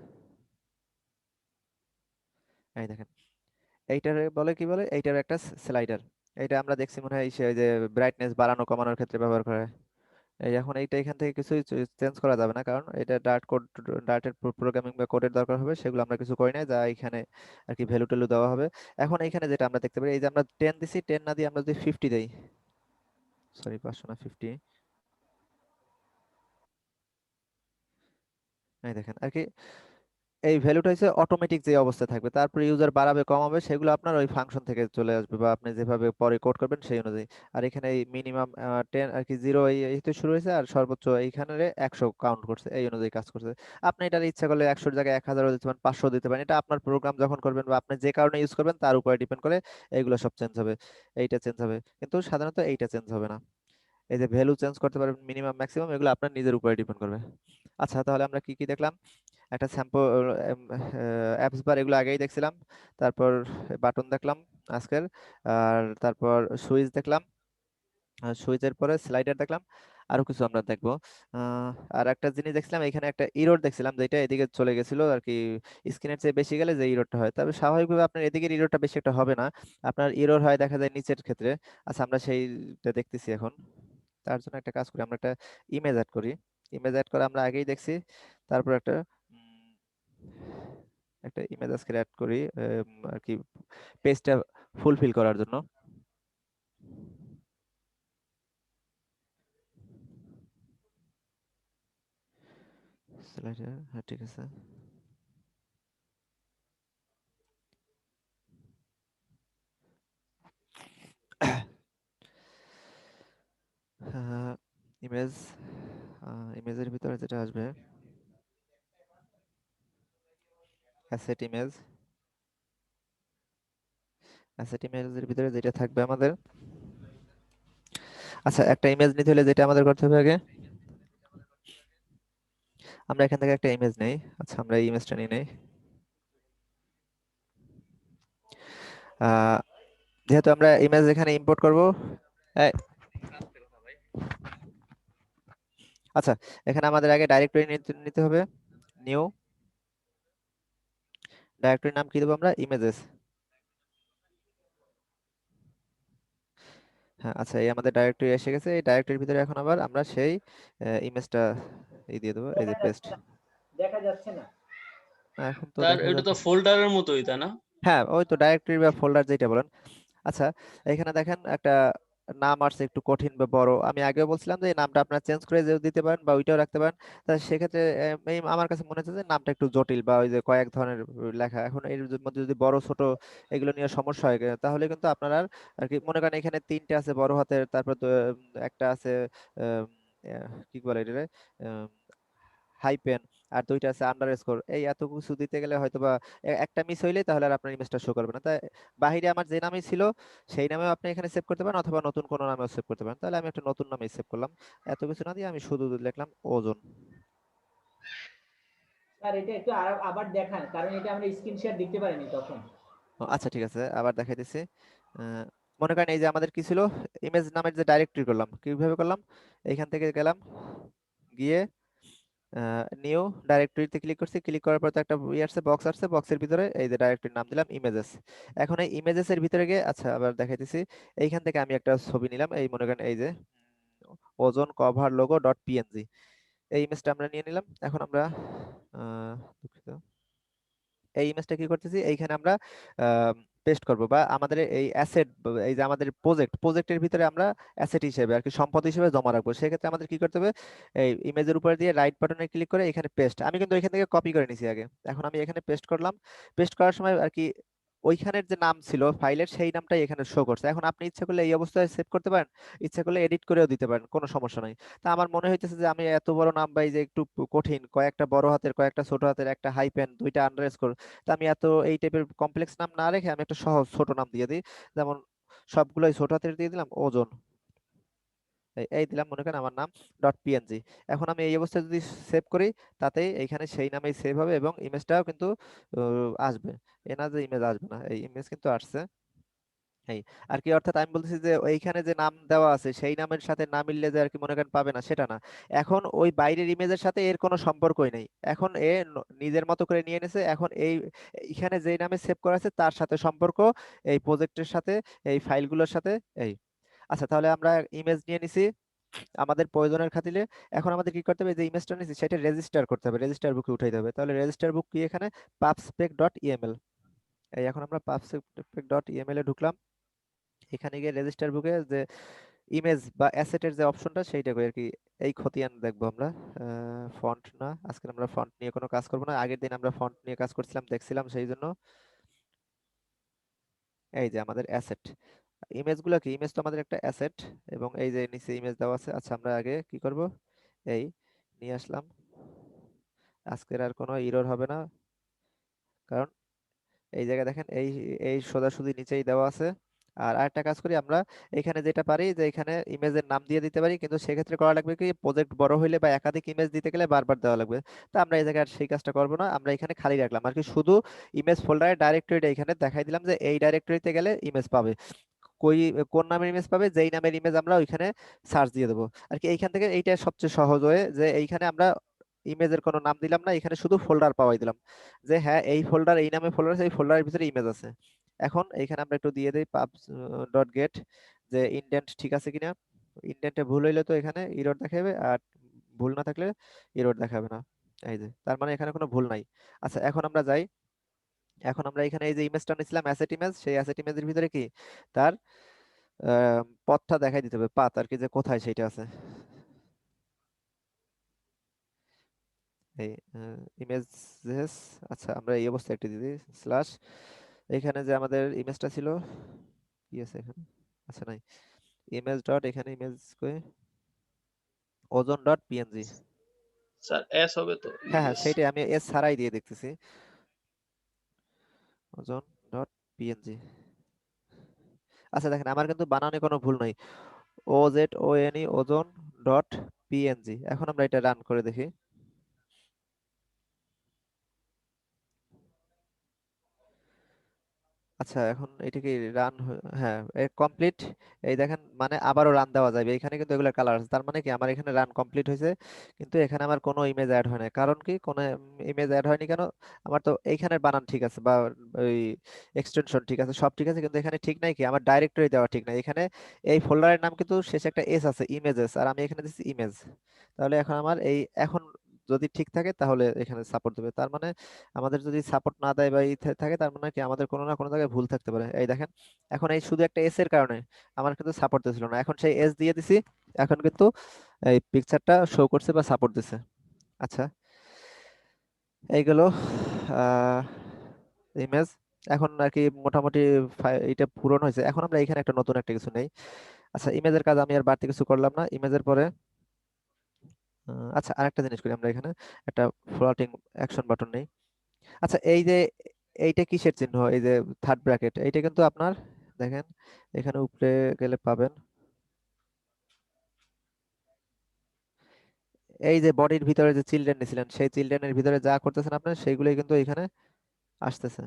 এই দেখেন, এইটার বলে কি বলে, এইটার একটা স্লাইডার। এটা আমরা দেখছি মনে হয় সে যে ব্রাইটনেস বাড়ানো কমানোর ক্ষেত্রে ব্যবহার করে। এই এখন এইটা এখান থেকে কিছুই চেঞ্জ করা যাবে না, কারণ এটা ডার্টের প্রোগ্রামিং বা কোডের দরকার হবে, সেগুলো আমরা কিছু করি না, যা এখানে আর কি ভ্যালু ট্যালু দেওয়া হবে। এখন এইখানে যেটা আমরা দেখতে পারি, এই যে আমরা 10 দিছি, 10 না দিয়ে আমরা যদি 50 দেই, সরি 500 না 50, এই দেখেন আর কি এই ভ্যালুটা হচ্ছে অটোমেটিক যে অবস্থায় থাকবে, তারপরে ইউজার বাড়াবে কমাবে সেগুলো আপনার ওই ফাংশন থেকে চলে আসবে, বা আপনি যেভাবে পরে কোড করবেন সেই অনুযায়ী। আর এখানে এই মিনিমাম 10 আর কি 0 এই তো শুরু হয়েছে, আর সর্বোচ্চ এইখানে 100 কাউন্ট করছে, এই অনুযায়ী কাজ করছে। আপনি এটার ইচ্ছা করলে 100 এর জায়গায় 1000 দিতে পারেন, 500 দিতে পারেন, এটা আপনার প্রোগ্রাম যখন করবেন বা আপনি যে কারণে ইউজ করবেন তার উপরে ডিপেন্ড করে এইগুলো সব চেঞ্জ হবে। এইটা চেঞ্জ হবে, কিন্তু সাধারণত এইটা চেঞ্জ হবে না। এই যে ভ্যালু চেঞ্জ করতে পারবেন মিনিমাম ম্যাক্সিমাম, এগুলো আপনার নিজের উপরে ডিপেন্ড করবে। আচ্ছা, তাহলে আমরা কি কি দেখলাম, একটা স্যাম্পল অ্যাপস বার এগুলো আগেই দেখছিলাম, তারপর বাটন দেখলাম আজকের, আর তারপর সুইচ দেখলাম, সুইচের পরে স্লাইডার দেখলাম। আরো কিছু আমরা দেখবো। আর একটা জিনিস দেখছিলাম, এখানে একটা ইরর দেখছিলাম যেটা এদিকে চলে গেছিল আর কি, স্ক্রিনের চেয়ে বেশি গেলে যে ইররটা হয়, তবে স্বাভাবিকভাবে আপনার এদিকের ইররটা বেশি একটা হবে না, আপনার ইরর হয় দেখা যায় নিচের ক্ষেত্রে। আচ্ছা আমরা সেইটা দেখতেছি এখন। তার জন্য একটা কাজ করি, আমরা একটা ইমেজ অ্যাড করি। ইমেজ অ্যাড করে আমরা আগেই দেখছি। তারপর একটা ইমেজ আজকে অ্যাড করি আর কি পেজটা ফুলফিল করার জন্য। হ্যাঁ ঠিক আছে। ইমেজ, ইমেজের ভিতরে যেটা আসবে অ্যাসেট ইমেজ, অ্যাসেট ইমেজের ভিতরে যেটা থাকবে আমাদের, আচ্ছা একটা ইমেজ নিতে হলে যেটা আমাদের করতে হবে আগে, আমরা এখান থেকে একটা ইমেজ নেই। আচ্ছা আমরা এই ইমেজটা নিয়ে নেই। যেহেতু আমরা ইমেজ এখানে ইম্পোর্ট করব, আচ্ছা এখানে আমাদের আগে ডাইরেক্টরি নিতে হবে। নিউ ডাইরেক্টরি নাম কি দেবো আমরা, ইমেজেস। হ্যাঁ আচ্ছা এই আমাদের ডাইরেক্টরি এসে গেছে। এই ডাইরেক্টরির ভিতরে এখন আবার আমরা সেই ইমেজটা দিয়ে দেবো, এই যে পেস্ট। দেখা যাচ্ছে না। এখন তো স্যার দেখা এটা তো যাচ্ছে। ফোল্ডারের মতোই তাই না? হ্যাঁ ওই তো ডাইরেক্টরি বা ফোল্ডার যেটা বলেন। আচ্ছা এখানে দেখেন একটা নাম আসছে একটু কঠিন বা বড়, আমি আগেও বলছিলাম যে এই নামটা আপনারা চেঞ্জ করে যে দিতে পারেন বা ওইটাও রাখতে পারেন। তা সেক্ষেত্রে এই আমার কাছে মনে হচ্ছে যে নামটা একটু জটিল বা ওই যে কয়েক ধরনের লেখা, এখন এর মধ্যে যদি বড় ছোট এগুলো নিয়ে সমস্যা হয় তাহলে কিন্তু আপনারা আর কি মনে করেন এখানে তিনটে আছে বড় হাতের, তারপর একটা আছে কি বলে এটা, হাইপেন, আর দুইটা আছে আন্ডারস্কোর, এই এত কিছু দিতে গেলে হয়তো বা একটা মিস হইলে তাহলে আর আপনার ইমেজটা শো করবে না। তাই বাহিরে আমার যে নামই ছিল সেই নামেও আপনি এখানে সেভ করতে পারেন, অথবা নতুন কোনো নামেও সেভ করতে পারেন। তাহলে আমি একটা নতুন নামে সেভ করলাম, এত কিছু না দিয়ে আমি শুধু লিখলাম ওজন। স্যার এটা একটু আবার দেখান, কারণ এটা আমরা স্ক্রিনশট দেখতে পারিনি তখন। আচ্ছা ঠিক আছে আবার দেখাই দিচ্ছি। মনে করেন এই যে আমাদের কি ছিল, ইমেজ নামের যে ডাইরেক্টরি করলাম, কিভাবে করলাম, এইখান থেকে গেলাম, গিয়ে নিউ ডাইরেক্টরিতে ক্লিক করছি, ক্লিক করার পর তো একটা আসছে, বক্স আসছে, বক্সের ভিতরে এই যে ডাইরেক্টরির নাম দিলাম ইমেজেস। এখন এই ইমেজেস এর ভিতরে গিয়ে আচ্ছা আবার দেখাইতেছি, এইখান থেকে আমি একটা ছবি নিলাম, এই মনে করেন এই যে ওজন কভার লোগো ডট পিএনজি, এই ইমেজটা আমরা নিয়ে নিলাম। এখন আমরা দুঃখিত, এই ইমেজটা কি করতেছি, এইখানে আমরা পেস্ট করব, বা আমাদের এই অ্যাসেট, এই যে আমাদের প্রজেক্টের ভিতরে আমরা অ্যাসেট হিসেবে আর কি সম্পদ হিসেবে জমা রাখবো। সেক্ষেত্রে আমাদের কি করতে হবে, এই ইমেজের উপর দিয়ে রাইট বাটনে ক্লিক করে এখানে পেস্ট, আমি কিন্তু এখান থেকে কপি করে নিছি আগে, এখন আমি এখানে পেস্ট করলাম। পেস্ট করার সময় আর কি ওইখানের যে নাম ছিল ফাইলের সেই নামটাই এখানে শো করছে। এখন আপনি ইচ্ছা করলে এই অবস্থায় সেভ করতে পারেন, ইচ্ছা করলে এডিট করেও দিতে পারেন, কোনো সমস্যা নাই। তা আমার মনে হইতেছে যে আমি এত বড় নাম বা এই যে একটু কঠিন, কয়েকটা বড় হাতের, কয়েকটা ছোট হাতের, একটা হাইপেন, দুইটা আন্ডারস্কোর, তা আমি এত এই টাইপের কমপ্লেক্স নাম না রেখে আমি একটা সহজ ছোট নাম দিয়ে দিই। যেমন সবগুলোই ছোট হাতের দিয়ে দিলাম, ওজন, এই দিলাম মনে করেন আমার নাম ডট পিএনজি। এখন আমি এই অবস্থায় যদি সেভ করি, তাতেই এইখানে সেই নামেই সেভ হবে এবং ইমেজটাও কিন্তু আসবে, এ না যে ইমেজ আসবে না, এই ইমেজ কিন্তু আসছে। এই আর কি, অর্থাৎ আমি বলতেছি যে এইখানে যে নাম দেওয়া আছে সেই নামের সাথে না মিললে যে আর কি মনে করেন পাবে না, সেটা না। এখন ওই বাইরের ইমেজের সাথে এর কোনো সম্পর্কই নেই, এখন এ নিজের মতো করে নিয়ে এনেছে। এখন এইখানে যেই নামে সেভ করা আছে তার সাথে সম্পর্ক, এই প্রজেক্টের সাথে, এই ফাইলগুলোর সাথে। এই আচ্ছা তাহলে আমরা ইমেজ নিয়ে নিছি আমাদের প্রয়োজনের খাতিরে। এখন আমাদের কি করতে হবে, যে ইমেজটা নিছি সেটা রেজিস্টার করতে হবে, রেজিস্টার বুকে উঠাইতে হবে। তাহলে রেজিস্টার বুক কি, এখানে পাবস্পেক ডট ইএমএল, এই এখন আমরা পাবস্পেক ডট ইএমএল এ ঢুকলাম। এখানে গিয়ে রেজিস্টার বুকে যে ইমেজ বা অ্যাসেটের যে অপশনটা সেইটা কই আর কি, এই খতিয়ান দেখবো আমরা। ফন্ট না, আজকে আমরা ফন্ট নিয়ে কোনো কাজ করব না, আগের দিন আমরা ফন্ট নিয়ে কাজ করছিলাম দেখছিলাম, সেই জন্য। এই যে আমাদের অ্যাসেট, ইমেজগুলো কি, ইমেজ তো আমাদের একটা অ্যাসেট, এবং এই যে নিচে ইমেজ দেওয়া আছে। আচ্ছা আমরা আগে কি করব, এই নিয়ে আসলাম, আজকের আর কোনো এরর হবে না, কারণ এই জায়গায় দেখেন এই এই সোজাসুজি নিচেই দেওয়া আছে। আর আরেকটা কাজ করি আমরা, এখানে যেটা পারি যে এখানে ইমেজের নাম দিয়ে দিতে পারি, কিন্তু সেক্ষেত্রে করা লাগবে কি, প্রজেক্ট বড় হইলে বা একাধিক ইমেজ দিতে গেলে বারবার দেওয়া লাগবে। তো আমরা এই জায়গায় আর সেই কাজটা করবো না, আমরা এখানে খালি রাখলাম আর কি, শুধু ইমেজ ফোল্ডারের ডাইরেক্টরিটা এখানে দেখাই দিলাম যে এই ডাইরেক্টরিতে গেলে ইমেজ পাবে। কোন নামের ইমেজ পাবে, যেই নামের ইমেজ আমরা ওইখানে সার্চ দিয়ে দেবো আর কি। এইখান থেকে এইটা সবচেয়ে সহজ হয়ে যে এইখানে আমরা ইমেজের কোনো নাম দিলাম না, এখানে শুধু ফোল্ডার পাওয়াই দিলাম যে হ্যাঁ এই ফোল্ডার, এই নামে ফোল্ডার আছে, এই ফোল্ডারের ভিতরে ইমেজ আছে। এখন এইখানে আমরা একটু দিয়ে দিই পাবস ডট গেট যে ইনডেন্ট ঠিক আছে কিনা। ইনডেন্টে ভুল হইলে তো এখানে এরর দেখাবে, আর ভুল না থাকলে এরর দেখাবে না। এই যে তার মানে এখানে কোনো ভুল নাই। আচ্ছা এখন আমরা যাই, এখন আমরা এখানে এই যে ইমেজটা নিয়েছিলাম অ্যাসেট ইমেজ, সেই অ্যাসেট ইমেজের ভিতরে কি তার পথটা দেখাই দিতে হবে, পাথ আর কি, যে কোথায় সেইটা আছে। এই ইমেজেস, আচ্ছা আমরা এই অবস্থায় একটা দিয়ে দিই স্ল্যাশ, এখানে যে আমাদের ইমেজটা ছিল কি আছে এখানে, আচ্ছা নাই, ইমেজ ডট, এখানে ইমেজ কই, ওজন ডট পিএনজি। স্যার এস হবে তো? হ্যাঁ হ্যাঁ Yes. সেইটাই আমি এস ছাড়াই দিয়ে দেখতেছি, ওজন ডট পিএনজি। আচ্ছা দেখেন আমার কিন্তু বানানে কোনো ভুল নাই, ও জেড ও এন ই ওজন ডট পিএনজি। এখন আমরা এটা রান করে দেখি। আচ্ছা এখন এটা কি রান, হ্যাঁ কমপ্লিট। এই দেখেন মানে আবারও রান দেওয়া যাবে, এখানে কিন্তু এগুলো কালার আছে, তার মানে কি আমার এখানে রান কমপ্লিট হয়েছে, কিন্তু এখানে আমার কোনো ইমেজ অ্যাড হয় না। কারণ কি কোনো ইমেজ অ্যাড হয়নি কেন, আমার তো এইখানের বানান ঠিক আছে, বা ওই এক্সটেনশন ঠিক আছে, সব ঠিক আছে, কিন্তু এখানে ঠিক নাই কি আমার ডাইরেক্টরি দেওয়া ঠিক নাই। এখানে এই ফোল্ডারের নাম কিন্তু শেষে একটা এস আছে, ইমেজেস, আর আমি এখানে দিচ্ছি ইমেজ। তাহলে এখন আমার এই এখন যদি ঠিক থাকে তাহলে এখানে সাপোর্ট দেবে। তার মানে আমাদের যদি সাপোর্ট না দেয় বা থাকে, তার মানে কি আমাদের কোনো না কোনো জায়গায় ভুল থাকতে পারে। এই দেখেন এখন এই শুধু একটা এস এর কারণে আমার কিন্তু সাপোর্ট দিছিল না, এখন সেই এস দিয়ে দিছি, এখন কিন্তু এই পিকচারটা শো করছে বা সাপোর্ট দিছে। আচ্ছা এইগুলো ইমেজ এখন আর কি মোটামুটি এটা পূরণ হয়েছে। এখন আমরা এখানে একটা নতুন একটা কিছু নেই। আচ্ছা ইমেজের কাজ আমি আর বাড়তি কিছু করলাম না, ইমেজের পরে আচ্ছা আরেকটা জিনিস করি আমরা এখানে একটা ফ্লোটিং অ্যাকশন বাটন নেই। আচ্ছা এই যে এইটা কিসের চিহ্ন, এই যে থার্ড ব্র্যাকেট, এইটা কিন্তু আপনার দেখেন এখানে উপরে গেলে পাবেন, এই যে বডির ভিতরে যে চিলড্রেন নিছিলেন, সেই চিলড্রেনের ভিতরে যা করতেছেন আপনার সেইগুলোই কিন্তু এখানে আসতেছে।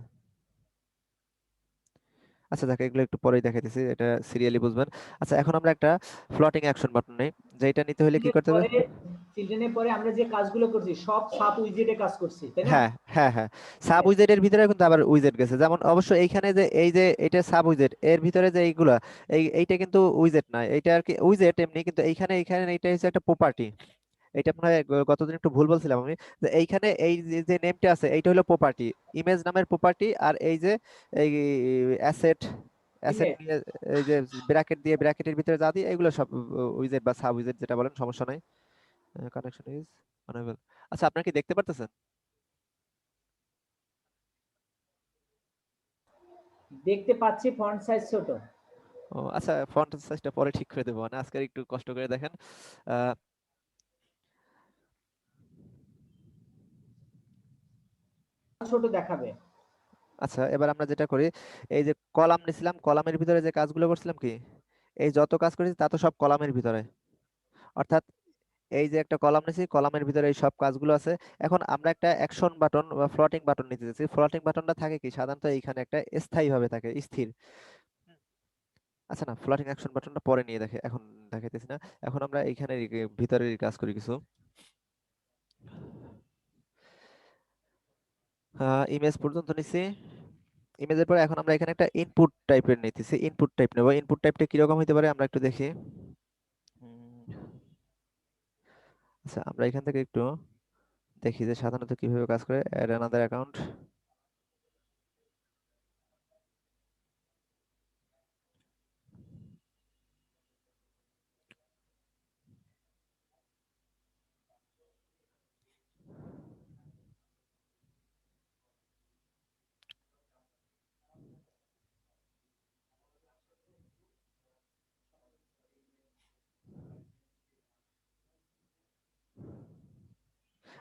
আচ্ছা দেখো এগুলো একটু পরেই দেখাইতেছি, এটা সিরিয়ালি বুঝবেন। আচ্ছা এখন আমরা একটা ফ্লোটিং অ্যাকশন বাটন নেই, যেটা নিতে হলে কি করতে হবে। চিলড্রেনের পরে আমরা যে কাজগুলো করছি সব সাব উইজেটে কাজ করছি, তাই না? হ্যাঁ হ্যাঁ হ্যাঁ, সাব উইজেটের ভিতরে কিন্তু আবার উইজেট গেছে, যেমন অবশ্য এইখানে যে এই যে এটা সাব উইজেট, এর ভিতরে যে এইগুলা এইটা কিন্তু উইজেট না, এটা আর কি উইজেট এমনি, কিন্তু এইখানে এইখানে এইটা হচ্ছে একটা প্রপার্টি। এটা মনে হয় গতদিন একটু ভুল বলছিলাম আমি, যে এইখানে এই যে নেমটা আছে এইটা হলো প্রপার্টি, ইমেজ নামের প্রপার্টি, আর এই যে এই অ্যাসেট, অ্যাসেট Image। নিয়ে এই যে ব্র্যাকেট দিয়ে ব্র্যাকেটের ভিতরে যা দিয়ে এগুলো সব উইজেট বা সাব উইজেট যেটা বলেন, সমস্যা নাই। Connection is honourable. আচ্ছা আপনারা কি দেখতে পারতেছেন? দেখতে পাচ্ছি ফন্ট সাইজ ছোট। ও আচ্ছা ফন্ট সাইজটা পরে ঠিক করে দেবো, মানে আজকে একটু কষ্ট করে দেখেন। আহ, ছোট দেখাবে। আচ্ছা এবার আমরা যেটা করি, এই যে কলাম নিছিলাম, কলামের ভিতরে যে কাজগুলো করছিলাম কি, এই যত কাজ করেছি তা তো সব কলামের ভিতরে, অর্থাৎ এই যে একটা কলাম নিছি, কলামের ভিতরে এই সব কাজগুলো আছে। এখন আমরা একটা অ্যাকশন বাটন বা ফ্লোটিং বাটন নিতে চাইছি, ফ্লোটিং বাটনটা থাকে কি সাধারণত এইখানে একটা স্থায়ী ভাবে থাকে, স্থির। আচ্ছা না, ফ্লোটিং অ্যাকশন বাটনটা পরে নিয়ে দেখে, এখন দেখাইতেছি না। এখন আমরা এইখানে ভিতরের কাজ করি কিছু। ইমেজ পর্যন্ত নিছি, ইমেজের পরে এখন আমরা এখানে একটা ইনপুট টাইপের নিতেছি, ইনপুট টাইপ নেব। ইনপুট টাইপটা কিরকম হতে পারে আমরা একটু দেখি। আচ্ছা আমরা এখান থেকে একটু দেখি যে সাধারণত কিভাবে কাজ করে, অ্যাড অ্যানাদার অ্যাকাউন্ট।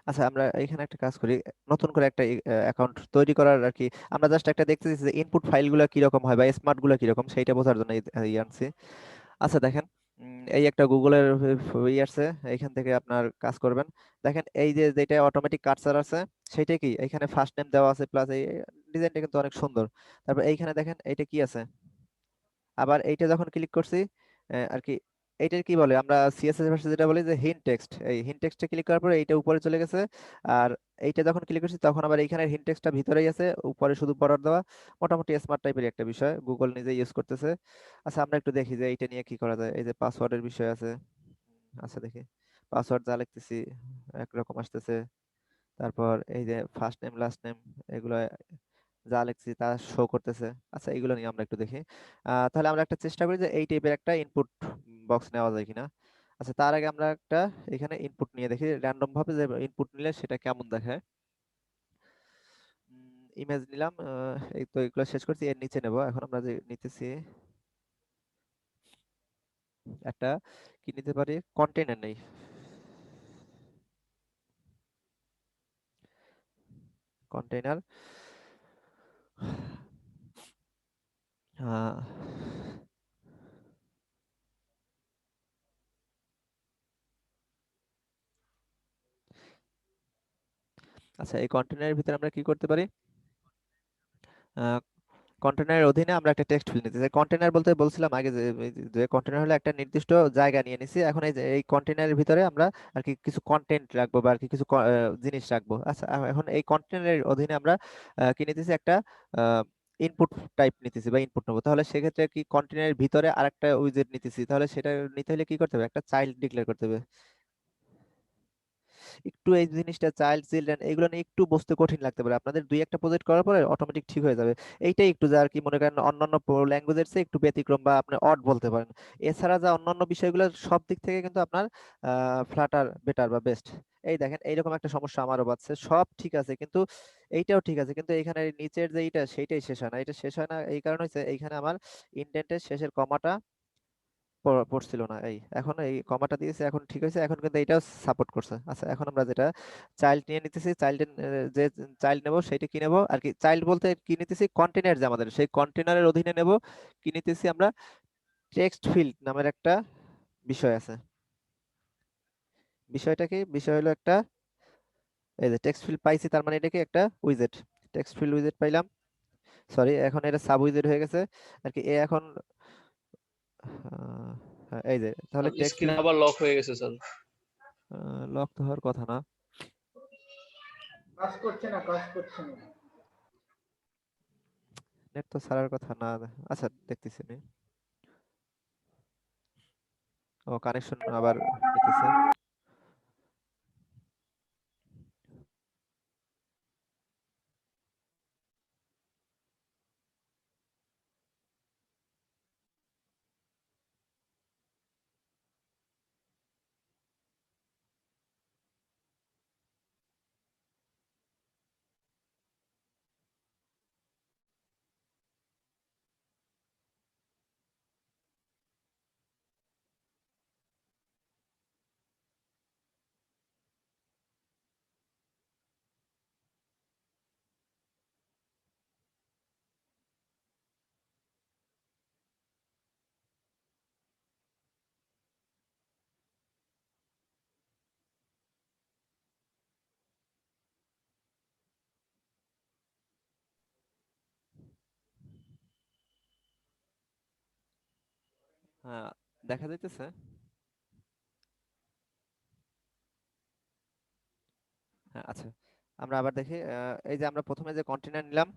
আচ্ছা আমরা এখানে একটা কাজ করি, নতুন করে একটা অ্যাকাউন্ট তৈরি করার আর কি, আমরা জাস্ট একটা দেখতেছি যে ইনপুট ফাইলগুলো কিরকম হয় বা স্মার্ট গুলো কিরকম, সেইটা বোঝার জন্য আনছি। আচ্ছা দেখেন এই একটা গুগলের ই আছে, এইখান থেকে আপনার কাজ করবেন। দেখেন এই যে যেটা অটোমেটিক কার্সার আছে, সেইটা কি এখানে ফার্স্ট নেম দেওয়া আছে, প্লাস এই ডিজাইনটা কিন্তু অনেক সুন্দর। তারপর এইখানে দেখেন এইটা কি আছে, আবার এইটা যখন ক্লিক করছি আর কি, এইটার কি বলে আমরা সিএসএস ভার্সনে যেটা বলি যে হিন্ট টেক্সট, এই হিন্ট টেক্সটে ক্লিক করার পরে এইটা উপরে চলে গেছে। আর এইটা যখন ক্লিক করছি তখন আবার এইখানে হিন্ট টেক্সটটা ভিতরেই আছে, উপরে শুধু বর্ডার দেওয়া। মোটামুটি স্মার্ট টাইপের একটা বিষয়, গুগল নিজে ইউজ করতেছে। আচ্ছা আমরা একটু দেখি যে এইটা নিয়ে কি করা যায়। এই যে পাসওয়ার্ডের বিষয় আছে। আচ্ছা দেখি, পাসওয়ার্ড যা লিখতেছি একরকম আসতেছে। তারপর এই যে ফার্স্ট নেম লাস্ট নেম এগুলো যা লিখছি তা শো করতেছে। আচ্ছা এগুলো নিয়ে আমরা একটু দেখি। তাহলে আমরা একটা চেষ্টা করি যে এই টাইপের একটা ইনপুট বক্স নেওয়া যায় কিনা। আচ্ছা তার আগে আমরা একটা এখানে ইনপুট নিয়ে দেখি র্যান্ডম ভাবে, যে ইনপুট নিলে সেটা কেমন দেখায়। ইমেজ নিলাম, এই তো এগুলো শেষ করছি। এর নিচে নেব এখন আমরা যে নিতেছি একটা কি নিতে পারি, কন্টেইনার নেই। কন্টেইনার আচ্ছা এই কন্টেইনারের ভিতরে আমরা কি করতে পারি, কন্টেনারের অধীনে আমরা একটা টেক্সট ফিল্ড নিতে চাই। কন্টেনার বলতে বলছিলাম আগে যে কন্টেনার হলো একটা নির্দিষ্ট জায়গা নিয়ে নিছি। এখন এই যে এই কন্টেনারের ভিতরে আমরা আর কি কিছু কন্টেন্ট রাখবো বা আর কি কিছু জিনিস রাখবো। আচ্ছা এখন এই কন্টেনারের অধীনে আমরা কি নিতেছি, একটা ইনপুট টাইপ নিতেছি বা ইনপুট নেবো। তাহলে সেক্ষেত্রে কি কন্টেনারের ভিতরে আরেকটা উইজেট নিতেছি, তাহলে সেটা নিতে হলে কি করতে হবে, একটা চাইল্ড ডিক্লেয়ার করতে হবে। একটু এই জিনিসটা চাইল্ড চিলড্রেন এগুলো নিয়ে একটু বুঝতে কঠিন লাগতে পারে আপনাদের, দুই একটা প্রজেক্ট করার পরে অটোমেটিক ঠিক হয়ে যাবে। এইটাই একটু যা আর কি মনে করেন অন্যান্য ল্যাঙ্গুয়েজের চেয়ে একটু ব্যতিক্রম বা আপনি অড বলতে পারেন। এছাড়া যা অন্যান্য বিষয়গুলো সব দিক থেকে কিন্তু আপনার ফ্লাটার বেটার বা বেস্ট। এই দেখেন এইরকম একটা সমস্যা আমারও বাচ্ছে, সব ঠিক আছে কিন্তু এইটাও ঠিক আছে, কিন্তু এখানে নিচের যে এইটা সেইটাই শেষ হয় না। এটা শেষ হয় না এই কারণে হচ্ছে এইখানে আমার ইনডেন্টের শেষের কমাটা পড়ছিল না। এই এখন এই কমাটা দিয়েছে, এখন ঠিক হয়েছে, এখন কিন্তু এটাও সাপোর্ট করছে। আচ্ছা এখন আমরা যেটা চাইল্ড নিয়ে নিতেছি, চাইল্ডের যে চাইল্ড নেব সেটা কি নেব আর কি, চাইল্ড বলতে কি নিতেছি, কন্টেনার যে আমাদের সেই কন্টেনারের অধীনে নেব কি নিতেছি আমরা, টেক্সট ফিল্ড নামের একটা বিষয় আছে। বিষয়টা কি, বিষয় হলো একটা এই যে টেক্সট ফিল্ড পাইছি, তার মানে এটা কি একটা উইজেট, টেক্সট ফিল্ড উইজেট পাইলাম। সরি এখন এটা সাব উইজেট হয়ে গেছে আর কি। এ এখন এই যে তাহলে টেক্সট স্ক্রিন ফিল্ড আবার লক হয়ে গেছে স্যার। লক তো হওয়ার কথা না, কাজ করছে না, কাজ করছে না। নেট তো ছাড়ার কথা না। আচ্ছা দেখতেছি আমি, ও কানেকশন আবার নিতেছে। হ্যাঁ দেখা যাইতেছে। হ্যাঁ আচ্ছা আমরা আবার দেখি, এই যে আমরা প্রথমে যে কন্টেনার নিলাম,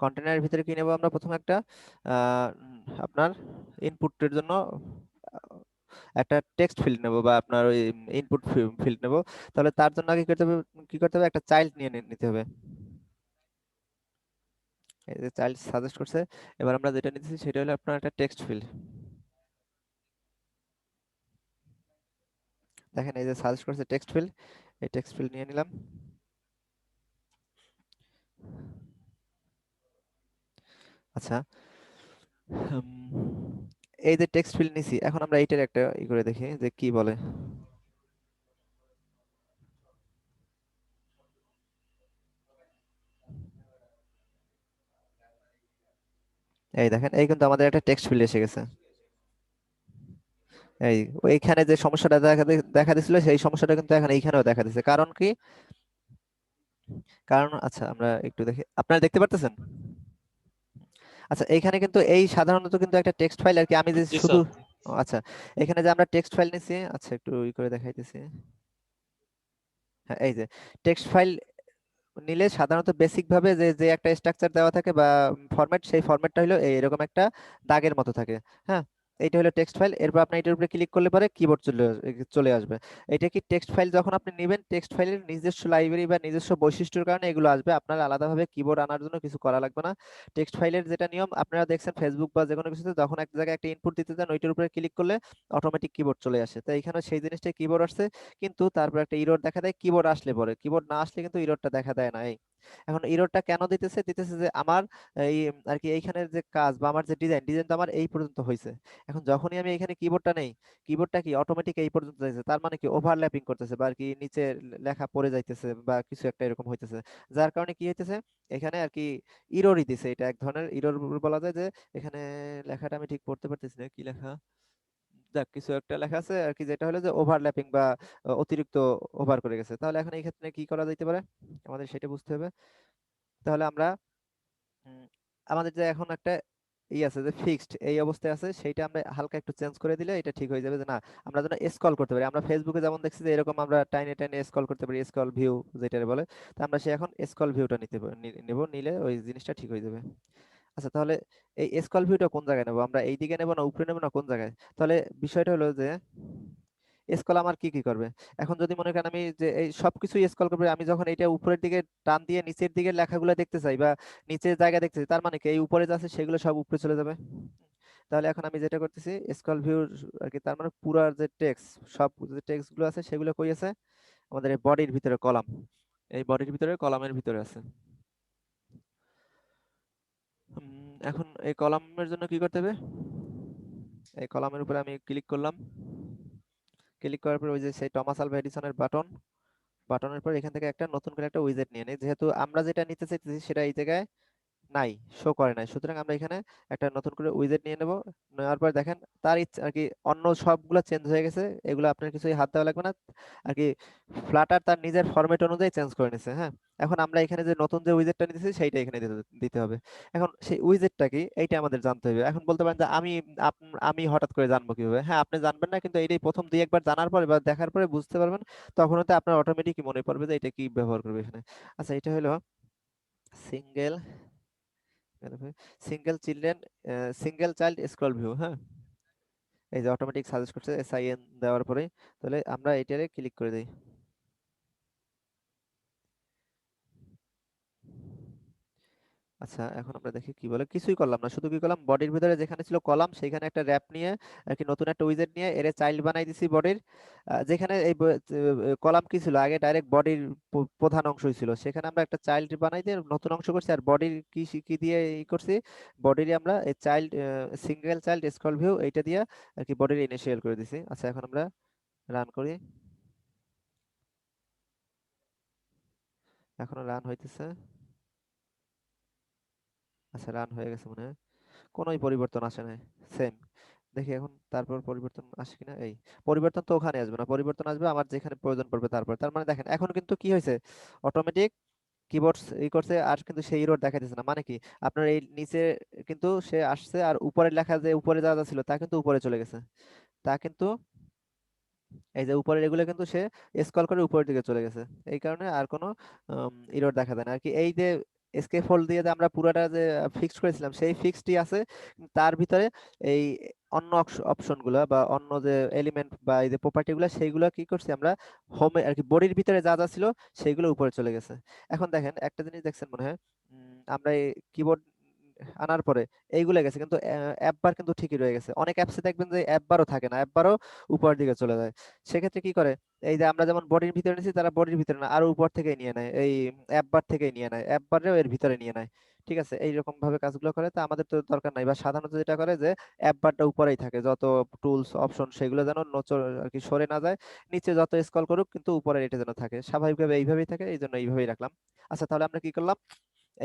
কন্টেনারের ভিতরে কি নেব আমরা, প্রথমে একটা আপনার ইনপুটের জন্য একটা টেক্সট ফিল্ড নেব বা আপনার ওই ইনপুট ফিল্ড নেব। তাহলে তার জন্য আগে কি করতে হবে, একটা চাইল্ড নিয়ে নিতে হবে। এই যে চাইল্ড সাজেস্ট করছে, এবার আমরা যেটা নিতেছি সেটা হলো আপনার একটা টেক্সট ফিল্ড। দেখেন এই যে সাজেস্ট করছে টেক্সট ফিল্ড, এই টেক্সট ফিল্ড নিয়ে নিলাম। আচ্ছা এই যে টেক্সট ফিল্ড নিছি, এখন আমরা এইটার একটা ই করে দেখি যে কি বলে। এই দেখেন এই কিন্তু আমাদের একটা টেক্সট ফিল্ড এসে গেছে। এই ওইখানে যে সমস্যাটা দেখা দিছিল সেই সমস্যাটা কিন্তু এখন এইখানেও দেখা দিচ্ছে। কারণ কি, কারণ আচ্ছা আমরা একটু দেখি, আপনারা দেখতে পারতেছেন আচ্ছা এইখানে কিন্তু এই সাধারণত কিন্তু একটা টেক্সট ফাইল আর কি, আমি যে জি শুধু স্যার। আচ্ছা এখানে যে আমরা টেক্সট ফাইল নিছি, আচ্ছা একটু ই করে দেখাইতেছি। হ্যাঁ এই যে টেক্সট ফাইল নিলে সাধারণত বেসিক ভাবে যে যে একটা স্ট্রাকচার দেওয়া থাকে বা ফরম্যাট, সেই ফরম্যাটটা হলো এরকম একটা দাগের মতো থাকে। হ্যাঁ, এইটা হলো টেক্সট ফাইল। এরপর আপনি এটার উপরে ক্লিক করলে পরে কিবোর্ড চলে আসবে। এটা কি টেক্সট ফাইল যখন আপনি নেবেন, টেক্সট ফাইলের নিজস্ব লাইব্রেরি বা নিজস্ব বৈশিষ্ট্যের কারণে এগুলো আসবে, আপনার আলাদাভাবে কিবোর্ড আনার জন্য কিছু করা লাগবে না। টেক্সট ফাইলের যেটা নিয়ম আপনারা দেখছেন ফেসবুক বা যে কোনো কিছুতে, যখন এক জায়গায় একটা ইনপুট দিতে যান ওইটার উপরে ক্লিক করলে অটোমেটিক কিবোর্ড চলে আসে। তো এখানে সেই জিনিসটাই কিবোর্ড আসছে, কিন্তু তারপর একটা ইরর দেখা দেয় কিবোর্ড আসলে পরে, কিবোর্ড না আসলে কিন্তু ইররটা দেখা দেয় না। এখন ইররটা কেন দিতেছে, যে আমার এই আর কি এইখানের যে কাজ বা আমার যে ডিজাইন তো আমার এই পর্যন্ত হয়েছে। এখন যখনই আমি এখানে কিবোর্ডটা নেই, কিবোর্ডটা কি অটোমেটিক এই পর্যন্ত যাইছে, তার মানে কি ওভারল্যাপিং করতেছে বা আর কি নিচে লেখা পড়ে যাইতেছে বা কিছু একটা এরকম হইতেছে, যার কারণে কি হইতেছে এখানে আর কি ইররই দিছে। এটা এক ধরনের ইরর বলা যায়, যে এখানে লেখাটা আমি ঠিক পড়তে পারতেছি না কি লেখা, যাক কিছু একটা লেখা আছে আর কি, যেটা হলো যে ওভারল্যাপিং বা অতিরিক্ত ওভার করে গেছে। তাহলে এখন এই ক্ষেত্রে কি করা যাইতে পারে, আমাদের সেটা বুঝতে হবে। তাহলে আমরা উম, আমাদের যে এখন একটা আছে যে ফিক্সড এই অবস্থায় আছে, সেইটা আমরা হালকা একটু চেঞ্জ করে দিলে এটা ঠিক হয়ে যাবে। যে না, আমরা যেন স্ক্রল করতে পারি, আমরা ফেসবুকে যেমন দেখছি যে এরকম আমরা টাইনে টাইনে স্ক্রল করতে পারি, স্ক্রল ভিউ যেটা বলে। তো আমরা সে এখন স্ক্রল ভিউটা নিব, নিলে ওই জিনিসটা ঠিক হয়ে যাবে। আচ্ছা তাহলে এই স্ক্রল ভিউটা কোন জায়গায় নেবো, আমরা এই দিকে নেবো না উপরে নেবো না কোন জায়গায়? তাহলে বিষয়টা হলো যে স্ক্রল আমার কি কি করবে। এখন যদি মনে করেন আমি যে এই সবকিছুই স্ক্রল করবে, আমি যখন এটা উপরের দিকে টান দিয়ে নিচের দিকে লেখাগুলো দেখতে চাই বা নিচের জায়গা দেখতে চাই, তার মানে কি এই উপরে যা আছে সেগুলো সব উপরে চলে যাবে। তাহলে এখন আমি যেটা করতেছি স্ক্রল ভিউ আর কি, তার মানে পুরার যে টেক্সট, সব যে টেক্সট গুলো আছে সেগুলো কই আছে, আমাদের এই বডির ভিতরে কলাম, এই বডির ভিতরে কলামের ভিতরে আছে। এখন এই কলামের জন্য কি করতে হবে, এই কলামের উপরে আমি ক্লিক করলাম, ক্লিক করার পর ওই যে সেই টমাস আলভা এডিসনের বাটনের পর এখান থেকে একটা নতুন করে একটা উইজেট নিয়ে নিই, যেহেতু আমরা যেটা নিতে চাইতেছি সেটা এই জায়গায় নাই, শো করে নাই, সুতরাং আমরা এখানে একটা নতুন করে উইজেট নিয়ে নেব। নেওয়ার পর দেখেন তার ইচ্ছা আর কি অন্য সবগুলো চেঞ্জ হয়ে গেছে, এগুলো আপনার কিছুই হাত দেওয়া লাগবে না আর কি, ফ্লাটার তার নিজের ফরম্যাট অনুযায়ী চেঞ্জ করে নিছে। হ্যাঁ, এখন আমরা এখানে যে নতুন যে উইজেটটা নিতেছি সেইটা এখানে দিতে হবে। এখন সেই উইজেটটা কি এইটা আমাদের জানতে হবে। এখন বলতে পারেন যে আমি হঠাৎ করে জানবো কিভাবে, হ্যাঁ আপনি জানবেন না, কিন্তু এইটাই প্রথম দুই একবার জানার পরে বা দেখার পরে বুঝতে পারবেন, তখন হতে আপনার অটোমেটিক মনে পড়বে যে এটা কি ব্যবহার করবে এখানে। আচ্ছা এটা হলো single children single child scroll view. হ্যাঁ, এই যে অটোমেটিক সাজেস্ট করছে SIN দেওয়ার পরে, তাহলে আমরা এটারে ক্লিক করে দিই। আচ্ছা এখন আমরা দেখি কি বলে, কিছুই করলাম না, শুধু কি করলাম বডির ভিতরে যেখানে ছিল কলাম সেখানে একটা র‍্যাপ নিয়ে আর কি নতুন একটা উইজেট নিয়ে এর চাইল্ড বানাই দিছি বডির, যেখানে এই কলাম কি ছিল আগে ডাইরেক্ট বডির প্রধান অংশই ছিল, সেখানে আমরা একটা চাইল্ড বানাই দিয়ে নতুন অংশ করছি, আর বডির কি কি দিয়ে ই করছি, বডির আমরা এই child single child scroll view এইটা দিয়ে আর কি বডির ইনিশিয়াল করে দিছি। আচ্ছা এখন আমরা রান করি, এখনো রান হইতেছে। আচ্ছা রান হয়ে গেছে মনে হয়, কোনোই পরিবর্তন আসে নাই, সেম। দেখি এখন তারপর পরিবর্তন আসে কিনা, এই পরিবর্তন তো ওখানে আসবে না, পরিবর্তন আসবে আমার যেখানে প্রয়োজন পড়বে তারপর। তার মানে দেখেন এখন কিন্তু কি হয়েছে, অটোমেটিক কিবোর্ড ই করছে, আর কিন্তু সেই ইরর দেখাইতেছে না। মানে কি আপনার এই নিচে কিন্তু সে আসছে, আর উপরে লেখা যে উপরে যা যা ছিল তা কিন্তু উপরে চলে গেছে, তা কিন্তু এই যে উপরের এগুলো কিন্তু সে স্ক্রল করে উপরের দিকে চলে গেছে, এই কারণে আর কোনো এরর দেখা দেয় না আর কি। এই যে এসকেপ হোল্ড দিয়ে যে আমরা পুরোটা যে ফিক্সড করেছিলাম সেই ফিক্সডই আছে, তার ভিতরে এই অন্য অপশন গুলা বা অন্য যে এলিমেন্ট বা এই যে প্রপার্টি গুলা সেইগুলো কি করছি আমরা হোমে আর কি, বডির ভিতরে যা যা ছিল সেইগুলো উপরে চলে গেছে। এখন দেখেন একটা জিনিস দেখছেন মনে হয়, আমরা এই কিবোর্ড আনার পরে এইগুলো গেছে, কিন্তু অ্যাপ বার কিন্তু ঠিকই রয়ে গেছে। অনেক অ্যাপসে দেখবেন যে অ্যাপ বারও থাকে না, অ্যাপ বারও উপরের দিকে চলে যায়। সেক্ষেত্রে কি করে, এই যে আমরা যেমন বডির ভিতরে নিয়েছি তারা বডির ভিতরে না, আরো উপর থেকেই নিয়ে নেয়, এই অ্যাপ বার থেকেই নিয়ে নেয়, অ্যাপ বারেও এর ভিতরে নিয়ে নেয়। ঠিক আছে, এইরকম ভাবে কাজগুলো করে, তো আমাদের তো দরকার নাই, বা সাধারণত যেটা করে যে অ্যাপ বারটা উপরেই থাকে, যত টুলস অপশন সেগুলো যেন নচর আর কি সরে না যায়, নিচে যত স্ক্রল করুক কিন্তু উপরে এটা যেন থাকে, স্বাভাবিকভাবে এইভাবেই থাকে, এই জন্য এইভাবেই রাখলাম। আচ্ছা তাহলে আমরা কি করলাম,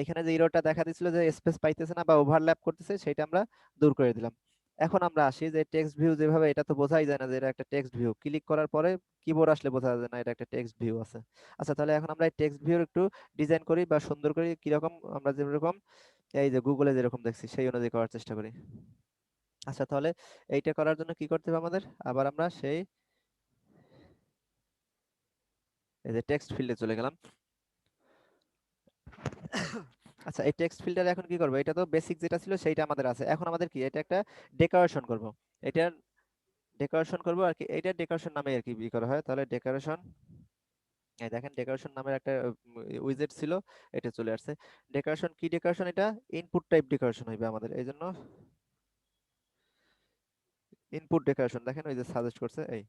এখানে যে ইরোটা দেখা দিচ্ছিল যে স্পেস পাইতেছে না বা ওভারল্যাপ করতেছে, সেটা আমরা দূর করে দিলাম। এখন আমরা আসি যে টেক্সট ভিউ, যেভাবে এটা তো বোঝাই যায় না যে এটা একটা টেক্সট ভিউ, ক্লিক করার পরে কিবোর্ড আসলে বোঝা যায় না এটা একটা টেক্সট ভিউ আছে। আচ্ছা তাহলে এখন আমরা এই টেক্সট ভিউর একটু ডিজাইন করি বা সুন্দর করি, কিরকম আমরা যেরকম এই যে গুগলে যেরকম দেখছি সেই অনুযায়ী করার চেষ্টা করি। আচ্ছা, তাহলে এইটা করার জন্য কি করতে হবে আমাদের? আবার আমরা সেই এই যে টেক্সট ফিল্ডে চলে গেলাম। আচ্ছা, এই টেক্সট ফিল্টারে এখন কি করব? এটা তো বেসিক যেটা ছিল সেইটা আমাদের আছে। এখন আমাদের কি এটা একটা ডেকোরেশন করব। এটা ডেকোরেশন করব আর কি, এইটা ডেকোরেশন নামে আর কি করা হয়। তাহলে ডেকোরেশন, এই দেখেন ডেকোরেশন নামের একটা উইজেট ছিল, এটা চলে আসছে। ডেকোরেশন কি ডেকোরেশন? এটা ইনপুট টাইপ ডেকোরেশন হইবে আমাদের, এই জন্য ইনপুট ডেকোরেশন দেখেন ওই যে সাজেস্ট করছে এই।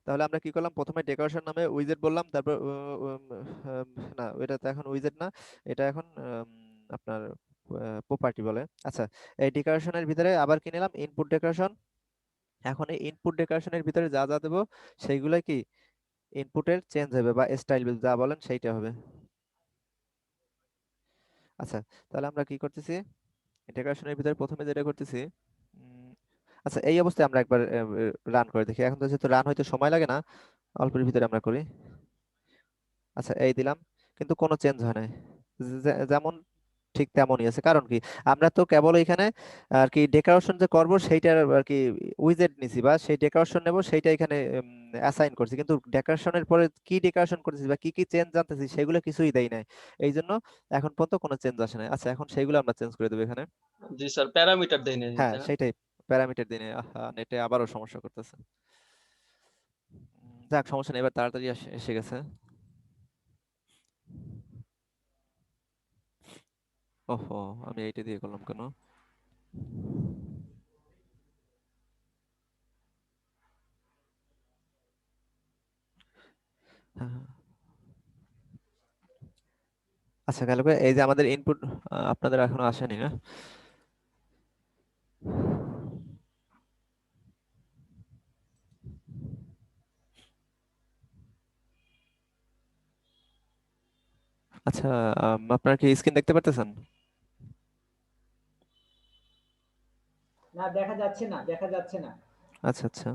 তাহলে আমরা কি করলাম? প্রথমে ডেকোরেশন নামে উইজেট বললাম, তারপর না এটা তো এখন উইজেট না, এটা এখন আপনার প্রপার্টি বলে। আচ্ছা, এই ডেকোরেশনের ভিতরে আবার কি নিলাম? Input decoration. এখন এই ইনপুট ডেকোরেশনের ভিতরে যা যা দেবো সেইগুলো কি ইনপুটের চেঞ্জ হবে বা স্টাইল যা বলেন সেইটা হবে। আচ্ছা, তাহলে আমরা কি করতেছি? ডেকোরেশনের ভিতরে প্রথমে যেটা করতেছি, উম, আচ্ছা এই অবস্থায় আমরা একবার রান করে দেখি। এখন তো যেহেতু রান হইতে সময় লাগে না, অল্পের ভিতরে আমরা করি। আচ্ছা, এই দিলাম, কিন্তু কোনো চেঞ্জ হয় নাই, যেমন ঠিক তেমনই আছে। কারণ কি? আমরা তো কেবল এখানে আর কি ডেকোরেশন যে করব সেইটার আর কি উইজেট নিছি বা সেই ডেকোরেশন নেব সেইটা এখানে অ্যাসাইন করছি, কিন্তু ডেকোরেশনের পরে কি ডেকোরেশন করতেছি বা কি কি চেঞ্জ জানতেছি সেগুলো কিছুই দেই নাই। এই জন্য এখন পর্যন্ত কোনো চেঞ্জ আসে নাই। আচ্ছা, এখন সেইগুলো আমরা চেঞ্জ করে দেবো এখানে। জি স্যার, প্যারামিটার দেয় না হ্যাঁ, তাই না? সেইটাই, প্যারামিটার দিনে। নেটে আবারও সমস্যা করতেছে। যাক, সমস্যা নেই, এবার তাড়াতাড়ি এসে গেছে। ওহো, আমি এইটা দিয়ে করলাম কেন? হ্যাঁ, হ্যাঁ। আচ্ছা, গেল কই? এই যে আমাদের ইনপুট আপনাদের এখনো আসেনি না? আচ্ছা, আপনারা কি স্ক্রিন দেখতে পারতেছেন? না, দেখা যাচ্ছে না, দেখা যাচ্ছে না। আচ্ছা, আচ্ছা।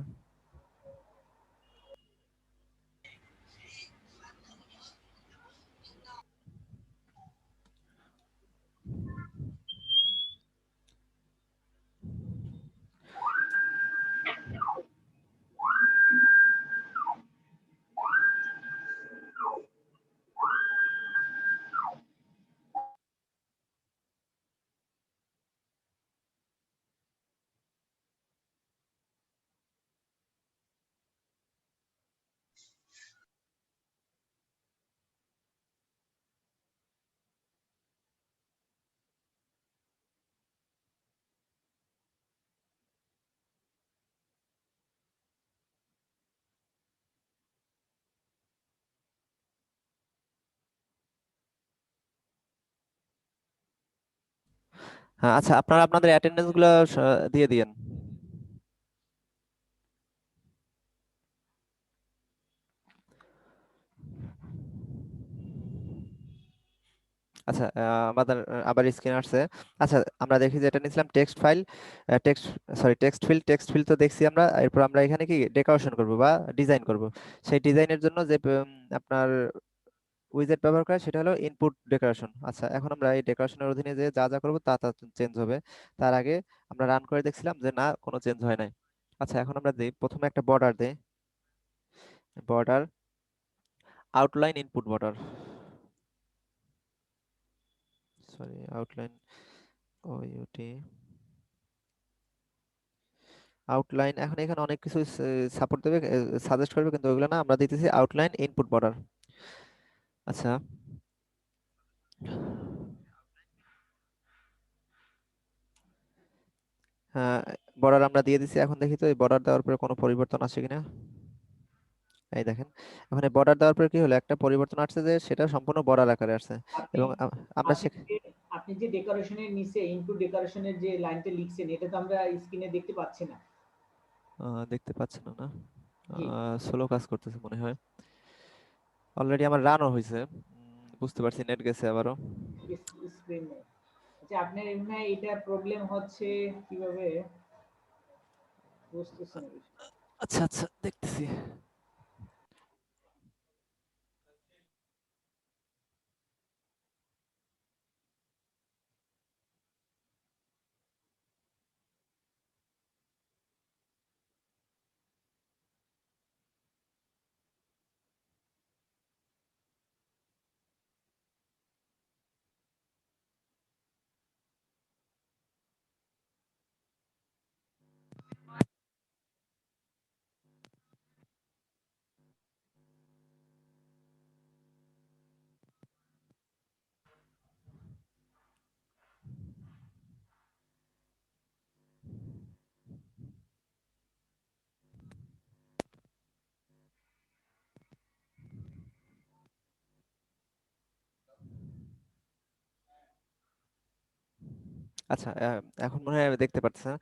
হ্যাঁ, আচ্ছা, আপনারা আপনাদের অ্যাটেন্ডেন্স গুলো দিয়ে দিয়েন। আচ্ছা, আমাদের আবার স্ক্রিন আসছে। আচ্ছা, আমরা দেখি যে এটা নিছিলাম text file, text, sorry text field. Text field তো দেখছি আমরা। এরপর আমরা এখানে কি ডেকোরেশন করব বা ডিজাইন করব। সেই ডিজাইনের জন্য যে আপনার উইজেট ব্যবহার করে সেটা হলো ইনপুট ডেকোরেশন। আচ্ছা, এখন আমরা এই ডেকোরেশনের অধীনে যে যা যা করব তা তা চেঞ্জ হবে। তার আগে আমরা রান করে দেখছিলাম যে না, কোনো চেঞ্জ হয় নাই। আচ্ছা, এখন আমরা দিই প্রথমে একটা বর্ডার দেই, border outline input border, sorry outline ওইউটি outline. এখন এখানে অনেক কিছু সাপোর্ট দেবে, সাজেস্ট করবে, কিন্তু ওইগুলো না, আমরা দিতেছি আউটলাইন ইনপুট বর্ডার। আচ্ছা, হ্যাঁ, বর্ডার আমরা দিয়ে দিছি। এখন দেখি তো এই বর্ডার দেওয়ার পরে কোনো পরিবর্তন আসে কিনা। এই দেখেন, ওখানে বর্ডার দেওয়ার পরে কি হলো, একটা পরিবর্তন আসছে যে সেটা সম্পূর্ণ বর্ডার আকারে আসছে। আপনি এবং আমরা আপনি সে যে আপনি যে ডেকোরেশনের নিচে ইনপুট ডেকোরেশনের যে লাইনটা লিখছেন, এটা তো আমরা স্ক্রিনে দেখতে পাচ্ছি না। দেখতে পাচ্ছেন না? জি, স্লো কাজ করতেছে মনে হয়। অলরেডি আমার রানও হয়েছে, বুঝতে পারছি, নেট গেছে আবারও। স্ক্রিন নেই। আচ্ছা, আপনার এমনি এটা প্রবলেম হচ্ছে কিভাবে বুঝতেছি না বিষয়টা। আচ্ছা, আচ্ছা, দেখতেছি। আচ্ছা, এখন মনে হয় দেখতে পাচ্ছেন।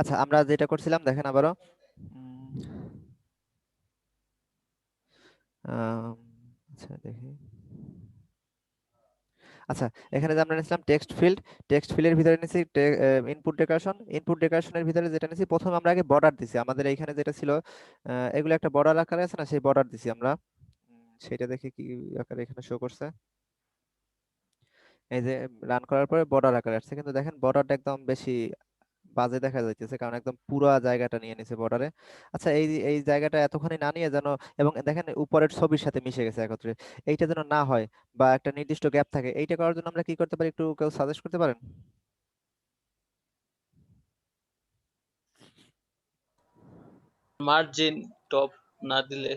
আচ্ছা, আমরা যেটা করছিলাম দেখেন আবারও। আচ্ছা দেখি। আচ্ছা, এখানে যে আমরা নিয়েছিলাম টেক্সট ফিল্ডের ভিতরে নিয়েছি ইনপুট ডেকোরেশনের ভিতরে যেটা নিয়েছি, প্রথমে আমরা আগে বর্ডার দিছি। আমাদের এইখানে যেটা ছিল এগুলো একটা বর্ডার আকারে আছে না, সেই বর্ডার দিছি আমরা। সেটা দেখে কি আকারে এখানে শো করছে, এই যে রান করার পরে বর্ডার আকারে আসছে, কিন্তু দেখেন বর্ডারটা একদম বেশি বাজে দেখা যাইতেছে, কারণ একদম পুরো জায়গাটা নিয়ে নিছে বর্ডারে। আচ্ছা, এই এই জায়গাটা এতখানি না নিয়ে যেন, এবং দেখেন উপরের ছবির সাথে মিশে গেছে একত্রে, এইটা যেন না হয় বা একটা নির্দিষ্ট গ্যাপ থাকে, এইটা করার জন্য আমরা কি করতে পারি, একটু কেউ সাজেস্ট করতে পারেন? মার্জিন টপ না দিলে?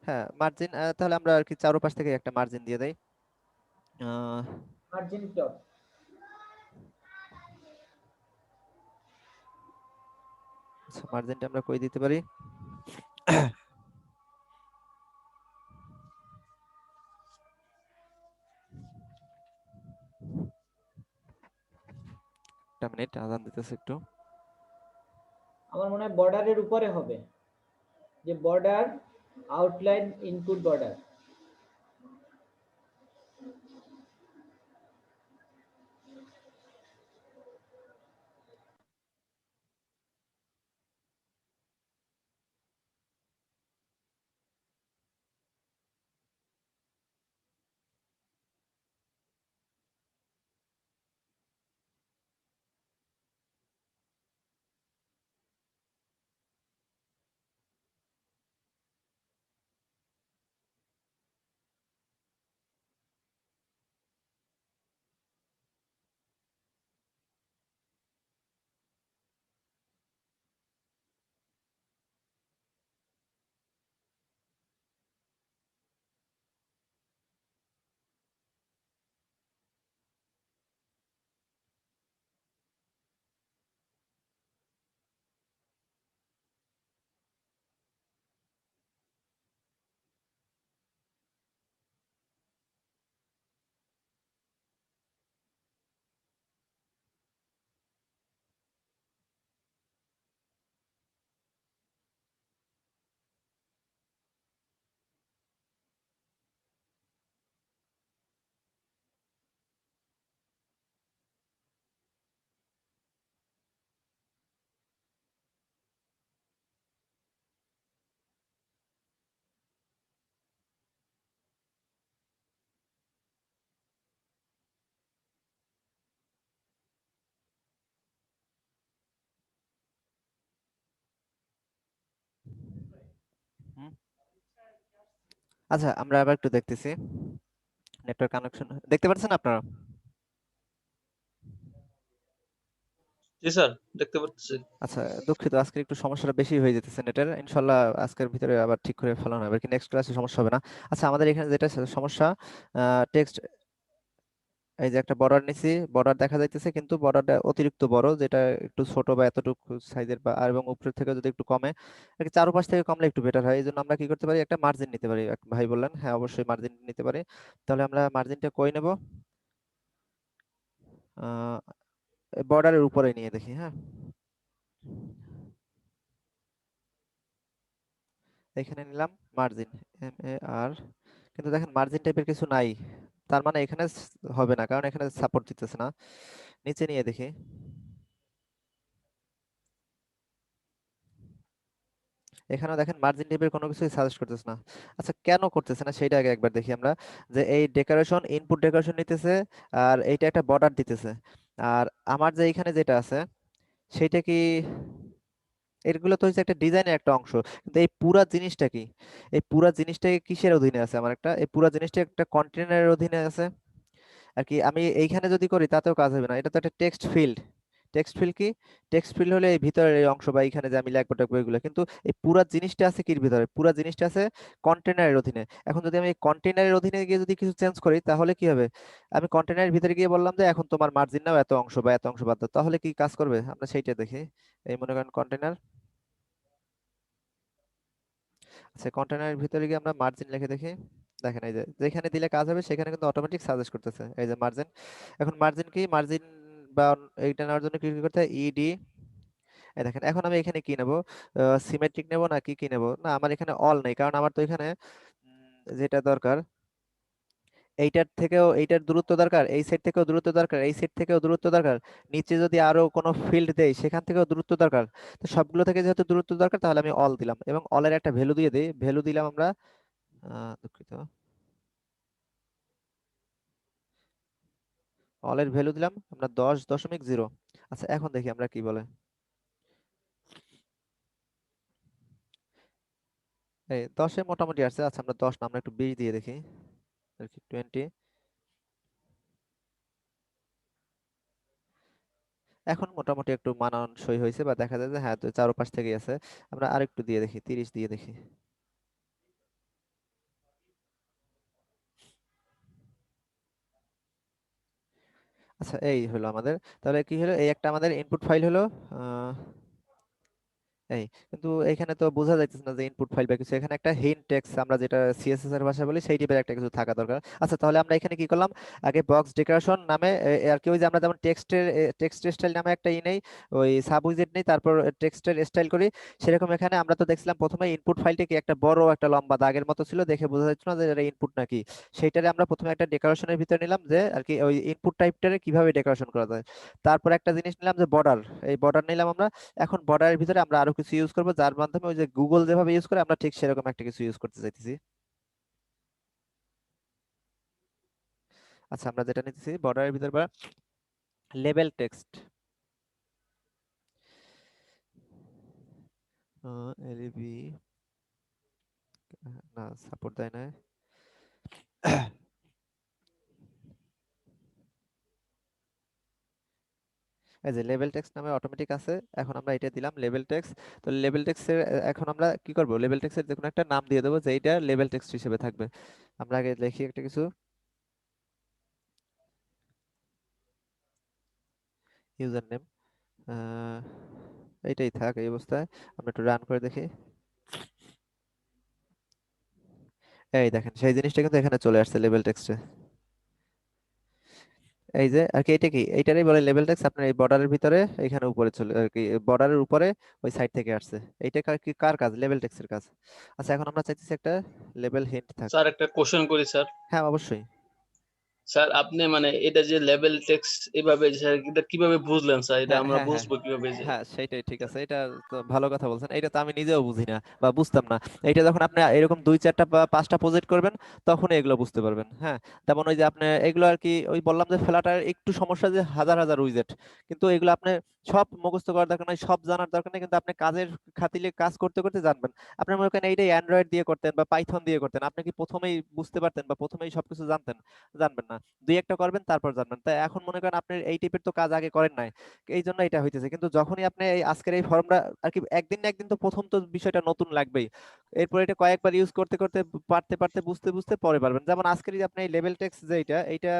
হ্যাঁ, মার্জিন, তাহলে আমরা আর কি চারপাশ থেকে একটা মার্জিন দিয়ে দেই। Margin top. আচ্ছা, মার্জিনটা আমরা কই দিতে পারি? একটা মিনিট, আজান দিতেছে একটু। আমার মনে হয় বর্ডারের উপরে হবে, যে বর্ডার আউটলাইন ইনপুট বর্ডার। হুম। আচ্ছা, আমরা আবার একটু দেখতেছি, নেটওয়ার্ক কানেকশন দেখতে পাচ্ছেন আপনারা? জি স্যার, দেখতে পাচ্ছি। আচ্ছা, দুঃখিত, আজকে একটু সমস্যাটা বেশি হয়ে যেতেছে নেটের। ইনশাল্লাহ আজকের ভিতরে আবার ঠিক করে ফেলানো হবে, কি নেক্সট ক্লাসে সমস্যা হবে না। আচ্ছা, আমাদের এখানে যেটা সমস্যা, টেক্সট, এই যে একটা বর্ডার নিছি, বর্ডার দেখা যাইতেছে কিন্তু বর্ডারটা অতিরিক্ত বড়, যেটা একটু ছোট বা এতটুকু সাইজের, বা আর এবং উপরের থেকে যদি একটু কমে, আর কি চারপাশ থেকে কমলে একটু বেটার হয়। এই জন্য আমরা কি করতে পারি, একটা মার্জিন নিতে পারি। এক ভাই বললেন, হ্যাঁ অবশ্যই মার্জিন নিতে পারি। তাহলে আমরা মার্জিনটা কই নেব? বর্ডারের উপরে নিয়ে দেখি, হ্যাঁ এখানে নিলাম মার্জিন, MAR, কিন্তু দেখেন মার্জিন টাইপের কিছু নাই, তার মানে এখানে হবে না, কারণ এখানে সাপোর্ট দিতেছে না। নিচে নিয়ে দেখি, এখানেও দেখেন মার্জিন টাইপের কোনো কিছুই সাজেস্ট করতেছে না। আচ্ছা, কেন করতেছে না সেটা আগে একবার দেখি আমরা, যে এই ডেকোরেশন, ইনপুট ডেকোরেশন নিতেছে, আর এইটা একটা বর্ডার দিতেছে, আর আমার যে এখানে যেটা আছে সেইটা কি, এগুলো তো হচ্ছে একটা ডিজাইনের একটা অংশ, কিন্তু এই পুরা জিনিসটা কি, এই পুরা জিনিসটা কিসের অধীনে আছে? আমার একটা, এই পুরা জিনিসটা একটা কন্টেনারের অধীনে আছে আর কি। আমি এইখানে যদি করি তাতেও কাজ হবে না, এটা তো একটা টেক্সট ফিল্ড। টেক্সট ফিল্ড কি, টেক্সট ফিল্ড হলে এই ভিতরের এই অংশ বা এখানে যে আমি লিখবো টাকবো এগুলো, কিন্তু এই পুরা জিনিসটা আছে কির ভিতরে, পুরা জিনিসটা আছে কন্টেনারের অধীনে। এখন যদি আমি কন্টেনারের অধীনে গিয়ে যদি কিছু চেঞ্জ করি তাহলে কি হবে? আমি কন্টেনারের ভিতরে গিয়ে বললাম যে এখন তোমার মার্জিন নাও এত অংশ বা এত অংশ বাদ দাও, তাহলে কি কাজ করবে? আমরা সেইটা দেখি। এই মনে করেন কন্টেনার, আচ্ছা কন্টেনারের ভিতরে গিয়ে আমরা মার্জিন লিখে দেখি। দেখেন এই যে যেখানে দিলে কাজ হবে সেখানে কিন্তু অটোমেটিক সাজেস্ট করতেছে এই যে মার্জিন। এখন মার্জিন কি, মার্জিন বা এইটা নেওয়ার জন্য কি কি করতে হয়, ইডি। এই দেখেন এখন আমি এখানে কি নেব, সিমেট্রিক নেব না কি নেব, না আমার এখানে অল নেই, কারণ আমার তো এখানে যেটা দরকার এইটার থেকেও এইটার দূরত্ব দরকার, এই সেট থেকেও দূরত্ব দরকার, এই সেট থেকেও দূরত্ব দরকার, নিচে যদি আরো কোনো ফিল্ড দেই সেখান থেকেও দূরত্ব দরকার। তো সবগুলো থেকে যেহেতু দূরত্ব দরকার তাহলে আমি অল দিলাম এবং অলের একটা ভ্যালু দিয়ে দিই। ভ্যালু দিলাম আমরা দুঃখিত, অলের ভ্যালু দিলাম আমরা 10.0। আচ্ছা এখন দেখি আমরা কি বলে, এই 10-এ মোটামুটি আসছে। আচ্ছা আমরা 10 না, আমরা একটু 20 দিয়ে দেখি আর কি, 20। এখন মোটামুটি একটু মানানসই হয়েছে বা দেখা যায় যে হ্যাঁ তো চারপাশ থেকেই আছে। আমরা আরেকটু দিয়ে দেখি, 30 দিয়ে দেখি। আচ্ছা এই হলো আমাদের, তাহলে কি হলো, এই একটা আমাদের ইনপুট ফাইল হলো। আহ এই কিন্তু এখানে তো বোঝা যাইতেছে না যে ইনপুট ফাইল বা কিছু, এখানে একটা হিন্ট টেক্সট আমরা যেটা সিএসএস এর ভাষায় বলি সেই টাইপের একটা কিছু থাকা দরকার। আচ্ছা তাহলে আমরা এখানে কি করলাম, আগে বক্স ডেকোরেশন নামে আর কি ওই যে আমরা যেমন টেক্সট স্টাইল নামে একটা নেই, ওই সাব উইজেট নেই, তারপর টেক্সটের স্টাইল করি, সেরকম এখানে আমরা তো দেখছিলাম প্রথমে ইনপুট ফাইলটা কি একটা বড় একটা লম্বা দাগের মতো ছিল, দেখে বোঝা যাচ্ছে না যে এটা ইনপুট নাকি। সেইটারে আমরা প্রথমে একটা ডেকোরেশনের ভিতরে নিলাম যে আর কি ওই ইনপুট টাইপটারে কিভাবে ডেকোরেশন করা যায়। তারপর একটা জিনিস নিলাম যে বর্ডার, এই বর্ডার নিলাম আমরা। এখন বর্ডারের ভিতরে আমরা আরো কিছু ইউজ করবো যার মাধ্যমে ওই যে গুগল যেভাবে ইউজ করে আমরা ঠিক সেরকম একটা কিছু ইউজ করতে চাইতেছি। আচ্ছা আমরা যেটা নিতেছি বর্ডারের ভিতরে বা লেবেল টেক্সট, এলবি না সাপোর্ট দেয় না। এই যে লেবেল টেক্সট নামে অটোমেটিক আছে, এখন আমরা এটা দিলাম লেবেল টেক্সট। তো লেবেল টেক্সটের এখন আমরা কি করব, লেবেল টেক্সটের যে কোনো একটা নাম দিয়ে দেবো যে এইটা লেবেল টেক্সট হিসেবে থাকবে। আমরা আগে লিখি একটা কিছু, ইউজার নেম, এইটাই থাক এই অবস্থায়। আমরা একটু রান করে দেখি, এই দেখেন সেই জিনিসটা কিন্তু এখানে চলে আসছে লেবেল টেক্সটে। এই যে আর কি এটা কি এইটারই বলে লেবেল টেক্সট, আপনার এই বর্ডারের ভিতরে এখানে উপরে চলে আর কি বর্ডারের উপরে ওই সাইড থেকে আসছে। এইটা কার কাজ, লেবেল টেক্সটের কাজ। আচ্ছা এখন আমরা চাইতেছি একটা লেবেল হিন্ট থাক। স্যার একটা কোশ্চেন করি স্যার। হ্যাঁ অবশ্যই। স্যার আপনি মানে এটা যে লেভেল টেক্সট এভাবে স্যার এটা কিভাবে বুঝলেন স্যার, এটা হ্যাঁ আমরা হ্যাঁ হ্যাঁ বুঝবো কিভাবে যে হ্যাঁ সেটাই ঠিক আছে, এটা তো ভালো কথা বলছেন, এটা তো আমি নিজেও বুঝি না বা বুঝতাম না। এটা যখন আপনি এরকম 2-4টা বা 5টা প্রজেক্ট করবেন তখন এগুলো বুঝতে পারবেন। হ্যাঁ তেমন ওই যে আপনি এগুলো আর কি ওই বললাম যে ফেলাটার একটু সমস্যা যে হাজার হাজার উইজেট, কিন্তু এগুলো আপনি সব মুখস্থ করার দরকার নাই, সব জানার দরকার নেই, কিন্তু আপনি কাজের খাতিরে কাজ করতে করতে জানবেন। আপনি মনে করেন এইটাই অ্যান্ড্রয়েড দিয়ে করতেন বা পাইথন দিয়ে করতেন, আপনি কি প্রথমেই বুঝতে পারতেন বা প্রথমেই সবকিছু জানতেন? জানবেন না, দুই একটা করবেন তারপর জানবেন। তাই এখন মনে করেন আপনি এই টাইপের তো কাজ আগে করেন নাই, এই জন্য এটা হইতেছে। কিন্তু যখনই আপনি এই আজকের এই ফর্মটা আর কি একদিন না একদিন তো প্রথম তো বিষয়টা নতুন লাগবেই, এরপর এটা কয়েকবার ইউজ করতে করতে পারতে পারতে বুঝতে বুঝতে পরে পারবেন। যেমন আজকের যে আপনি এই লেভেল টেক্সট যে এইটা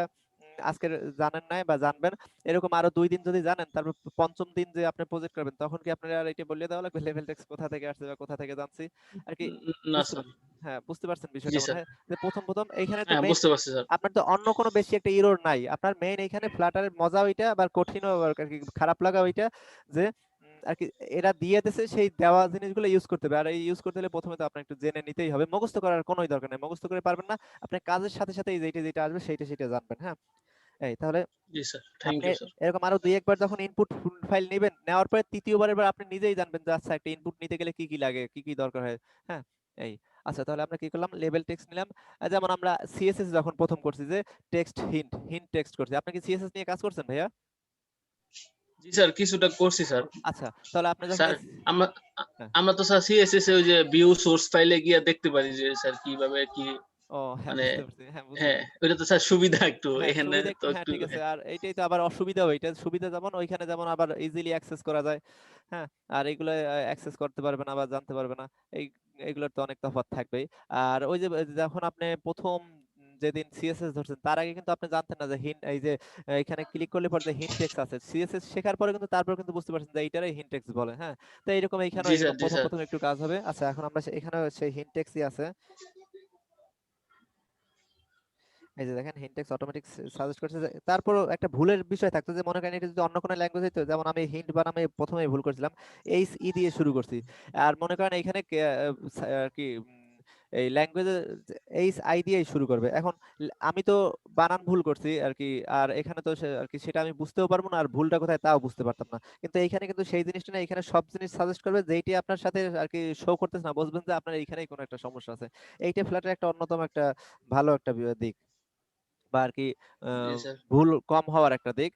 আজকের জানেন নাই বা জানবেন, এরকম আরো 2 দিন যদি জানেন তারপর পঞ্চম দিন যে আপনি প্রজেক্ট করবেন তখন কি আপনার আর এটা বলে দেওয়া লাগবে লেভেল টেক্সট কোথা থেকে আসছে বা কোথা থেকে জানছি আর কি। না বুঝতে স্যার। পারছেন? হ্যাঁ বুঝতে পারছেন জি বিষয়টা মনে স্যার। হয় যে প্রথম প্রথম এইখানে তো হ্যাঁ মেইন বুঝতে পারছি স্যার। আপনার তো অন্য কোনো বেশি একটা ইরোর নাই, আপনার মেইন এইখানে ফ্লাটারের মজা ওইটা আবার কঠিনও আর কি খারাপ লাগা ওইটা যে আর কি এরা দিয়ে দিয়েছে সেই দেওয়া জিনিসগুলো ইউজ করতে হবে। আর এই ইউজ করতে হলে প্রথমে তো আপনার একটু জেনে নিতেই হবে, মুখস্থ করার কোনোই দরকার নেই, মুখস্থ করে পারবেন না, আপনার কাজের সাথে সাথে এই যেটা যেটা আসবে সেইটা সেটা জানবেন। হ্যাঁ এই তাহলে জি স্যার, থ্যাংক আপনি ইউ স্যার। এরকম আরো 2-1বার যখন ইনপুট ফাইল নেবেন, নেওয়ার পরে তৃতীয়বারের বার আপনি নিজেই জানবেন যে আচ্ছা একটা ইনপুট নিতে গেলে কি কি লাগে, কি কি দরকার হয়। হ্যাঁ এই আচ্ছা তাহলে আমরা কি করলাম, লেবেল টেক্সট নিলাম। যেমন আমরা সিএসএস যখন প্রথম করছি যে টেক্সট হিন্ট হিন্ট টেক্সট করছি, আপনি কি সিএসএস নিয়ে কাজ করছেন ভাইয়া? জি স্যার কিছুটা করছি স্যার। আচ্ছা তাহলে আপনি যখন স্যার আমরা হ্যাঁ আমরা তো স্যার সিএসএস এ ওই যে ভিউ সোর্স ফাইলে গিয়ে দেখতে পারি যে স্যার কিভাবে কি ও হ্যাঁ মানে বুঝতে পারছি, হ্যাঁ বুঝতে হ্যাঁ পারছি। ওটা তো স্যার সুবিধা একটু হ্যাঁ এখানে সুবিধা তো একটু, হ্যাঁ একটু ঠিক আছে, হ্যাঁ। আর এইটাই তো আবার অসুবিধাও, এটা সুবিধা যেমন ওইখানে যেমন আবার ইজিলি অ্যাক্সেস করা যায়। হ্যাঁ আর এগুলো অ্যাক্সেস করতে পারবে না বা জানতে পারবে না, এই এগুলোর তো অনেক তফাৎ থাকবেই। আর ওই যে যখন আপনি প্রথম যেদিন সিএসএস ধরছেন তার আগে কিন্তু আপনি জানতেন না যে হিন্ট এই যে এখানে ক্লিক করলে পরে যে হিন্ট টেক্সট আছে, সিএসএস শেখার পরে কিন্তু তারপর কিন্তু বুঝতে পারছেন যে এইটারই হিন্ট টেক্সট বলে। হ্যাঁ তো এইরকম এইখানেও জি স্যার এরকম জি প্রথম স্যার। প্রথম একটু কাজ হবে। আচ্ছা এখন আমরা এখানেও সেই হিন্ট টেক্সটই আছে। এই যে দেখেন হিন্টেক্স অটোমেটিক সাজেস্ট করছে যে, তারপরও একটা ভুলের বিষয় থাকতো যে মনে করেন এটা যদি অন্য কোনো ল্যাঙ্গুয়েজ হইতো, যেমন আমি হিন্ট বানামে প্রথমেই ভুল করছিলাম, এইচ ই দিয়ে শুরু করছি, আর মনে করেন এখানে আর কি এই ল্যাঙ্গুয়েজে এইচ আই দিয়েই শুরু করবে। এখন আমি তো বানান ভুল করছি আর কি, আর এখানে তো আর কি সেটা আমি বুঝতেও পারবো না, আর ভুলটা কোথায় তাও বুঝতে পারতাম না। কিন্তু এইখানে কিন্তু সেই জিনিসটা না, এখানে সব জিনিস সাজেস্ট করবে, যেইটি আপনার সাথে আর কি শো করতেছে না, বুঝবেন যে আপনার এইখানেই কোনো একটা সমস্যা আছে। এইটা ফ্ল্যাটের একটা অন্যতম একটা ভালো একটা দিক, বা আর কি জি আহ, স্যার। ভুল কম হওয়ার একটা দিক।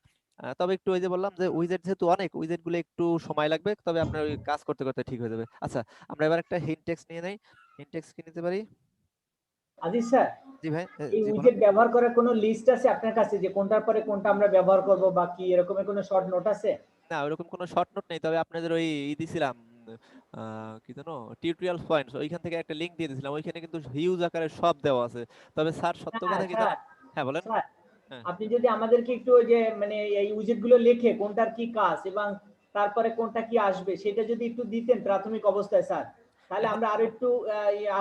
তবে একটু ওই যে বললাম যে উইজেট যেহেতু অনেক, উইজেট গুলো একটু সময় লাগবে, তবে আপনার ওই কাজ করতে করতে ঠিক হয়ে যাবে। আচ্ছা, আমরা এবার একটা হিন্ট টেক্সট নিয়ে নেই। হিন্ট টেক্সট কি নিতে পারি? আজিজ স্যার, জি ভাই, এই জি বলুন। উইজেট ব্যবহার করার কোনো লিস্ট আছে আপনার কাছে, যে কোনটার পরে কোনটা আমরা ব্যবহার করব, বা কি এরকমের কোনো শর্ট নোট আছে? না, ওইরকম কোনো শর্ট নোট নেই, তবে আপনাদের ওই দিছিলাম কি জানো, টিউটোরিয়াল পয়েন্টস, ওইখান থেকে একটা লিংক দিয়ে দিয়েছিলাম, ওইখানে কিন্তু হিউজ আকারে সব দেওয়া আছে। তবে স্যার সত্য হ্যাঁ কথা কি স্যার, জানেন? হ্যাঁ বলেন। স্যার হ্যাঁ, আপনি যদি আমাদেরকে একটু ওই যে মানে এই উইজেট গুলো লিখে কোনটার কি কাজ এবং তারপরে কোনটা কি আসবে সেটা যদি একটু দিতেন প্রাথমিক অবস্থায় স্যার, তাহলে এখন আমরা আরো একটু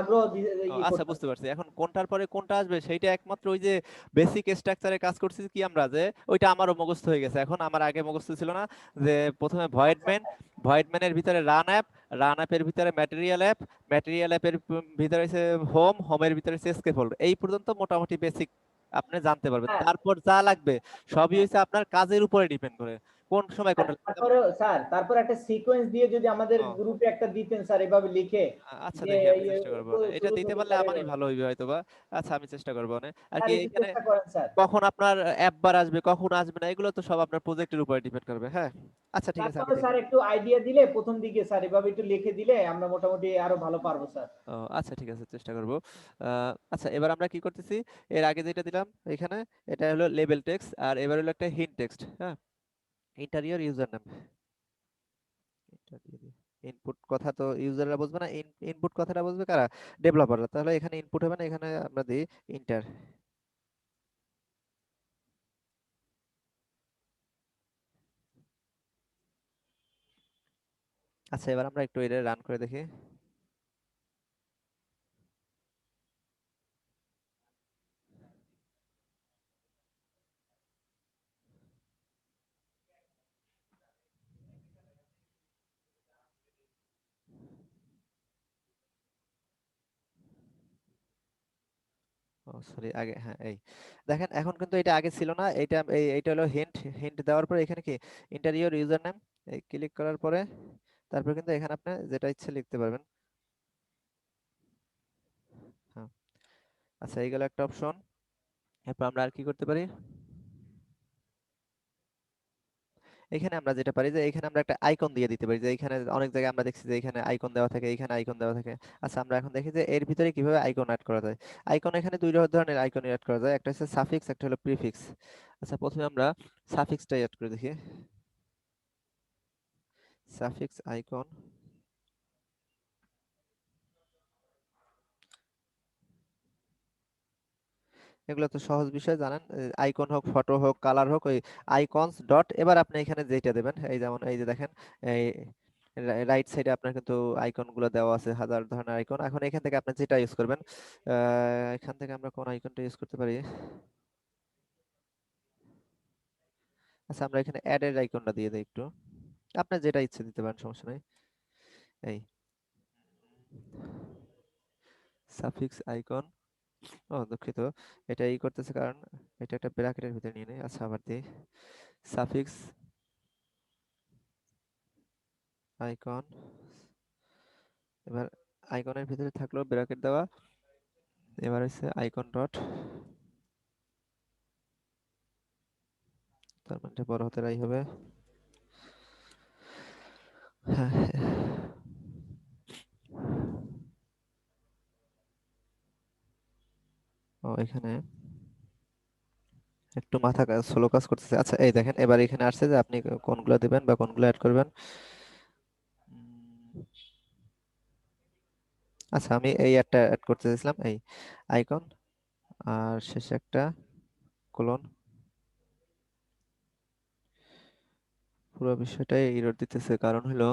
আগ্রহ আচ্ছা, করতাম। বুঝতে পারছি। এখন কোনটার পরে কোনটা আসবে সেইটা একমাত্র ওই যে বেসিক স্ট্রাকচারে কাজ করছি কি আমরা, যে ওইটা আমারও মুখস্থ হয়ে গেছে। এখন আমার আগে মুখস্থ ছিল না, যে প্রথমে ভয়েড আচ্ছা মেন, স্যার, ভয়েড মেনের ভিতরে রান অ্যাপ, রান অ্যাপের ভিতরে ম্যাটেরিয়াল অ্যাপ, ম্যাটেরিয়াল অ্যাপের ভিতরে হচ্ছে হোম, হোমের ভিতরে হচ্ছে স্কেফোল্ড। এই পর্যন্ত মোটামুটি বেসিক আপনি জানতে পারবেন। হ্যাঁ তারপর যা লাগবে সবই হ্যাঁ হচ্ছে আপনার কাজের উপরে ডিপেন্ড করে, কোন সময় কোনটা লাগবে। তারপরে স্যার, তারপর একটা সিকোয়েন্স দিয়ে যদি আমাদের ও, গ্রুপে একটা দিতেন স্যার এভাবে লিখে, আচ্ছা, যে দেখি আমি চেষ্টা করবো না, এটা শুরু দিতে থেকে পারলে স্যার আমারই এভাবে। ভালো হইবে হয়তো বা। আচ্ছা, আমি চেষ্টা করবো না আর স্যার কি। একটু এখানে চেষ্টা করেন স্যার। কখন আপনার অ্যাপ বার আসবে, কখন আসবে না, এগুলো তো সব আপনার প্রজেক্টের উপরে ডিপেন্ড করবে। হ্যাঁ, আচ্ছা ঠিক আছে, আমি তারপরে দেখি। স্যার একটু আইডিয়া দিলে প্রথম দিকে স্যার এভাবে একটু লিখে দিলে আমরা মোটামুটি আরো ভালো পারবো স্যার। ও, আচ্ছা ঠিক আছে, চেষ্টা করব। আচ্ছা, এবার আমরা কি করতেছি, এর আগে যেটা দিলাম এখানে, এটা হলো লেবেল টেক্সট, আর এবার হলো একটা হিন্ট টেক্সট। হ্যাঁ, ইন্টারিয়র ইউজার নেম, ইনপুট কথা তো ইউজাররা বুঝবে না, ইনপুট কথাটা বুঝবে কারা, ডেভেলপাররা। তাহলে এখানে ইনপুট হবে না, এখানে আমরা দিই ইন্টার। আচ্ছা, এবার আমরা একটু এটা রান করে দেখি। ও সরি, আগে, হ্যাঁ, এই দেখেন, এখন কিন্তু এটা আগে ছিল না, এটা এইটা হলো হিন্ট। হিন্ট দেওয়ার পরে এখানে কি ইন্টারিয়র ইউজার নেম, এই ক্লিক করার পরে তারপর কিন্তু এখানে আপনি যেটা ইচ্ছে লিখতে পারবেন। হ্যাঁ, আচ্ছা, এইগুলো একটা অপশন। এরপর আমরা আর কি করতে পারি, এখানে আমরা যেটা পারি যে এখানে আমরা একটা আইকন দিয়ে দিতে পারি, যে এখানে অনেক জায়গায় আমরা দেখছি যে এখানে আইকন দেওয়া থাকে, এখানে আইকন দেওয়া থাকে। আচ্ছা, আমরা এখন দেখি যে এর ভিতরে কিভাবে আইকন অ্যাড করা যায়। আইকন এখানে দুই ধরনের আইকন অ্যাড করা যায়, একটা হচ্ছে সাফিক্স, একটা হলো প্রিফিক্স। আচ্ছা, প্রথমে আমরা সাফিক্সটা অ্যাড করে দেখি। সাফিক্স আইকন, এগুলো তো সহজ বিষয় জানেন, আইকন হোক, ফটো হোক, কালার হোক, ওই আইকনস ডট। এবার আপনি এখানে যেটা দেবেন, এই যেমন এই যে দেখেন, এই রাইট সাইডে আপনার কিন্তু আইকন গুলো দেওয়া আছে, হাজার ধরনের আইকন। এখন এখান থেকে আপনি যেটা ইউজ করবেন, এখান থেকে আমরা কোন আইকনটা ইউজ করতে পারি। আচ্ছা, আমরা এখানে অ্যাড এর আইকনটা দিয়ে দিই একটু, আপনার যেটা ইচ্ছে দিতে পারেন, সমস্যা নাই। এই সাফিক্স আইকন, ও দুঃখিত, এটা ই করতেছে কারণ এটা একটা ব্র্যাকেটের ভিতরে নিয়ে নেই। আচ্ছা, আবার দিই সাফিক্স আইকন। এবার আইকনের ভিতরে থাকলো ব্র্যাকেট দেওয়া, এবার হচ্ছে আইকন ডট, তার মানে বড় হাতের আই হবে। হ্যাঁ, ও এখানে একটু মাথা স্লো কাজ করতেছে। আচ্ছা, এই দেখেন, এবার এখানে আসছে যে আপনি কোনগুলো দিবেন বা কোনগুলো অ্যাড করবেন। উম, আচ্ছা, আমি এই একটা অ্যাড করতে চাইছিলাম, এই আইকন, আর শেষে একটা কোলন। পুরো বিষয়টাই এরর দিতেছে, কারণ হলো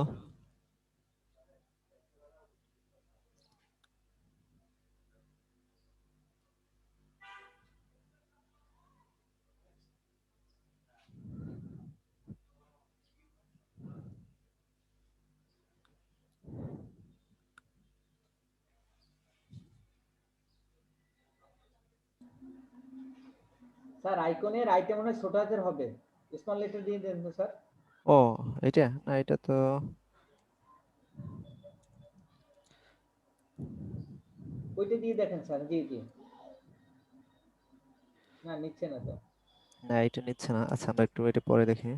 স্যার আইকনের আইটা মনে হয় ছোট হাতের হবে, স্মল লেটার দিয়ে দেন তো স্যার। ও এটা না, এটা তো ওইটা দিয়ে দেখেন স্যার। জি জি, না নিচ্ছে না তো। না, এটা নিচ্ছে না। আচ্ছা, আমরা একটু এটা পরে দেখি,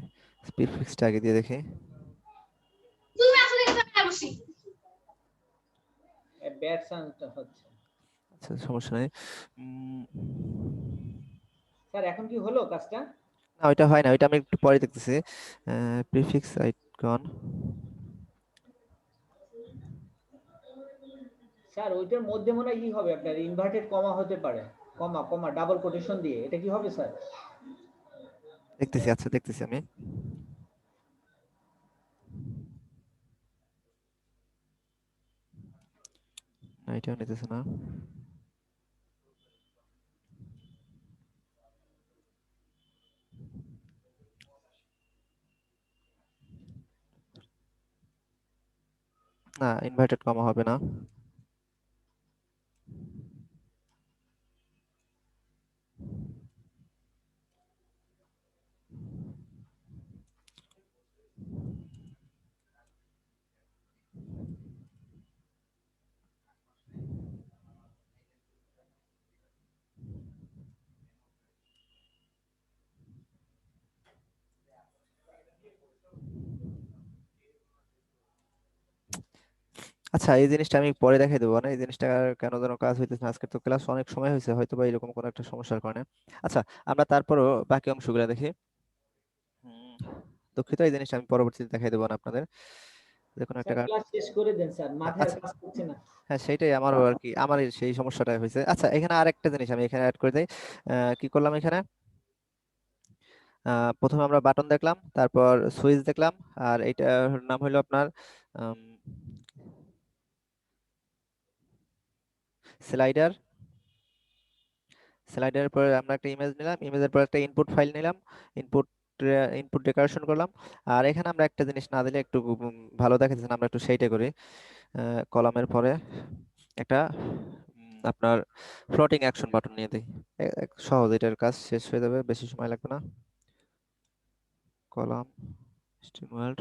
প্রিফিক্সটা আগে দিয়ে দেখি। ব্যাড সাউন্ডটা হচ্ছে। আচ্ছা, সমস্যা নেই। উম, স্যার এখন কি হলো কাজটা? না, ওইটা হয় না, ওইটা আমি একটু পরে দেখতেছি। প্রিফিক্স আইকন, স্যার ওইটার মধ্যে মনে হয় ই হবে আপনার ইনভার্টেড কমা হতে পারে, কমা কমা ডাবল কোটেশন দিয়ে, এটা কি হবে স্যার? দেখতেছি। আচ্ছা, দেখতেছি আমি। না, এটাও নিতেছে না। না, ইনভার্টেড কমা হবে না। আচ্ছা, এই জিনিসটা আমি পরে দেখাই দেবো না, এই জিনিসটা কেন যেন কাজ হইতেছে না। আজকে তো ক্লাস অনেক সময় হয়েছে, হয়তো বা এরকম কোনো একটা সমস্যার কারণে। আচ্ছা, আমরা তারপরও বাকি অংশগুলো দেখি। হুম, দুঃখিত, এই জিনিসটা আমি পরবর্তীতে দেখাই দেবো না আপনাদের, যে কোনো একটা স্যার কারণ। ক্লাস শেষ করে দেন স্যার, মাথায় আর আচ্ছা, কাজ করছে না। হ্যাঁ, সেইটাই আমারও আর কি, আমার সেই সমস্যাটা হয়েছে। আচ্ছা, এখানে আরেকটা জিনিস আমি এখানে অ্যাড করে দিই। কি করলাম এখানে, প্রথমে আমরা বাটন দেখলাম, তারপর সুইচ দেখলাম, আর এইটার নাম হলো আপনার স্লাইডার। স্লাইডারের পরে আমরা একটা ইমেজ নিলাম, ইমেজের পর একটা ইনপুট ফাইল নিলাম, ইনপুট ইনপুট ডেকোরেশন করলাম। আর এখানে আমরা একটা জিনিস না দিলে একটু ভালো দেখাচ্ছে না, আমরা একটু সেইটা করি। কলামের পরে একটা আপনার ফ্লোটিং অ্যাকশন বাটন নিয়ে দিই। সহজ, এটার কাজ শেষ হয়ে যাবে, বেশি সময় লাগবে না। কলাম স্ট্রিমওয়ার্ড,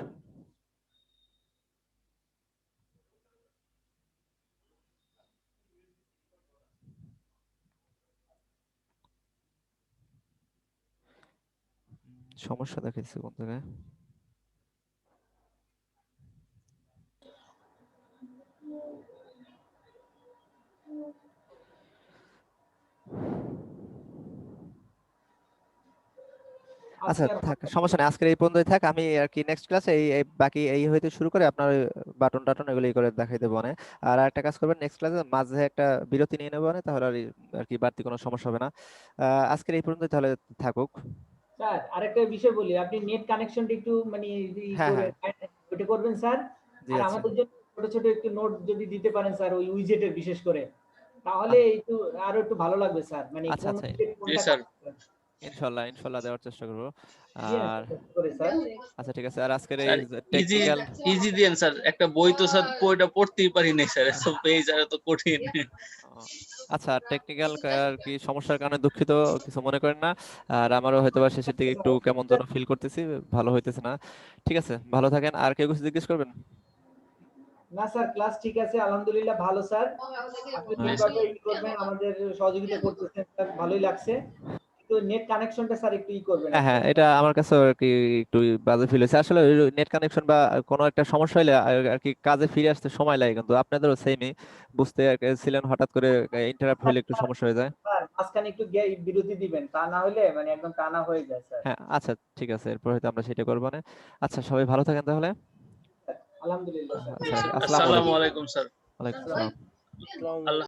সমস্যা দেখাইছে কোন জায়গায়। আচ্ছা, আজকে আর থাক, সমস্যা নেই, আজকের এই পর্যন্তই থাক। আমি আর কি নেক্সট ক্লাসে এই বাকি এই হইতে শুরু করে আপনার বাটন টাটন এগুলো করে দেখাই দেবো না। আর একটা কাজ করবেন, নেক্সট ক্লাসে মাঝে একটা বিরতি নিয়ে নেবো না, তাহলে আর কি বাড়তি কোনো সমস্যা হবে না। আজকের এই পর্যন্তই তাহলে থাকুক। স্যার আরেকটা বিষয় বলি, আপনি নেট কানেকশনটা একটু মানে ই হ্যাঁ, করে হ্যাঁ, ওটা করবেন স্যার। জি, আর আচ্ছা। আমাদের জন্য ছোট ছোট একটু নোট যদি দিতে পারেন স্যার, ওই উইজেটের বিশেষ করে, তাহলে আ- একটু আরো একটু ভালো লাগবে স্যার, মানে আচ্ছা, কোন আচ্ছা, widget জি কোনটা স্যার। কাজ করে। ইনশাল্লাহ ইনশাল্লাহ দেওয়ার চেষ্টা করবো। দিয়েন আর স্যার, করে স্যার। আচ্ছা, ঠিক আছে। আর আজকের এই স্যার ইজি টেকনিক্যাল, ইজি দিয়েন স্যার, একটা বই তো স্যার বইটা পড়তেই পারি নাই স্যার, এত পেজ আর এত কঠিন। আচ্ছা, টেকনিক্যাল আর কি সমস্যার কারণে দুঃখিত, কিছু মনে করেন না। আর আমারও হয়তোবা শেষের দিকে একটু কেমন যেন ফিল করতেছি, ভালো হইতেছে না। ঠিক আছে, ভালো থাকেন। আর কেউ কিছু জিজ্ঞেস করবেন? না স্যার, ক্লাস ঠিক আছে আলহামদুলিল্লাহ, ভালো স্যার। আপনি জি যেভাবে স্যার। ই করবেন আমাদের সহযোগিতা করতেছেন স্যার, ভালোই লাগছে। কিন্তু নেট কানেকশনটা স্যার একটু ই করবেন হ্যাঁ, আর কি। হ্যাঁ, এটা আমার কাছে আর কি একটু বাজে ফিল হয়েছে। আসলে নেট কানেকশন বা কোনো একটা সমস্যা হলে আর কি কাজে ফিরে আসতে সময় লাগে, কিন্তু আপনাদেরও সেমই বুঝতে ছিলেন, হঠাৎ করে ইন্টারাপ্ট হলে একটু সমস্যা হয়ে যায়। স্যার মাঝখানে একটু বিরতি দিবেন, তা না হলে মানে একদম টানা হয়ে যায় স্যার। হ্যাঁ, আচ্ছা, ঠিক আছে, এরপর হয়তো আমরা সেটা করবো না। আচ্ছা, সবাই ভালো থাকেন তাহলে। আলহামদুলিল্লাহ স্যার। জি আচ্ছা, স্যার, আসসালামু আসসালামু আলাইকুম। আলাইকুম স্যার। ওয়ালাইকুম আসসালাম। আসসালাম। আল্লাহ